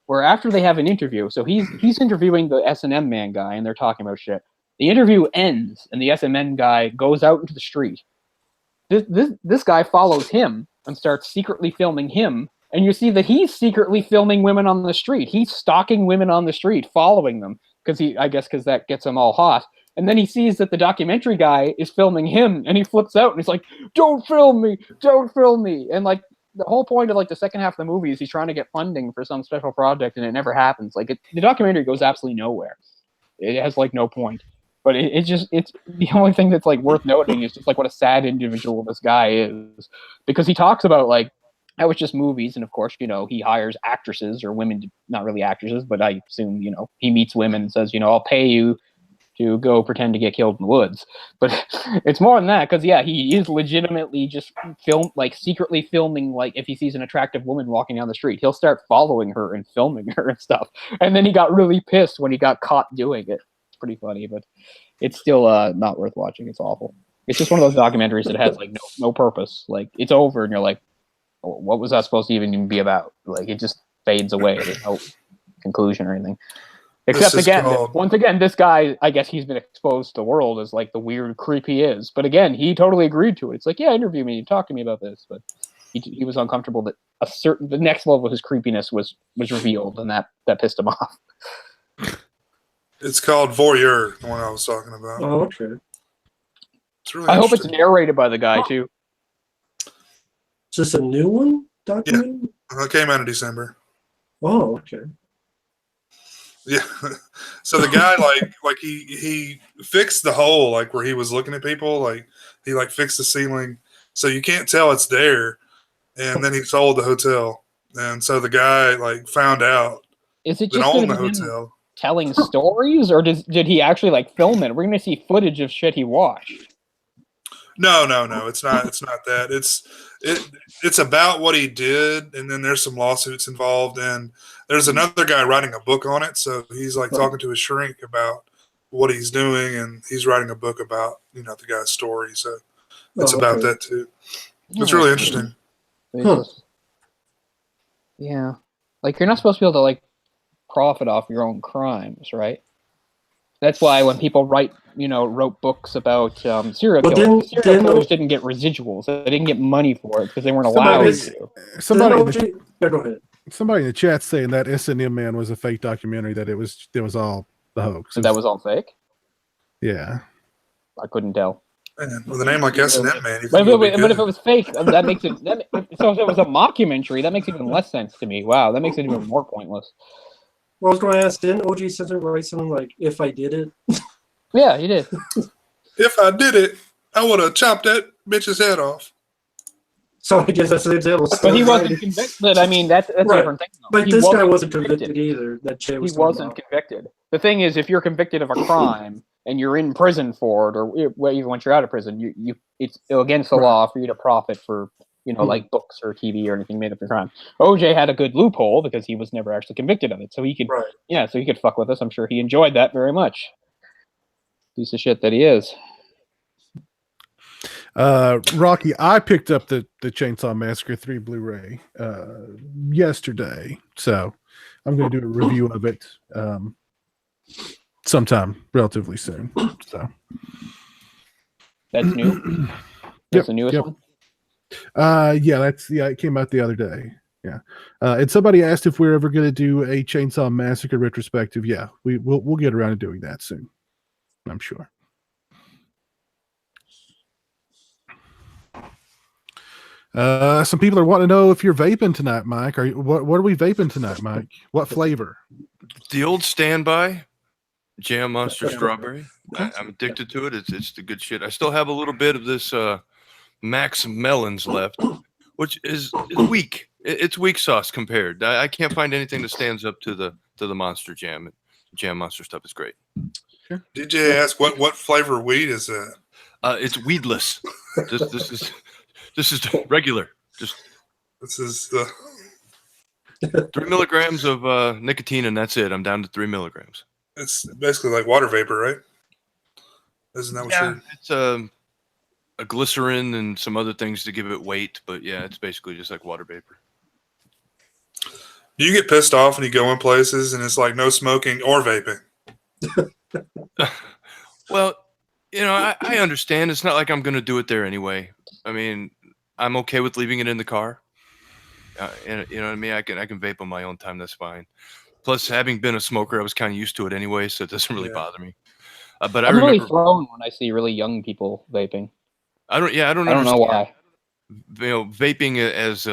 where after they have an interview, so he's interviewing the S&M Man guy and they're talking about shit. The interview ends and the S&M guy goes out into the street. This guy follows him and starts secretly filming him, and you see that he's secretly filming women on the street. He's stalking women on the street, following them because that gets him all hot. And then he sees that the documentary guy is filming him, and he flips out and he's like, "Don't film me! Don't film me!" And like the whole point of like the second half of the movie is he's trying to get funding for some special project, and it never happens. Like the documentary goes absolutely nowhere. It has like no point. But it's the only thing that's like worth noting is just like what a sad individual this guy is, because he talks about like how it's just movies, and of course he hires actresses or women, not really actresses, but I assume he meets women and says I'll pay you to go pretend to get killed in the woods. But it's more than that because he is legitimately just secretly filming. Like if he sees an attractive woman walking down the street, he'll start following her and filming her and stuff. And then he got really pissed when he got caught doing it. Pretty funny, but it's still not worth watching. It's awful. It's just one of those documentaries that has like no purpose. Like it's over and you're like, oh, what was that supposed to even be about? Like it just fades away. There's no conclusion or anything. Except once again, this guy, I guess he's been exposed to the world as like the weird creep he is. But again, he totally agreed to it. It's like, yeah, interview me, talk to me about this. But he was uncomfortable that the next level of his creepiness was revealed, and that pissed him off. It's called Voyeur, the one I was talking about. Oh, okay. It's really I hope it's interesting. narrated by the guy too. Is this a new one? Documentary? It came out in December. Oh, okay. Yeah. So the guy like he fixed the hole like where he was looking at people, like he like fixed the ceiling so you can't tell it's there, and then he sold the hotel. And so the guy like found out Is it that just owned the gonna be him hotel. telling stories, or did he actually like film it? We're gonna see footage of shit he watched. No. It's not that. It's about what he did, and then there's some lawsuits involved, and there's another guy writing a book on it. So he's like talking to his shrink about what he's doing, and he's writing a book about the guy's story. So it's about that too. It's really interesting. Yeah, like you're not supposed to be able to like profit off your own crimes, right? That's why when people wrote books about serial killers, didn't get residuals. They didn't get money for it because they weren't allowed to. Go ahead. Somebody in the chat saying that S&M Man was a fake documentary, that it was all the hoax. So that was all fake? Yeah. I couldn't tell. Man, with a name like S&M Man, but if it was fake, that makes it. So if it was a mockumentary, that makes even less sense to me. Wow, that makes it even more pointless. Well, I was going to ask, didn't OG Simpson write something like, "If I did it"? Yeah, he did. If I did it, I would have chopped that bitch's head off. So I guess that's an example. But he wasn't convicted. I mean, that's a different thing. But this guy wasn't convicted either. That Jay was. He wasn't convicted. The thing is, if you're convicted of a crime and you're in prison for it, or even once you're out of prison, it's against the law for you to profit for like books or TV or anything made up for crime. OJ had a good loophole because he was never actually convicted of it, so he could, so he could fuck with us. I'm sure he enjoyed that very much. Piece of shit that he is. Rocky, I picked up the Chainsaw Massacre 3 Blu-ray yesterday, so I'm going to do a review of it sometime relatively soon. So that's new. That's the newest one? Yeah, it came out the other day. Yeah. And somebody asked if we're ever going to do a Chainsaw Massacre retrospective. Yeah, we'll get around to doing that soon, I'm sure. Some people are wanting to know if you're vaping tonight, Mike. What are we vaping tonight, Mike? What flavor? The old standby Jam Monster Strawberry. I'm addicted to it. It's the good shit. I still have a little bit of this Max Melons left, which is weak. It's weak sauce compared. I can't find anything that stands up to the Monster Jam. Jam Monster stuff is great. Sure. DJ asked what flavor weed is that? It's weedless. This is regular. This is the 3 milligrams of nicotine, and that's it. I'm down to 3 milligrams. it's basically like water vapor, right? Isn't that what you're It's a glycerin and some other things to give it weight, but yeah, it's basically just like water vapor. Do you get pissed off when you go in places and it's like no smoking or vaping? Well, I understand. It's not like I'm going to do it there anyway. I mean, I'm okay with leaving it in the car. And you know what I mean? I can vape on my own time. That's fine. Plus, having been a smoker, I was kind of used to it anyway, so it doesn't really bother me. But I'm I remember really thrown when I see really young people vaping. I don't I don't understand. know why. Vaping as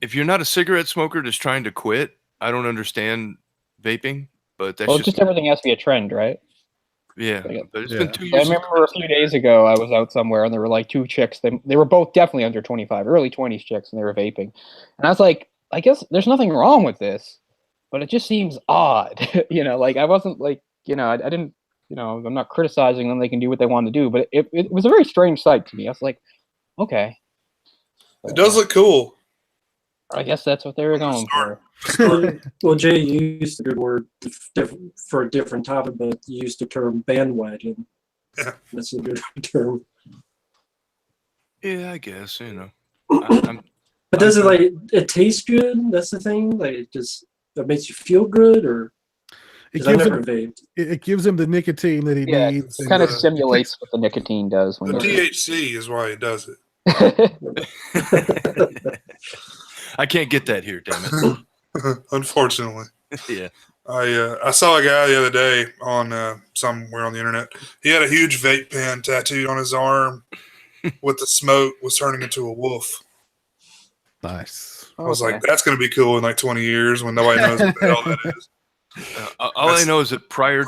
if you're not a cigarette smoker just trying to quit, I don't understand vaping. But that's Well, just everything has to be a trend, right? Yeah, but it's Yeah. been 2 I years. remember a few days ago, I was out somewhere and there were like two chicks. They were both definitely under 25, early 20s chicks, and they were vaping. And I was like, I guess there's nothing wrong with this, but it just seems odd. Like I wasn't like, I didn't, I'm not criticizing them. They can do what they want to do, but it was a very strange sight to me. I was like, okay. It does look cool. I guess that's what they were going for. Well, Jay, you used a good word for a different topic, but you used the term bandwagon. Yeah. That's a good term. Yeah, I guess I'm But does it taste good? That's the thing. Like that makes you feel good, or It I gives never him vaped. it gives him the nicotine that he Yeah, needs. it kind of the- simulates what the nicotine does when The you're. THC is why it does it. I can't get that here, damn Unfortunately. it. Yeah. I saw a guy the other day on somewhere on the internet. He had a huge vape pen tattooed on his arm with the smoke was turning into a wolf. Nice. I was like, that's going to be cool in like 20 years when nobody knows what the hell that is. All I know is that prior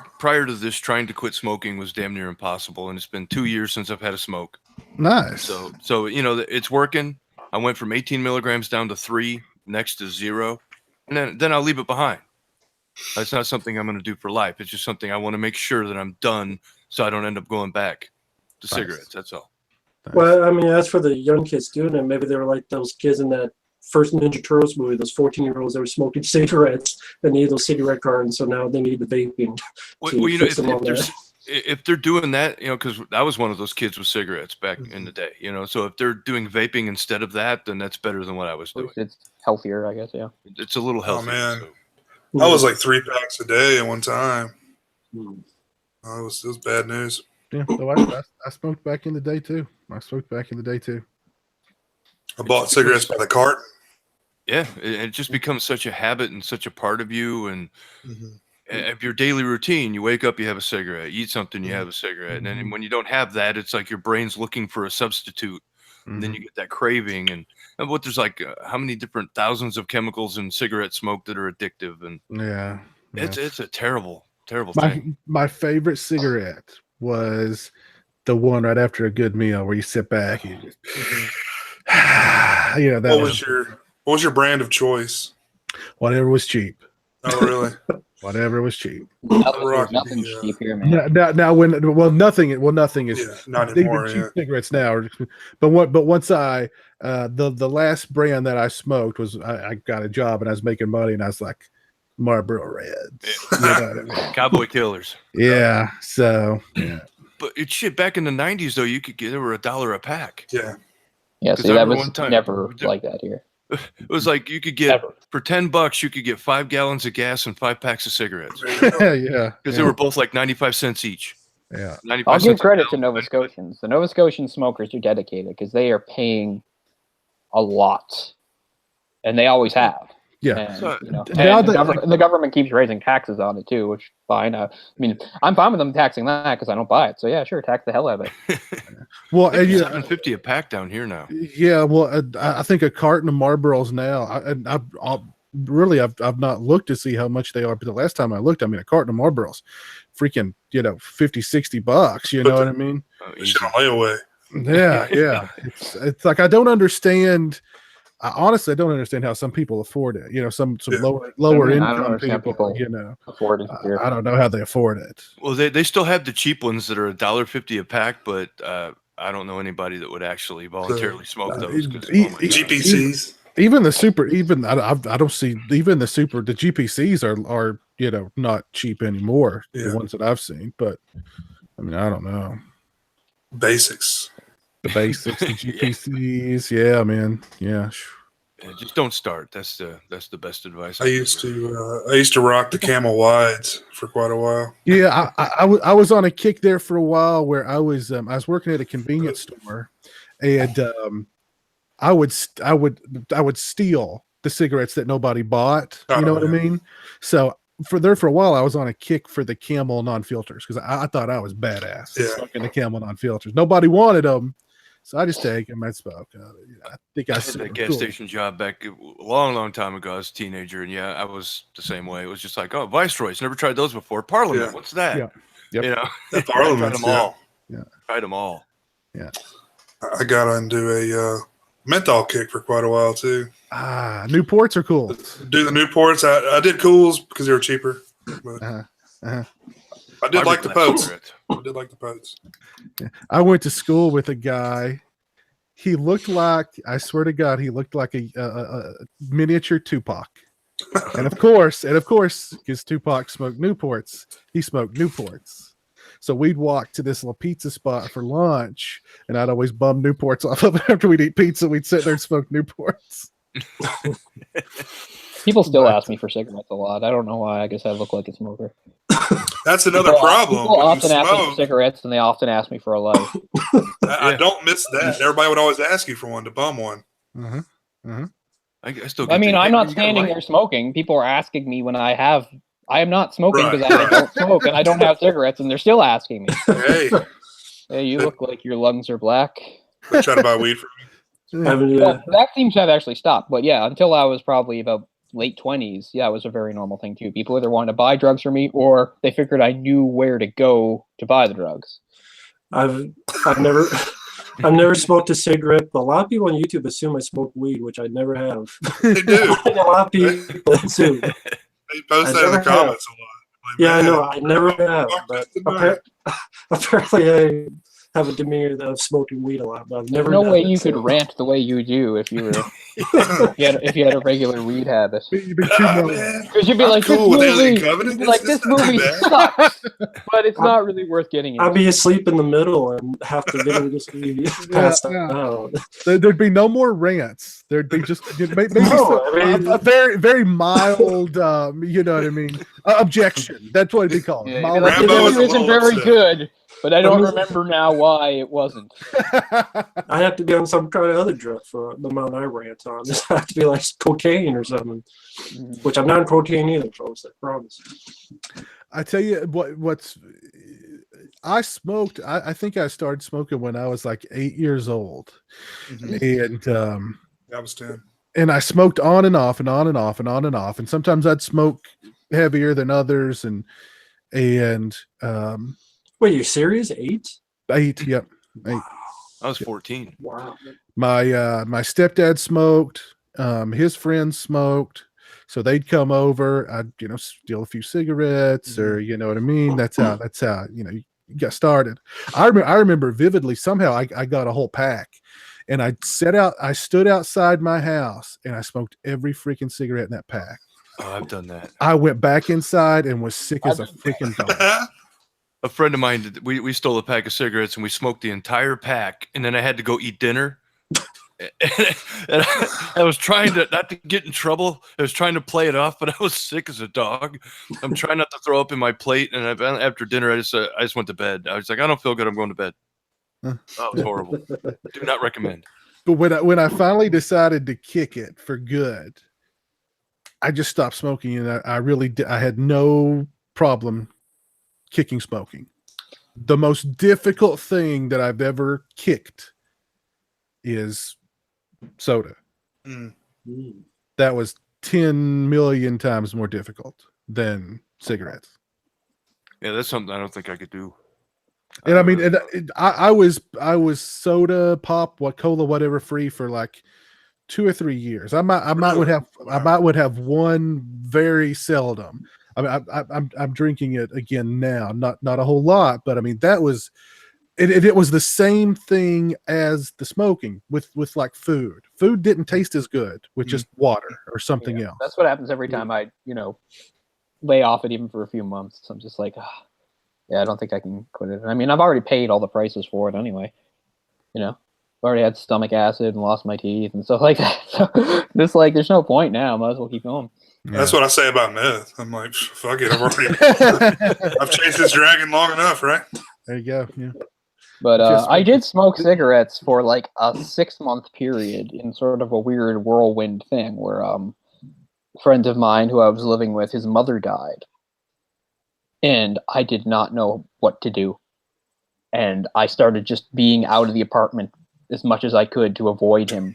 to this, trying to quit smoking was damn near impossible, and it's been 2 years since I've had a smoke. Nice. So it's working. I went from 18 milligrams down to 3, next to 0, and then I'll leave it behind. That's not something I'm going to do for life. It's just something I want to make sure that I'm done, so I don't end up going back to cigarettes. That's all. Nice. Well, I mean, as for the young kids doing it, maybe they were like those kids in that first Ninja Turtles movie, those 14-year-olds that were smoking cigarettes and needed those cigarette cards, so now they need the vaping. If they're doing that, because I was one of those kids with cigarettes back in the day, so if they're doing vaping instead of that, then that's better than what I was doing. It's healthier, I guess. Yeah. It's a little healthier. man. So. I was like 3 packs a day at one time. Hmm. It was bad news. Yeah, so I smoked back in the day too. I bought cigarettes by the cart. Yeah, it just becomes such a habit and such a part of you, and Mm-hmm. of your daily routine. You wake up, you have a cigarette. You eat something, you have a cigarette, and then when you don't have that, it's like your brain's looking for a substitute. And then you get that craving, and what there's like how many different thousands of chemicals in cigarette smoke that are addictive, and Yeah. it's a terrible thing. My favorite cigarette was the one right after a good meal where you sit back and you just, that What was your brand of choice? whatever was cheap. Oh, really? Whatever was cheap. Nothing's cheap here, man. Nothing is Yeah, not even anymore. cheap Yeah. cigarettes now. But once the last brand that I smoked was I got a job and I was making money and I was like Marlboro Reds. You know what I mean? Cowboy killers. Yeah. So yeah. But shit, back in the 90s though, they were $1 a pack. Yeah. Yeah, 'Cause see, I that remember was one time- never like that here. It was like you could get Ever. for $10, you could get 5 gallons of gas and 5 packs of cigarettes Yeah. because they were both like 95 cents each. Yeah. 95 I'll give cents a credit to pound. Nova Scotians. The Nova Scotian smokers are dedicated because they are paying a lot, and they always have. Yeah. And, So, now and that- the government keeps raising taxes on it too, which fine. I mean, I'm fine with them taxing that because I don't buy it. So yeah, sure, tax the hell out of it. Well, I think and, it's yeah, $7.50 a pack down here now. yeah. Well, I think a carton of Marlboros now. I've not looked to see how much they are, but the last time I looked, I mean, a carton of Marlboros, freaking, $50-$60. You know what I mean? Oh, Shit easy. on layaway. Yeah. It's like I don't understand. Honestly, I don't understand how some people afford it. Some Yeah. lower I don't income understand people. people afford it here. I don't know how they afford it. Well, they still have the cheap ones that are $1.50 a pack, but I don't know anybody that would actually voluntarily smoke those. 'Cause, oh my God. GPCs. Even the super, I don't see even the super. The GPCs are not cheap anymore. Yeah. The ones that I've seen, but I mean, I don't know. Basics. The basics, the Yeah. GPCs, yeah, man, yeah. Yeah, just don't start. That's the best advice. I used to rock the Camel Wides for quite a while. Yeah, I was on a kick there for a while where I was working at a convenience store, and I would steal the cigarettes that nobody bought. You know what I mean? So for a while, I was on a kick for the Camel non-filters because I thought I was badass Yeah. smoking the Camel non-filters. Nobody wanted them, so I just take them. I smoke. I think I I had that gas station job back a long time ago. I was a teenager, and yeah, I was the same way. It was just like, oh, Viceroys, never tried those before. Parliament, Yeah. what's that? Yeah. Yep. The I tried Parliaments, them all. Yeah. Tried them all. I got into a menthol kick for quite a while too. Newports are cool. Do the Newports. I did Cools because they were cheaper. But I did like the Potes. I did like the Potes. I went to school with a guy. He looked like, I swear to God, he looked like a miniature Tupac. And of course, because Tupac smoked Newports, he smoked Newports. So we'd walk to this little pizza spot for lunch, and I'd always bum Newports off of it after we'd eat pizza. We'd sit there and smoke Newports. People still ask me for cigarettes a lot. I don't know why. I guess I look like a smoker. That's another problem. People When often you ask me for smoke, cigarettes, and they often ask me for a light. I don't miss that. Everybody would always ask you for one to bum one. I still. I mean, get I'm not you got a standing light? there smoking. People are asking me when I have. I am not smoking because I Right. don't smoke, and I don't have cigarettes, and they're still asking me. Hey, Hey, you look like your lungs are black. they try to buy weed from me. Well, that seems to have actually stopped. But yeah, until I was probably about late 20s, yeah, it was a very normal thing too. People either wanted to buy drugs from me or they figured I knew where to go to buy the drugs. I've never smoked a cigarette, but a lot of people on YouTube assume I smoke weed, which I never have. They do. a lot of people assume. They post I that in the never comments a lot. Like, Yeah, I man, know. I never have, fuck but this tonight. apparently I have a demeanor of smoking weed a lot. But I've There's never. no done way it, you so- could rant the way you do if you were if you had a regular weed habit. You'd be too Ah, mellow. man. Because you'd be I'm like, cool with this Alien movie, Covenant. you'd be It's- like, it's this not too movie bad. sucks, but it's not really worth getting I'd into. be asleep in the middle and half the video just be passed yeah. out. There'd be no more rants. There'd be just maybe No, I mean- a very, very mild, you know what I mean, objection. That's what it'd be called. Yeah, you'd be Mild like, Rambo this is a movie isn't little very upset. good, but I don't mean- remember now why it wasn't. I have to be on some kind of other drug for the amount I rant on. It have to be like cocaine or something, which I'm not on cocaine either, folks. I promise. I tell you what's I smoked. I think I started smoking when I was like 8 years old, and That was 10. and I smoked on and off and on and off and on and off, and sometimes I'd smoke heavier than others, and Wait, you're serious? 8? 8. Yep. 8. I was 14. Wow. My stepdad smoked. His friends smoked, so they'd come over. I'd steal a few cigarettes, or you know what I mean. That's how you got started. I remember vividly. Somehow I got a whole pack, and I stood outside my house and I smoked every freaking cigarette in that pack. Oh, I've done that. I went back inside and was sick as a freaking dog. A friend of mine, we stole a pack of cigarettes and we smoked the entire pack, and then I had to go eat dinner. and I was trying to not to get in trouble. I was trying to play it off, but I was sick as a dog. I'm trying not to throw up in my plate. And after dinner, I just went to bed. I was like, I don't feel good. I'm going to bed. Oh, it was horrible. Do not recommend. But when I finally decided to kick it for good, I just stopped smoking, and I really did. I had no problem kicking smoking. The most difficult thing that I've ever kicked is soda. Mm. That was 10 million times more difficult than cigarettes. Yeah, that's something I don't think I could do. And I mean, I was soda, pop, cola, whatever free for like 2 or 3 years. I might would have one very seldom. I mean, I'm drinking it again now, not a whole lot, but I mean that was it was the same thing as the smoking with like food. Food didn't taste as good with just water or something else. That's what happens every time I lay off it, even for a few months. I'm just like, yeah, I don't think I can quit it. I mean, I've already paid all the prices for it anyway. I've already had stomach acid and lost my teeth and stuff like that. So just like, there's no point now. Might as well keep going. Yeah. That's what I say about meth. I'm like, fuck it. I've chased this dragon long enough, right? There you go. Yeah. But I did smoke cigarettes for like a 6-month period in sort of a weird whirlwind thing where a friend of mine who I was living with, his mother died. And I did not know what to do. And I started just being out of the apartment as much as I could to avoid him.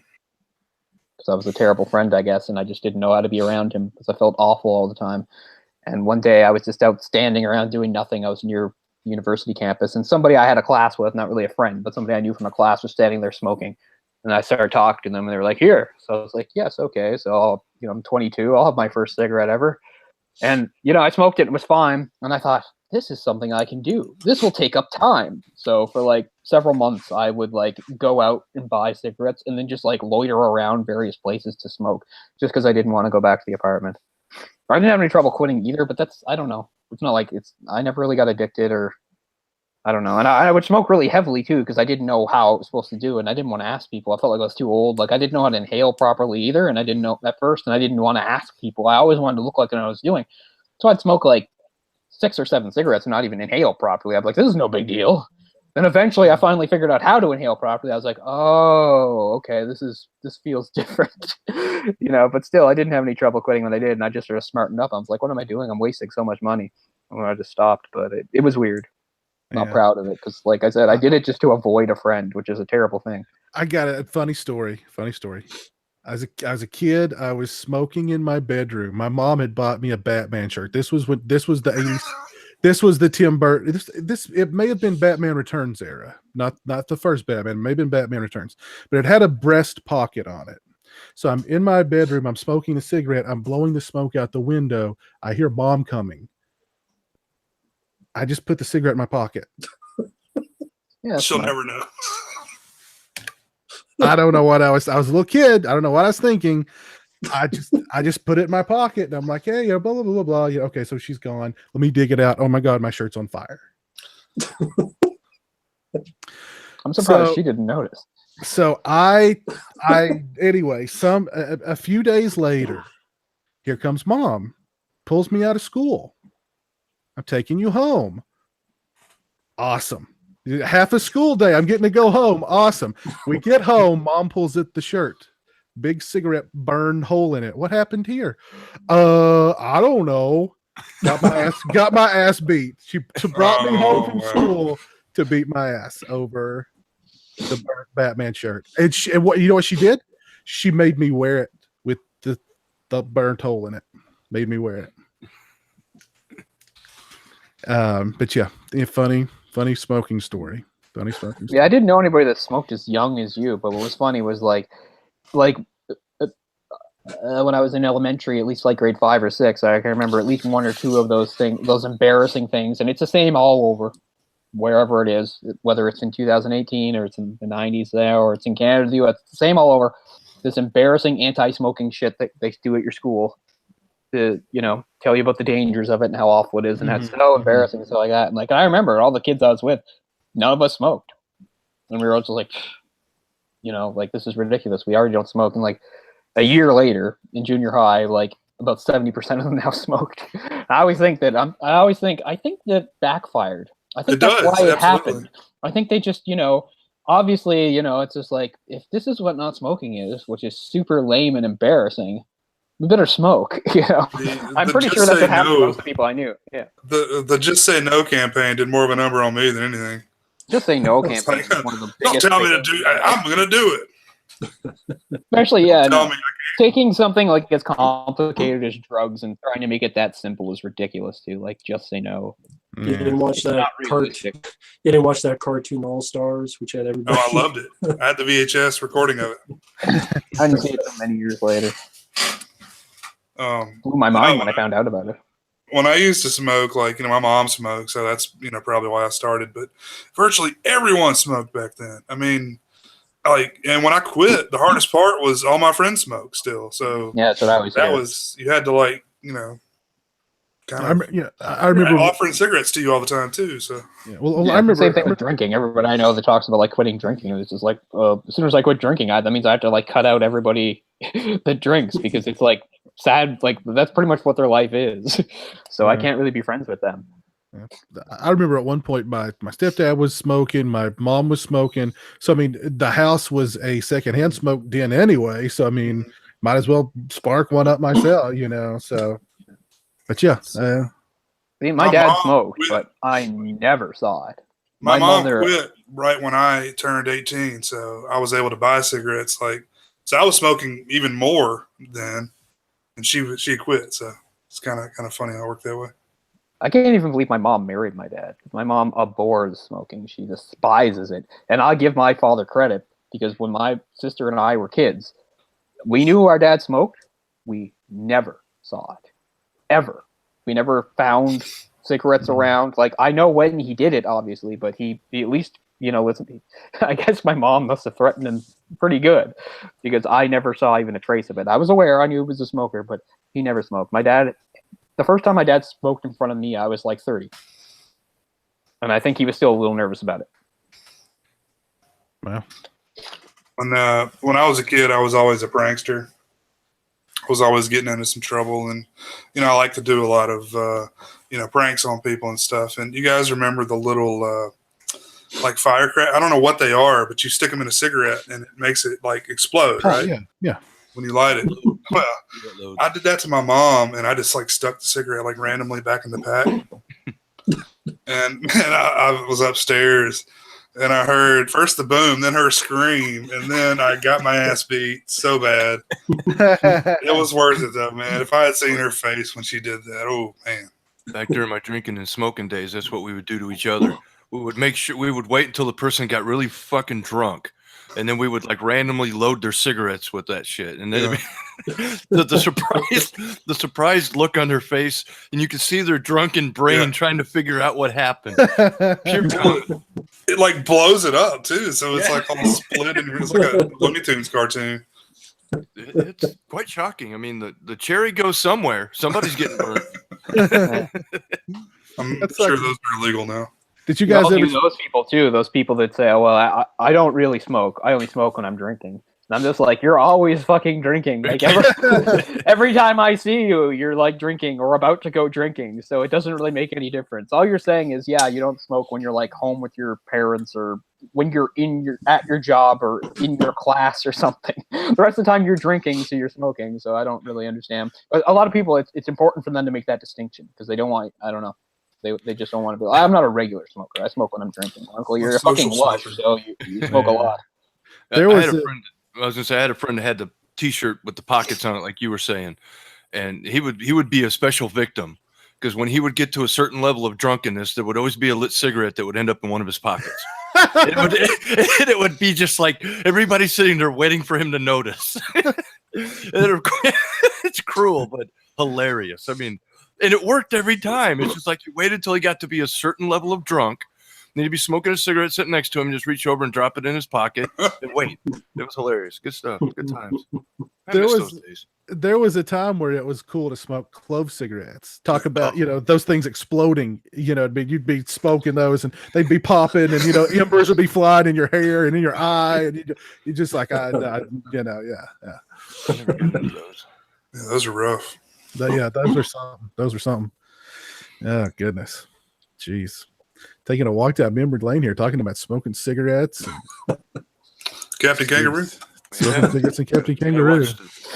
Because I was a terrible friend, I guess, and I just didn't know how to be around him because I felt awful all the time. And one day I was just out standing around doing nothing. I was near the university campus, and somebody I had a class with, not really a friend, but somebody I knew from a class, was standing there smoking. And I started talking to them, and they were like, "Here." So I was like, "Yes, okay." So I'm 22. I'll have my first cigarette ever. And, I smoked it. And it was fine. And I thought, this is something I can do. This will take up time. So for like several months, I would like go out and buy cigarettes and then just like loiter around various places to smoke just because I didn't want to go back to the apartment. I didn't have any trouble quitting either, but I don't know. It's not like I never really got addicted, or I don't know. And I would smoke really heavily too because I didn't know how it was supposed to do. And I didn't want to ask people. I felt like I was too old. Like I didn't know how to inhale properly either. And I didn't know at first, and I didn't want to ask people. I always wanted to look like I knew what I was doing. So I'd smoke like 6 or 7 cigarettes and not even inhale properly. I'm like, this is no big deal. Then eventually I finally figured out how to inhale properly. I was like, oh, okay, this feels different. But still I didn't have any trouble quitting when I did, and I just sort of smartened up. I was like, what am I doing? I'm wasting so much money. And I just stopped, but it was weird. I'm not proud of it because, like I said, I did it just to avoid a friend, which is a terrible thing. I got a funny story. As a kid, I was smoking in my bedroom. My mom had bought me a Batman shirt. This was the 80s. This was the Tim Burton. It may have been Batman Returns era, not the first Batman. It may have been Batman Returns, but it had a breast pocket on it. So I'm in my bedroom. I'm smoking a cigarette. I'm blowing the smoke out the window. I hear Mom coming. I just put the cigarette in my pocket. Yeah, she'll never know. I don't know what I was a little kid. I don't know what I was thinking. I just put it in my pocket, and I'm like, hey, blah, blah, blah, blah. Yeah, okay, so she's gone. Let me dig it out. Oh my God, my shirt's on fire. I'm surprised she didn't notice. So anyway, a few days later, here comes Mom, pulls me out of school. I'm taking you home. Awesome. Half a school day. I'm getting to go home. Awesome. We get home. Mom pulls at the shirt. Big cigarette burn hole in it. What happened here? I don't know. Got my ass beat. She brought me home from school to beat my ass over the burnt Batman shirt. And what you know what she did? She made me wear it with the burnt hole in it. Made me wear it. But yeah, funny smoking story. Yeah, I didn't know anybody that smoked as young as you, but what was funny was like when I was in elementary, at least like grade 5 or 6, I can remember at least 1 or 2 of those things, those embarrassing things, and it's the same all over, wherever it is, whether it's in 2018 or it's in the 90s there, or it's in Canada, the US, it's the same all over. This embarrassing anti-smoking shit that they do at your school to, tell you about the dangers of it and how awful it is, and that's so embarrassing and stuff like that. And like I remember all the kids I was with, none of us smoked, and we were all just like, you know, like, this is ridiculous. We already don't smoke. And like a year later in junior high, like about 70% of them now smoked. I think that backfired. I think It that's does, why it absolutely. happened. I think they just, you know, obviously, you know, it's just like, if this is what not smoking is, which is super lame and embarrassing, we better smoke. You know, I'm The pretty Just sure that's Say what happened to No- most of the people I knew. Yeah, The Just Say No campaign did more of a number on me than anything. just say no It's campaign like, is one of the don't biggest. tell me to do. I'm going to do it. Especially, yeah, Tell no. me. Taking something like as complicated as drugs and trying to make it that simple is ridiculous too. Like, just say no. You didn't watch that Not cartoon. realistic. You didn't watch that cartoon All Stars, which had everybody. Oh, I loved it. I had the VHS recording of it. I didn't see it till many years later. Blew my mind when I found out about it. When I used to smoke, like, you know, my mom smoked, so that's, you know, probably why I started. But virtually everyone smoked back then. I mean, like, and when I quit, the hardest part was all my friends smoked still. So Yeah, that's what I always that hear. was, you had to, like, you know, kind of I remember offering cigarettes to you all the time too. So Yeah, well, Yeah, I remember same thing with drinking. Everybody I know that talks about like quitting drinking, it's just like, as soon as I quit drinking, that means I have to like cut out everybody that drinks, because it's like sad. Like, that's pretty much what their life is. So I Yeah. can't really be friends with them. I remember at one point my stepdad was smoking, my mom was smoking. So I mean, the house was a secondhand smoke den anyway. So I mean, might as well spark one up myself, you know. So, but yeah, I mean, my My dad mom smoked, quit. but I never saw it. my mom mother, quit right when I turned 18, so I was able to buy cigarettes. Like, so I was smoking even more then, and she quit. So it's kind of funny how it worked that way. I can't even believe my mom married my dad. My mom abhors smoking. She despises it. And I give my father credit, because when my sister and I were kids, we knew our dad smoked. We never saw it. Ever. We never found cigarettes around. Like, I know when he did it, obviously, but he at least, you know, I guess my mom must have threatened him pretty good, because I never saw even a trace of it. I was aware. I knew he was a smoker, but he never smoked. The first time my dad smoked in front of me, I was like 30. And I think he was still a little nervous about it. well, When I was a kid, I was always a prankster. I was always getting into some trouble, and you know, I like to do a lot of you know, pranks on people and stuff. And you guys remember the little like firecracker? I don't know what they are, but you stick them in a cigarette and it makes it like explode, oh, right? yeah. When you light it. Well, I did that to my mom, and I just like stuck the cigarette like randomly back in the pack. and I was upstairs, and I heard first the boom, then her scream, and then I got my ass beat so bad. It was worth it though, man. If I had seen her face when she did that, oh man. Back during my drinking and smoking days, that's what we would do to each other. We would make sure we would wait until the person got really fucking drunk, and then we would like randomly load their cigarettes with that shit. And then the surprised look on their face, and you could see their drunken brain trying to figure out what happened. It like blows it up too, so it's like all split, and it's like a Looney Tunes cartoon. It's quite shocking. I mean, the cherry goes somewhere. Somebody's getting burnt. I'm That's sure like- those are illegal now. Did you guys all ever? knew those people too. Those people that say, "Oh, well, I don't really smoke. I only smoke when I'm drinking." And I'm just like, you're always fucking drinking. Like, every time I see you, you're like drinking or about to go drinking. So it doesn't really make any difference. All you're saying is, yeah, you don't smoke when you're like home with your parents, or when you're at your job, or in your class or something. The rest of the time you're drinking, so you're smoking. So I don't really understand. But a lot of people, it's important for them to make that distinction, because they don't want, I don't know. They just don't want to be like, I'm not a regular smoker. I smoke when I'm drinking. Uncle, you're a fucking lush, so you smoke a lot. I had a friend that had the T-shirt with the pockets on it, like you were saying, and he would be a special victim, because when he would get to a certain level of drunkenness, there would always be a lit cigarette that would end up in one of his pockets. It would be just like everybody sitting there waiting for him to notice. It's cruel, but hilarious. I mean, and it worked every time. It's just like you waited till he got to be a certain level of drunk. Then he'd be smoking a cigarette sitting next to him, and just reach over and drop it in his pocket and wait. It was hilarious. Good stuff. Good times. I miss those days. there was a time where it was cool to smoke clove cigarettes. Talk about, those things exploding, you'd be smoking those and they'd be popping and, embers would be flying in your hair and in your eye. And you just like, I never got into those. Yeah, those are rough. Those were something. Oh, goodness. Jeez. Taking a walk down memory lane here, talking about smoking cigarettes. Captain Kangaroo. Smoking cigarettes and Captain Kangaroo.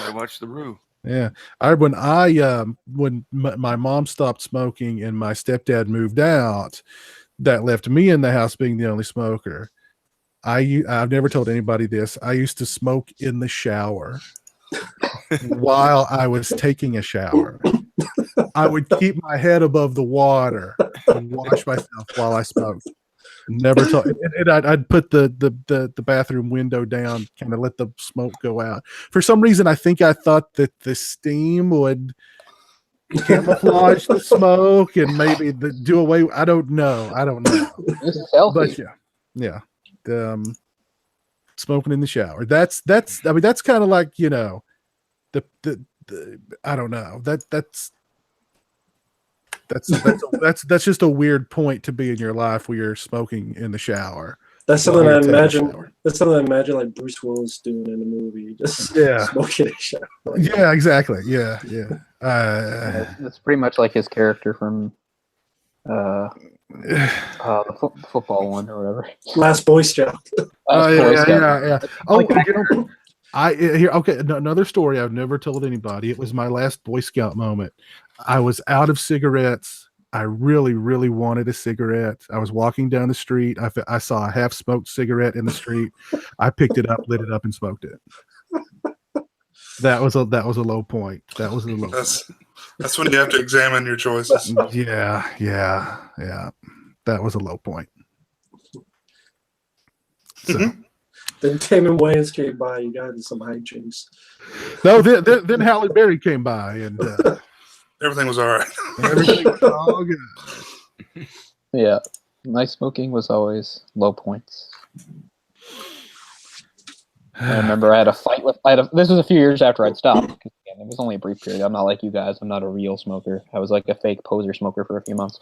I watched the Roo. Yeah, when my mom stopped smoking and my stepdad moved out, that left me in the house being the only smoker. I've never told anybody this. I used to smoke in the shower while I was taking a shower. I would keep my head above the water and wash myself while I smoked. Never told. And I'd put the bathroom window down, kind of let the smoke go out. For some reason, I think I thought that the steam would camouflage the smoke and maybe do away. I don't know. This is healthy. But yeah. Smoking in the shower. That's kind of like, the I don't know. That's just a weird point to be in your life where you're smoking in the shower. That's something I imagine. That's something I imagine like Bruce Willis doing in a movie, just smoking in a shower. Yeah, exactly. Yeah. That's pretty much like his character from the football one or whatever. Last Boy Scout. Yeah. Oh, another story I've never told anybody. It was my last Boy Scout moment. I was out of cigarettes. I really, really wanted a cigarette. I was walking down the street. I saw a half-smoked cigarette in the street. I picked it up, lit it up, and smoked it. That was a low point. That was a low point. That's when you have to examine your choices. Yeah. That was a low point. So. Then Damon Wayans came by. You got into some hijinks. No, then Halle Berry came by and everything was all right. Everything was all good. Yeah, my smoking was always low points. I remember I had a fight with. This was a few years after I'd stopped. Again, it was only a brief period. I'm not like you guys. I'm not a real smoker. I was like a fake poser smoker for a few months.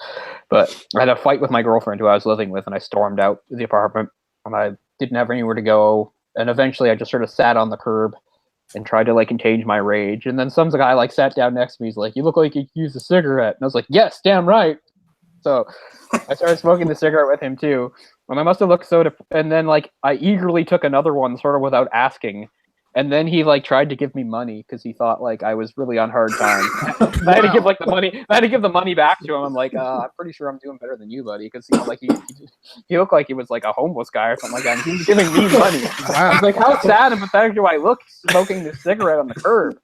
But I had a fight with my girlfriend who I was living with, and I stormed out the apartment, and I didn't have anywhere to go. And eventually, I just sort of sat on the curb and tried to contain my rage. And then some guy sat down next to me. He's like, "You look like you could use a cigarette." And I was like, "Yes, damn right." So I started smoking the cigarette with him too. And I must have looked and then I eagerly took another one sort of without asking. And then he tried to give me money because he thought I was really on hard times. I had to give the money. I had to give the money back to him. I'm like, I'm pretty sure I'm doing better than you, buddy, because he looked like he was a homeless guy or something like that. And he was giving me money. I was like, how sad and pathetic do I look smoking this cigarette on the curb?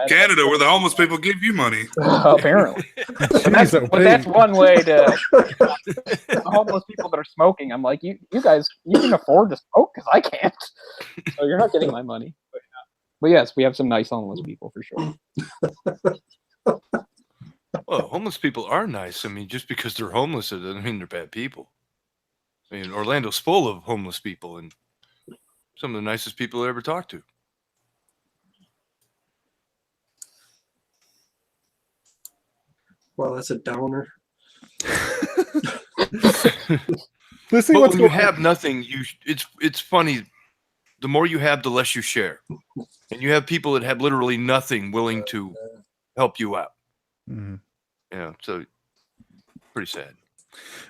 Canada, where the homeless people give you money. Apparently, but that's one way to the homeless people that are smoking. I'm like, you guys, you can afford to smoke because I can't, so you're not getting my money. But yes, we have some nice homeless people for sure. Well, homeless people are nice. I mean, just because they're homeless, it doesn't mean they're bad people. I mean, Orlando's full of homeless people and some of the nicest people I ever talked to. Well, that's a downer. Let's see when you have nothing, it's funny. The more you have, the less you share. And you have people that have literally nothing willing to help you out. Mm-hmm. Yeah, so pretty sad.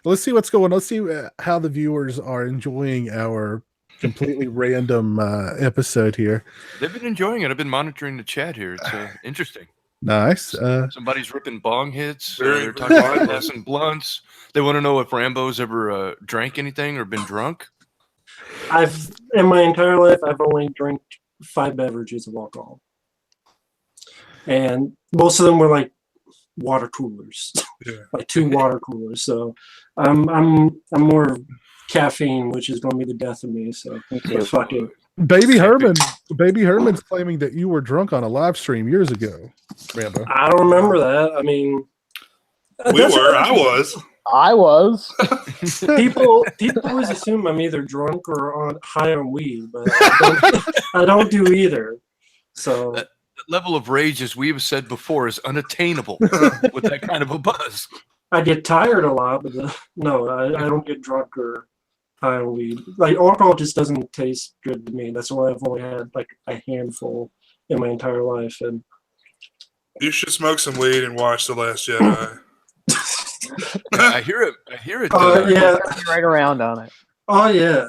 Let's see what's going on. Let's see how the viewers are enjoying our completely random episode here. They've been enjoying it. I've been monitoring the chat here. It's interesting. Nice. Somebody's ripping bong hits. They're talking about passing blunts. They want to know if Rambo's ever drank anything or been drunk. In my entire life, I've only drank 5 beverages of alcohol, and most of them were water coolers, 2 water coolers. So I'm more caffeine, which is going to be the death of me. So fucking. Baby Herman's claiming that you were drunk on a live stream years ago, Rambo. I don't remember that. I mean, I was. People always assume I'm either drunk or high on weed, but I don't do either. So level of rage, as we have said before, is unattainable with that kind of a buzz. I get tired a lot, but no, I don't get drunk or high on weed. Like alcohol just doesn't taste good to me. That's why I've only had like a handful in my entire life. And You should smoke some weed and watch The Last Jedi. I hear it. I hear it. yeah. Turn right around on it. Oh yeah.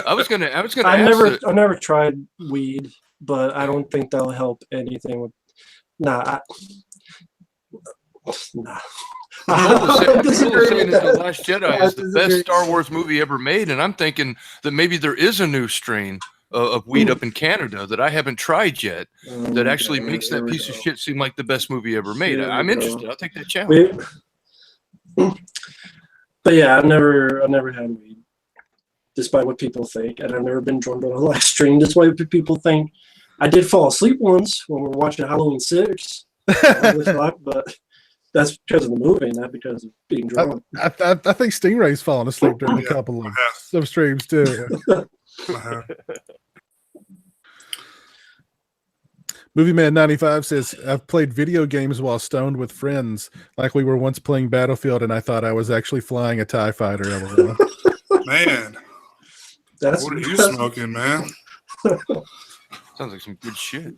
I was gonna I've ask never tried weed, but I don't think that'll help anything with. Nah. Nah. People I are disagree saying with that The that. Last Jedi I is the best disagree. Star Wars movie ever made, and I'm thinking that maybe there is a new strain of weed up in Canada that I haven't tried yet that actually makes that piece of shit seem like the best movie ever made. Here we I'm go. interested. I'll take that challenge. But yeah, I've never had weed, despite what people think, and I've never been drunk on a live stream, despite what people think. I did fall asleep once when we were watching Halloween 6, but that's because of the movie, not because of being drunk. I think Stingray's fallen asleep during a couple of some streams too. Movie Man 95 says, I've played video games while stoned with friends, like we were once playing Battlefield, and I thought I was actually flying a TIE fighter. Man, That's what are you smoking, man? Sounds like some good shit.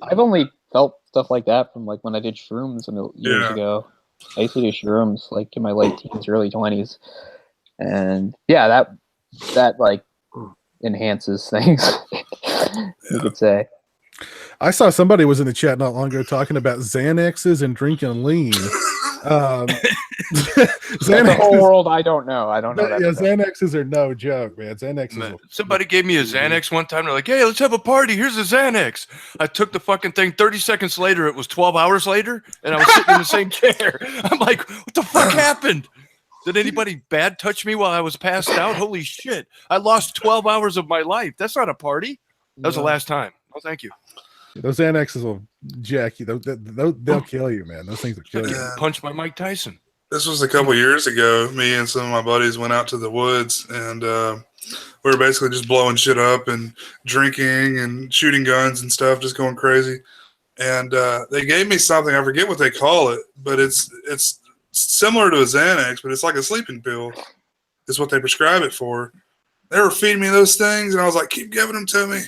I've only felt stuff like that from like when I did shrooms years ago. I used to do shrooms like in my late teens, early 20s, and yeah, that like enhances things. You could say. I saw somebody was in the chat not long ago talking about Xanaxes and drinking lean. The whole world, I don't know. I don't know. Yeah, Xanaxes are no joke, man. Xanaxes. Somebody gave me a Xanax one time. They're like, "Hey, let's have a party. Here's a Xanax." I took the fucking thing. 30 seconds later, it was 12 hours later, and I was sitting in the same chair. I'm like, "What the fuck happened? Did anybody bad touch me while I was passed out? Holy shit! I lost 12 hours of my life. That's not a party. That was the last time. Oh, thank you." Those Xanaxes will jack you. They'll kill you, man. Those things will kill you. Punched by Mike Tyson. This was a couple years ago. Me and some of my buddies went out to the woods, and we were basically just blowing shit up and drinking and shooting guns and stuff, just going crazy. And they gave me something. I forget what they call it, but it's similar to a Xanax, but it's like a sleeping pill. Is what they prescribe it for. They were feeding me those things, and I was like, "Keep giving them to me."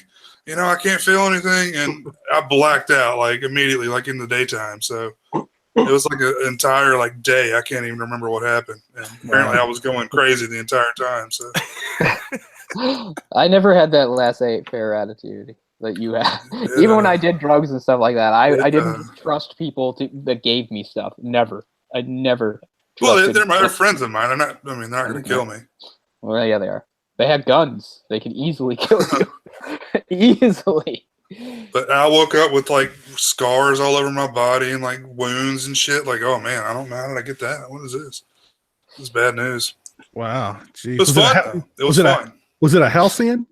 You know, I can't feel anything, and I blacked out like immediately, like in the daytime. So it was like an entire like day. I can't even remember what happened. And apparently, I was going crazy the entire time. So I never had that laissez-faire attitude that you had. Yeah. Even when I did drugs and stuff like that, I didn't trust people that gave me stuff. Never. I never. Well, they're friends of mine. They're not going to kill me. Well, yeah, they are. They had guns. They can easily kill you. Easily. But I woke up with like scars all over my body and like wounds and shit. Like, oh man, I don't know how did I get that? What is this? This is bad news. Wow. Jeez. It was fun. It was fun. Was it a halcyon?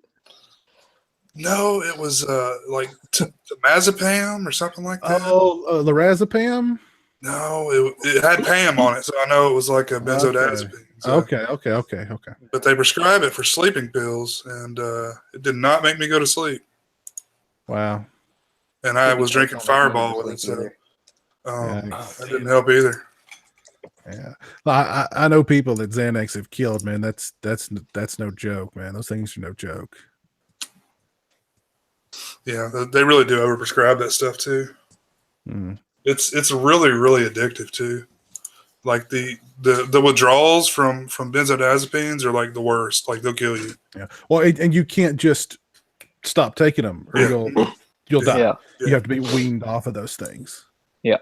No, it was like temazepam or something like that. Oh, lorazepam? No, it had Pam on it, so I know it was like a benzodiazepine. So. Okay. But they prescribe it for sleeping pills, and it did not make me go to sleep. Wow. And I was drinking Fireball with it, so that didn't help either. Yeah, I know people that Xanax have killed, man. That's no joke, man. Those things are no joke. Yeah, they really do overprescribe that stuff too. Mm. It's really, really addictive too. Like the withdrawals from benzodiazepines are like the worst. Like they'll kill you. Yeah. Well, and you can't just stop taking them, or you'll die. Yeah. You have to be weaned off of those things. Yeah.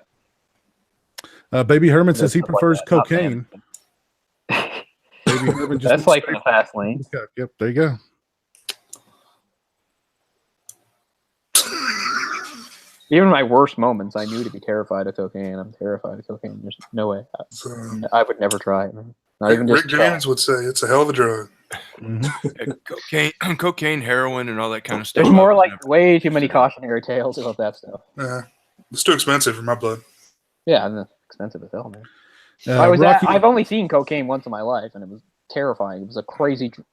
Baby Herman says he prefers cocaine. Baby Herman just that's like the fast lane. Yep, there you go. Even my worst moments, I knew to be terrified of cocaine. I'm terrified of cocaine. There's no way. I would never try it. Man. Not even just Rick James would say it's a hell of a drug. Mm-hmm. Cocaine, heroin, and all that kind of stuff. There's more like way too many cautionary tales about that stuff. Yeah, it's too expensive for my blood. Yeah, and expensive as hell, man. I've only seen cocaine once in my life, and it was terrifying. It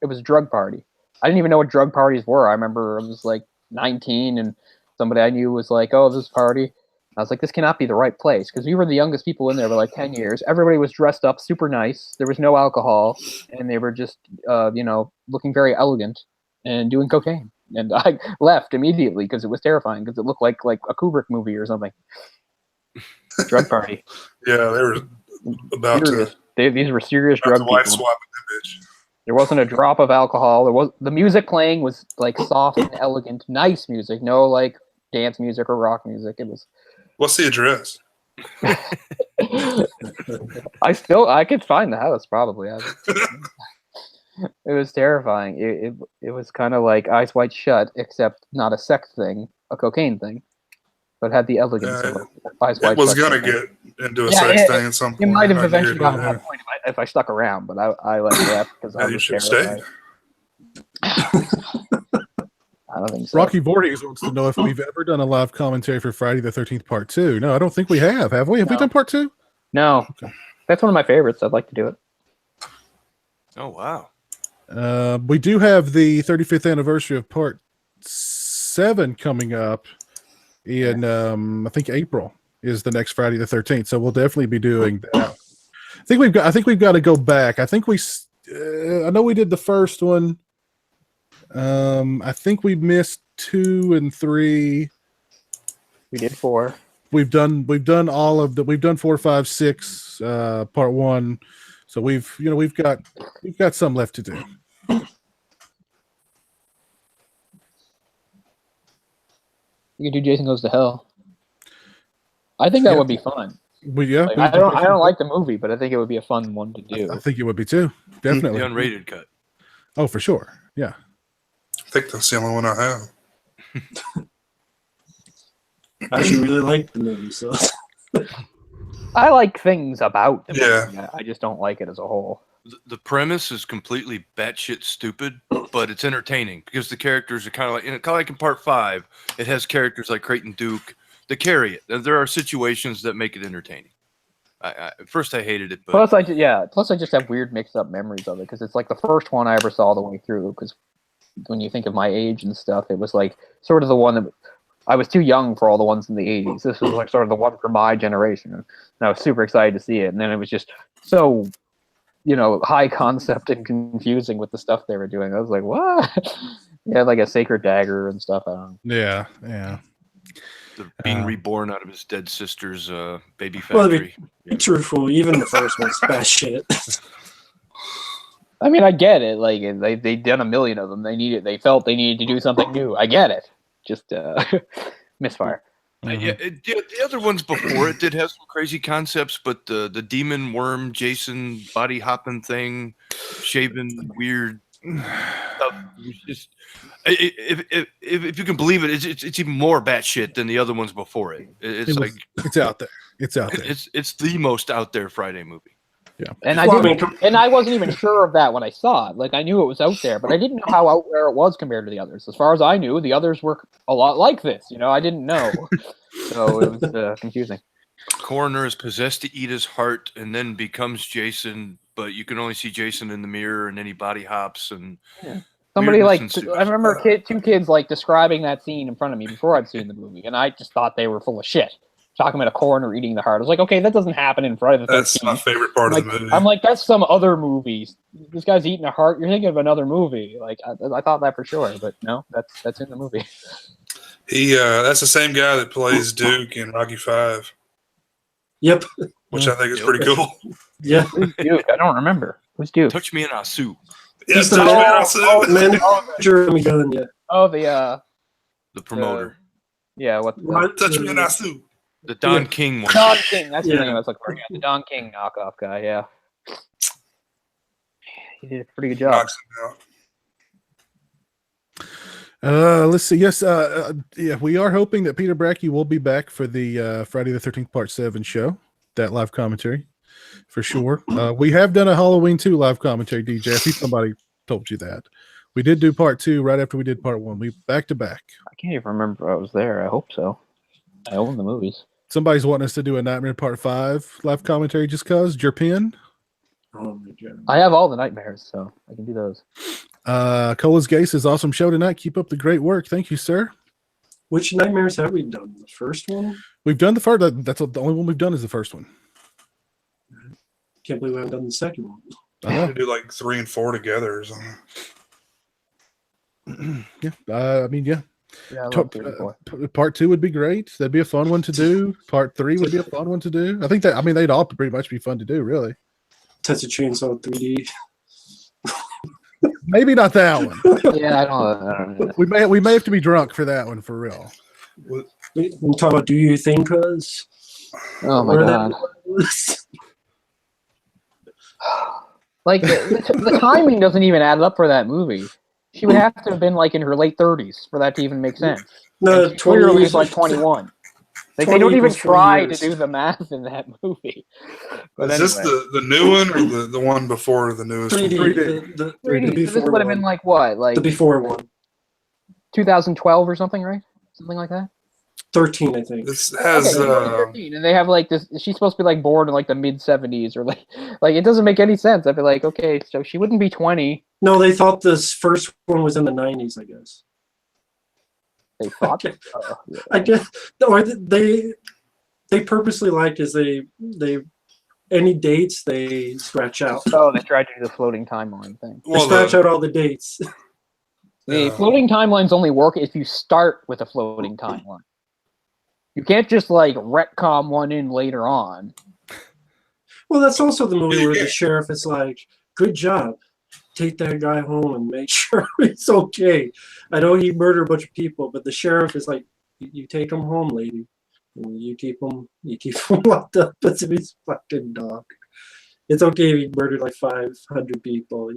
was a drug party. I didn't even know what drug parties were. I remember I was like 19, and somebody I knew was like, "Oh, this party." I was like, "This cannot be the right place," because we were the youngest people in there for like 10 years. Everybody was dressed up super nice. There was no alcohol, and they were just, looking very elegant and doing cocaine. And I left immediately because it was terrifying because it looked like a Kubrick movie or something. Drug party. Yeah, they were about Serious. to, These were serious about drug to wife people. swap that bitch. There wasn't a drop of alcohol. The music playing was like soft and elegant, nice music. No like dance music or rock music. It was. What's the address? I could find the house probably. It was terrifying. It was kind of like Eyes Wide Shut, except not a sex thing, a cocaine thing, but had the elegance of Eyes Wide Shut. It was gonna get into a Yeah, sex thing at some point. It might have I eventually knew gotten to it. that point if I stuck around, but I left because I Yeah, you was should have terrified. stayed. I don't think so. Rocky Vortex wants to know if we've ever done a live commentary for Friday the 13th Part 2. No, I don't think we have. Have we? Have we No. done Part 2? No, that's one of my favorites. I'd like to do it. Oh wow. We do have the 35th anniversary of Part 7 coming up in, I think April is the next Friday the 13th. So we'll definitely be doing that. I think we've got to go back. I think I know we did the first one. I think we missed 2 and 3. We did 4. We've done all of the. We've done 4, 5, 6, Part 1. So we've got some left to do. You could do Jason Goes to Hell. I think that would be fun. Like, I don't like the movie, but I think it would be a fun one to do. I think it would be too. Definitely. The unrated cut. Oh, for sure. Yeah. I think that's the only one I have. I actually really like the movie, so I like things about the Yeah. movie. I just don't like it as a whole. The premise is completely batshit stupid, but it's entertaining because the characters are kind of like in Part 5. It has characters like Creighton Duke that carry it. And there are situations that make it entertaining. At first, I hated it, but Plus, I just have weird mixed up memories of it because it's like the first one I ever saw the way through. Because when you think of my age and stuff, it was like sort of the one that I was too young for all the ones in the 80s. This was like sort of the one for my generation. And I was super excited to see it. And then it was just so, high concept and confusing with the stuff they were doing. I was like, what? Yeah, like a sacred dagger and stuff. I don't know. Yeah. being reborn out of his dead sister's baby Well, factory. be truthful, even the first one's bad shit. I mean, I get it. Like they done a million of them. They felt they needed to do something new. I get it. Just misfire. Yeah, the other ones before it did have some crazy concepts, but the demon worm Jason body hopping thing, shaven weird stuff. Just if you can believe it, it's even more batshit than the other ones before it. It's out there. It's out there. It's the most out there Friday movie. Yeah, and I wasn't even sure of that when I saw it. Like I knew it was out there, but I didn't know how out there it was compared to the others. As far as I knew, the others were a lot like this. I didn't know, so it was confusing. Coroner is possessed to eat his heart, and then becomes Jason. But you can only see Jason in the mirror, and then he body hops and. Yeah. Somebody I remember two kids like describing that scene in front of me before I'd seen the movie, and I just thought they were full of shit. Talking about a coroner eating the heart. I was like, okay, that doesn't happen in Friday the 13th. That's my favorite part of the movie. I'm like, that's some other movie. This guy's eating a heart. You're thinking of another movie. Like, I thought that for sure, but no, that's in the movie. That's the same guy that plays Duke in Rocky V. Yep. Which I think is pretty cool. Yeah. Who's Duke? I don't remember. Who's Duke? Touch me and I'll sue. Yes, the manager of gun, yeah. Oh, the promoter. What? Touch me and I'll sue. The Don King one. Don King, that's the name I was looking for. Yeah, the Don King knockoff guy, yeah. He did a pretty good job. Knocks him out. Let's see. Yes, we are hoping that Peter Brackey will be back for the Friday the 13th Part 7 show, that live commentary, for sure. We have done a Halloween 2 live commentary, DJ. I think somebody told you that. We did do Part 2 right after we did Part 1. We back to back. I can't even remember if I was there. I hope so. I own the movies. Somebody's wanting us to do a Nightmare Part 5 live commentary just because. Your pin? I have all the nightmares, so I can do those. Cola's Gay says, awesome show tonight. Keep up the great work. Thank you, sir. Which nightmares have we done? The first one? We've done the first. That's the only one we've done is the first one. Can't believe I haven't done the second one. I know. They do like 3 and 4 together or something. Yeah. I mean, yeah. Yeah, I love 3 and 4. Part 2 would be great. That'd be a fun one to do. Part 3 would be a fun one to do. I think that. I mean, they'd all pretty much be fun to do, really. Texas Chainsaw 3D. Maybe not that one. Yeah, I don't know. We may have to be drunk for that one for real. We talk about Do You Think Cuz? Oh my god! Like the timing doesn't even add up for that movie. She would have to have been like in her late 30s for that to even make sense. No, And clearly it's like 21. Like they don't 20 even equals 20 try to years. do the math in that movie. But Is this anyway. the new one or the one before the newest 3D. one? 3D. The 3D. So before this would have one. been like what? Like The before one. 2012 or something, right? Something like that. 13, I think. This has Okay, 2013, and they have like this. She's supposed to be like born in like the mid 70s or like it doesn't make any sense. I'd be like, okay, so she wouldn't be 20. No, they thought this first one was in the 90s, I guess. They thought. Okay. Yeah. I guess, or they purposely like is they any dates they scratch out. Oh, they tried to do the floating timeline thing. They Well, scratch out all the dates. The Yeah. floating timelines only work if you start with a floating timeline. You can't just like retcon one in later on. Well, that's also the movie where Yeah. the sheriff is like, "Good job, take that guy home and make sure he's okay." I know he murdered a bunch of people, but the sheriff is like, "You take him home, lady. And you keep him locked up as if he's fucking dog. It's okay if he murdered like 500 people.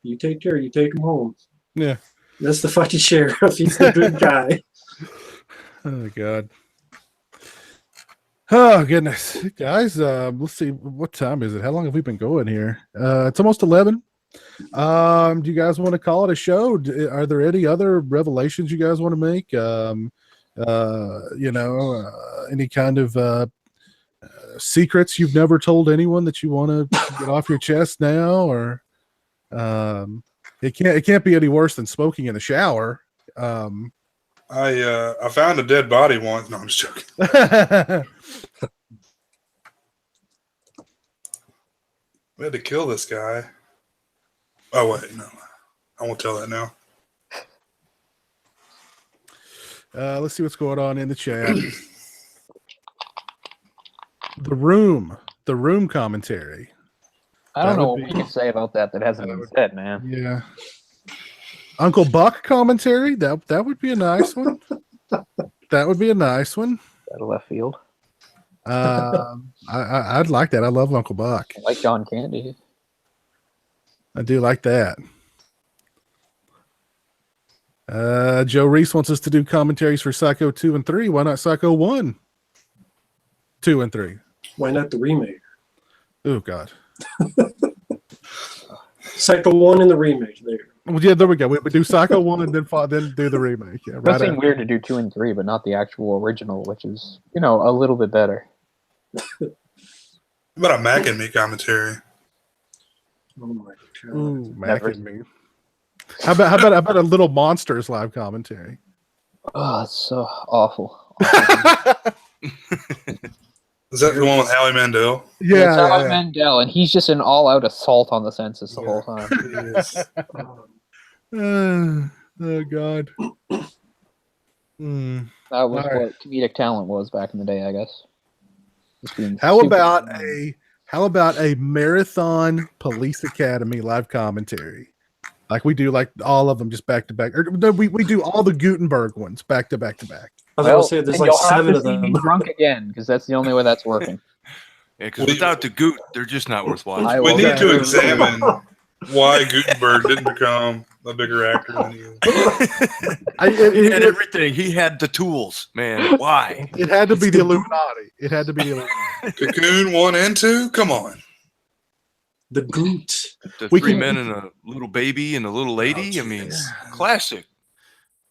You take care. You take him home." Yeah. That's the fucking sheriff. He's the good guy. Oh god. Oh goodness, guys. Let's see. What time is it? How long have we been going here? It's almost 11. Do you guys want to call it a show? Are there any other revelations you guys want to make? Any kind of secrets you've never told anyone that you want to get off your chest now, or it can't be any worse than smoking in the shower. I found a dead body once. No, I'm just joking. We had to kill this guy. Oh wait, no, I won't tell that now. Let's see what's going on in the chat. The room commentary. I don't That know would what we be- can say about that hasn't that been would- said, man. Yeah. Uncle Buck commentary. That would be a nice one. That would be a nice one. Out of left field. I'd like that. I love Uncle Buck. I like John Candy. I do like that. Joe Reese wants us to do commentaries for Psycho 2 and 3. Why not Psycho 1, 2, and 3? Why not the remake? Oh God. Psycho 1 and the remake. There. Well, yeah, there we go. We would do Psycho 1 and then do the remake. Yeah, It right. does seem after. weird to do 2 and 3, but not the actual original, which is, a little bit better. How about a Mac and Me commentary? Oh my god. Ooh, Mac Never. and Me. How about a Little Monsters live commentary? Oh, it's so awful. Is that the one with Howie Mandel? It's Yeah. Howie Mandel, and he's just an all-out assault on the senses the whole time. Oh God. Hmm. That was All right. what comedic talent was back in the day, I guess. Just being How stupid. about a marathon Police Academy live commentary? Like we do, like all of them just back to back. Or no, we do all the Gutenberg ones back to back to back. I was Well, gonna say there's and like you'll have 7 to of see me them. drunk again, because that's the only way that's working. Yeah, because without the goot, they're just not worth watching. I We will- need to Okay. examine why Gutenberg didn't become a bigger actor than he is. He had everything. He had the tools, man. Why? It had to be the Illuminati. It had to be the Illuminati. Cocoon 1 and 2? Come on. The Goot. The We three can- men and a little baby and a little lady. I mean, jeez. classic.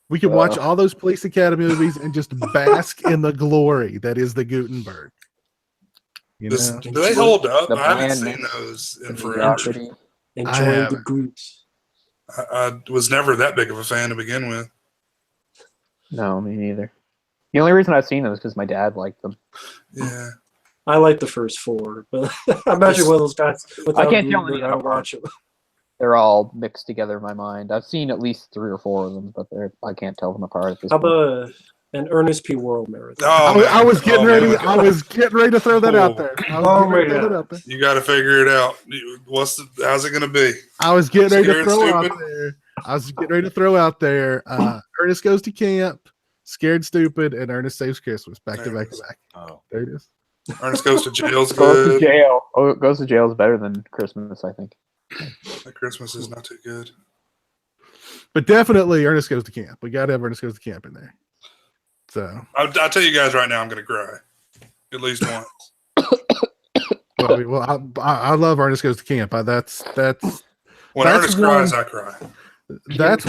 We could watch all those Police Academy movies and just bask in the glory that is the Gutenberg. You This, know? do they hold up? The I haven't blandness, seen those in the forever. mediocrity. Enjoy the haven't. Goot. I was never that big of a fan to begin with. No, me neither. The only reason I've seen them is because my dad liked them. Yeah. I like the first 4, but I'm actually one of those guys. Without can't tell Blu-ray, any I don't apart. watch them. They're all mixed together in my mind. I've seen at least 3 or 4 of them, but I can't tell them apart at this How point. about an Ernest P. Worrell marathon? Oh, I was getting man, ready. we I was getting ready to throw that out there. I was Oh getting ready my to throw that God. out there. You got to figure it out. How's it going to be? I was getting ready to Scared throw out Stupid? there. I was getting ready to throw out there. Ernest Goes to Camp, Scared Stupid, and Ernest Saves Christmas. Back to There back it to is. back. Oh, There it is. Ernest Goes to Jail's Goes to good. jail. Oh, Goes to jail is better than Christmas, I think. Christmas is not too good. But definitely Ernest Goes to Camp. We got to have Ernest Goes to Camp in there. So, I'll tell you guys right now, I'm going to cry. At least once. I love Ernest Goes to Camp. When That's Ernest cries, I cry. That's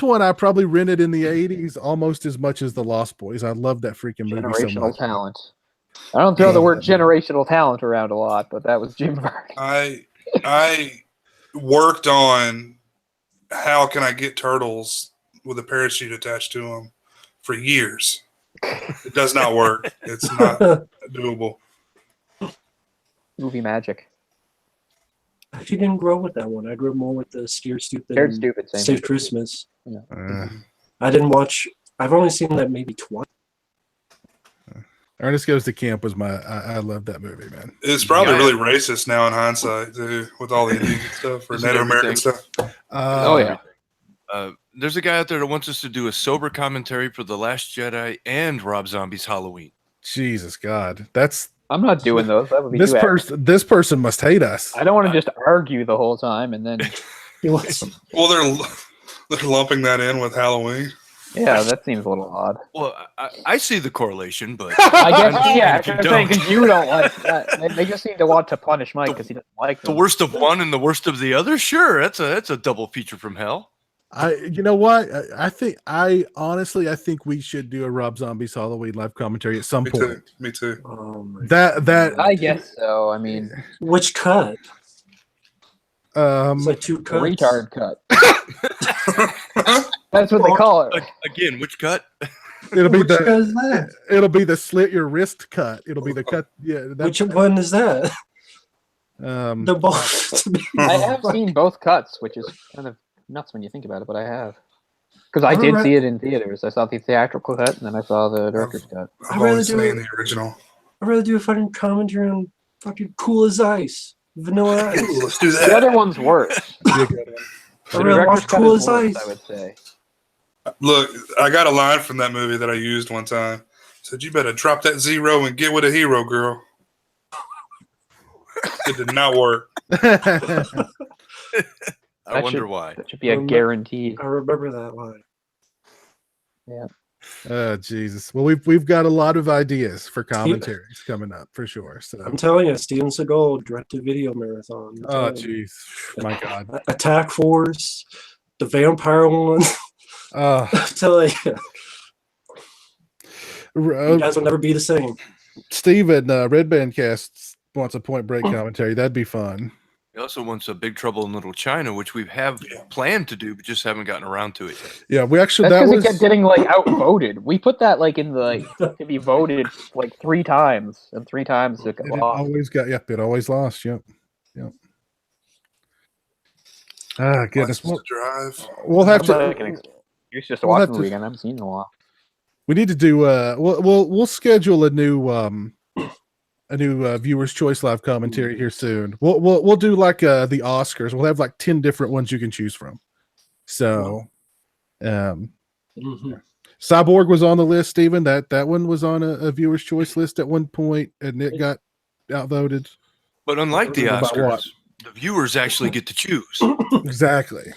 one I probably rented in the 80s almost as much as The Lost Boys. I love that freaking movie so Generational much. talent. I don't throw the word generational talent around a lot, but that was Jim Varney. I worked on how can I get turtles with a parachute attached to them for years. It does not work. It's not doable. Movie magic. I actually didn't grow with that one. I grew more with the Scared Stupid. Scared and Stupid, same. Save Christmas. Uh, I didn't watch. I've only seen that maybe twice. Ernest Goes to Camp was I love that movie, man. It's probably Yeah. really racist now in hindsight, too, with all the Indian stuff or Isn't Native American everything? stuff. Oh, yeah. There's a guy out there that wants us to do a sober commentary for The Last Jedi and Rob Zombie's Halloween. Jesus God, I'm not doing those. That would be this too person. This person must hate us. I don't want to just argue the whole time and then. He was. Well, they're lumping that in with Halloween. Yeah, that seems a little odd. Well, I see the correlation, but I guess, yeah, if you I'm saying don't. because you don't like that. They just seem to want to punish Mike because he doesn't like The them. worst of one and the worst of the other. Sure, that's a double feature from hell. You know what? I honestly think we should do a Rob Zombie's Halloween live commentary at some Me point. too. Me too. Oh my That I guess so. I mean, Which cut? It's like 2 the cuts. retard cut. That's what they call it. Again, which cut? it'll be Which cut the is that? it'll be the slit your wrist cut. It'll be the cut. Yeah, Which one is that? They're both. I have seen both cuts, which is kind of nuts when you think about it, but I have. Because I did Alright. see it in theaters. I saw the theatrical cut, and then I saw the director's cut. I've I'd rather only do seen it. the original. I'd rather do a fucking commentary on fucking Cool as Ice, Vanilla Ice. Ooh, let's do The that. other one's worse. I'd The rather watch director's cut Cool is as worse, Ice. I would say. Look, I got a line from that movie that I used one time. Said, "You better drop that zero and get with a hero, girl." It did not work. I wonder why. That should be a guaranteed. I remember that line. Yeah. Oh Jesus! Well, we've got a lot of ideas for commentaries coming up for sure. So, I'm telling you, Steven Seagal direct-to-video marathon. I'm oh telling you. jeez, my God. Attack Force, the vampire one. I'm telling you, you guys will never be the same. Steven, Red Band Cast wants a Point Break commentary. That'd be fun. He also wants a Big Trouble in Little China, which we have planned to do, but just haven't gotten around to it yet. Yeah, we actually That's that because was it kept getting like outvoted. We put that like in the to be voted like 3 times, and 3 times it got it lost. always got it always lost. Yep. Ah, goodness. License to drive. We'll have I'm like an to. excuse just to we'll watch have the to- weekend. I haven't seen it in a while. We need to do. We'll schedule a new viewers choice live commentary here soon. We'll do like the Oscars. We'll have like 10 different ones you can choose from. So, Cyborg was on the list, Steven. That one was on a viewers choice list at one point, and it got outvoted. But unlike the About what? Oscars, the viewers actually get to choose. Exactly.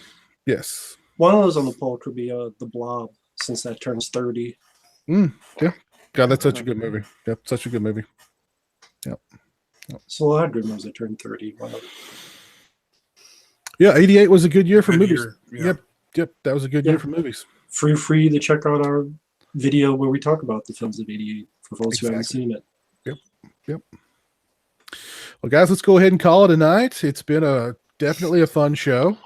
Yes. One of those on the poll could be the Blob, since that turns 30. Yeah. God, that's such a good movie. Yep, such a good movie. Yep. So a lot of good ones that turn 30. Wow. Yeah, 88 was a good year for Good movies. year, yeah. Yep, that was a good year for movies. Free to check out our video where we talk about the films of 88 for folks who haven't seen it. Yep. Well, guys, let's go ahead and call it a night. It's been definitely a fun show.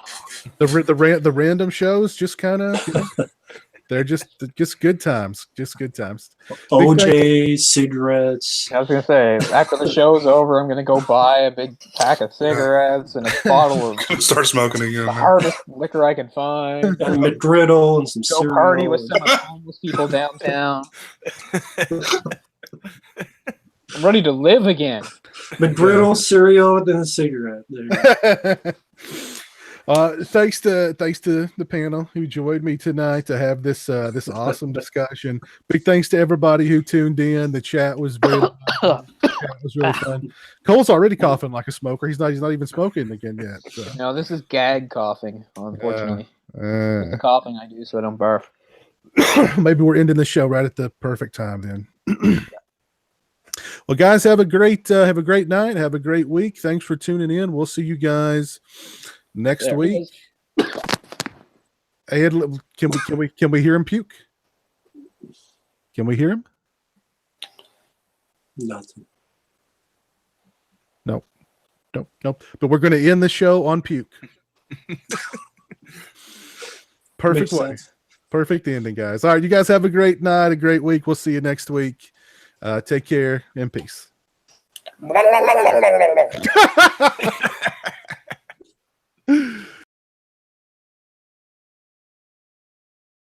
The random shows just kind of They're just good times. Just good times. OJ, cigarettes. I was gonna say, after the show's over, I'm gonna go buy a big pack of cigarettes and a bottle of Start smoking again. the Man. hardest liquor I can find. And a McGriddle and some Go cereal. party with some of the homeless people downtown. I'm ready to live again. McGriddle, cereal, and then a cigarette. There you go. Thanks to the panel who joined me tonight to have this this awesome discussion. Big thanks to everybody who tuned in. The chat was very really fun. Cole's already coughing like a smoker. He's not even smoking again yet. So. No, this is gag coughing, unfortunately. It's Uh, the coughing I do so I don't barf. maybe we're ending the show right at the perfect time then. Well, guys, have a great night. Have a great week. Thanks for tuning in. We'll see you guys next There it week. is. Ed, can we hear him puke? Can we hear him? Nothing. Nope. But we're going to end the show on puke. Perfect Makes way. sense. Perfect ending, guys. All right, you guys have a great night, a great week. We'll see you next week. Take care and peace.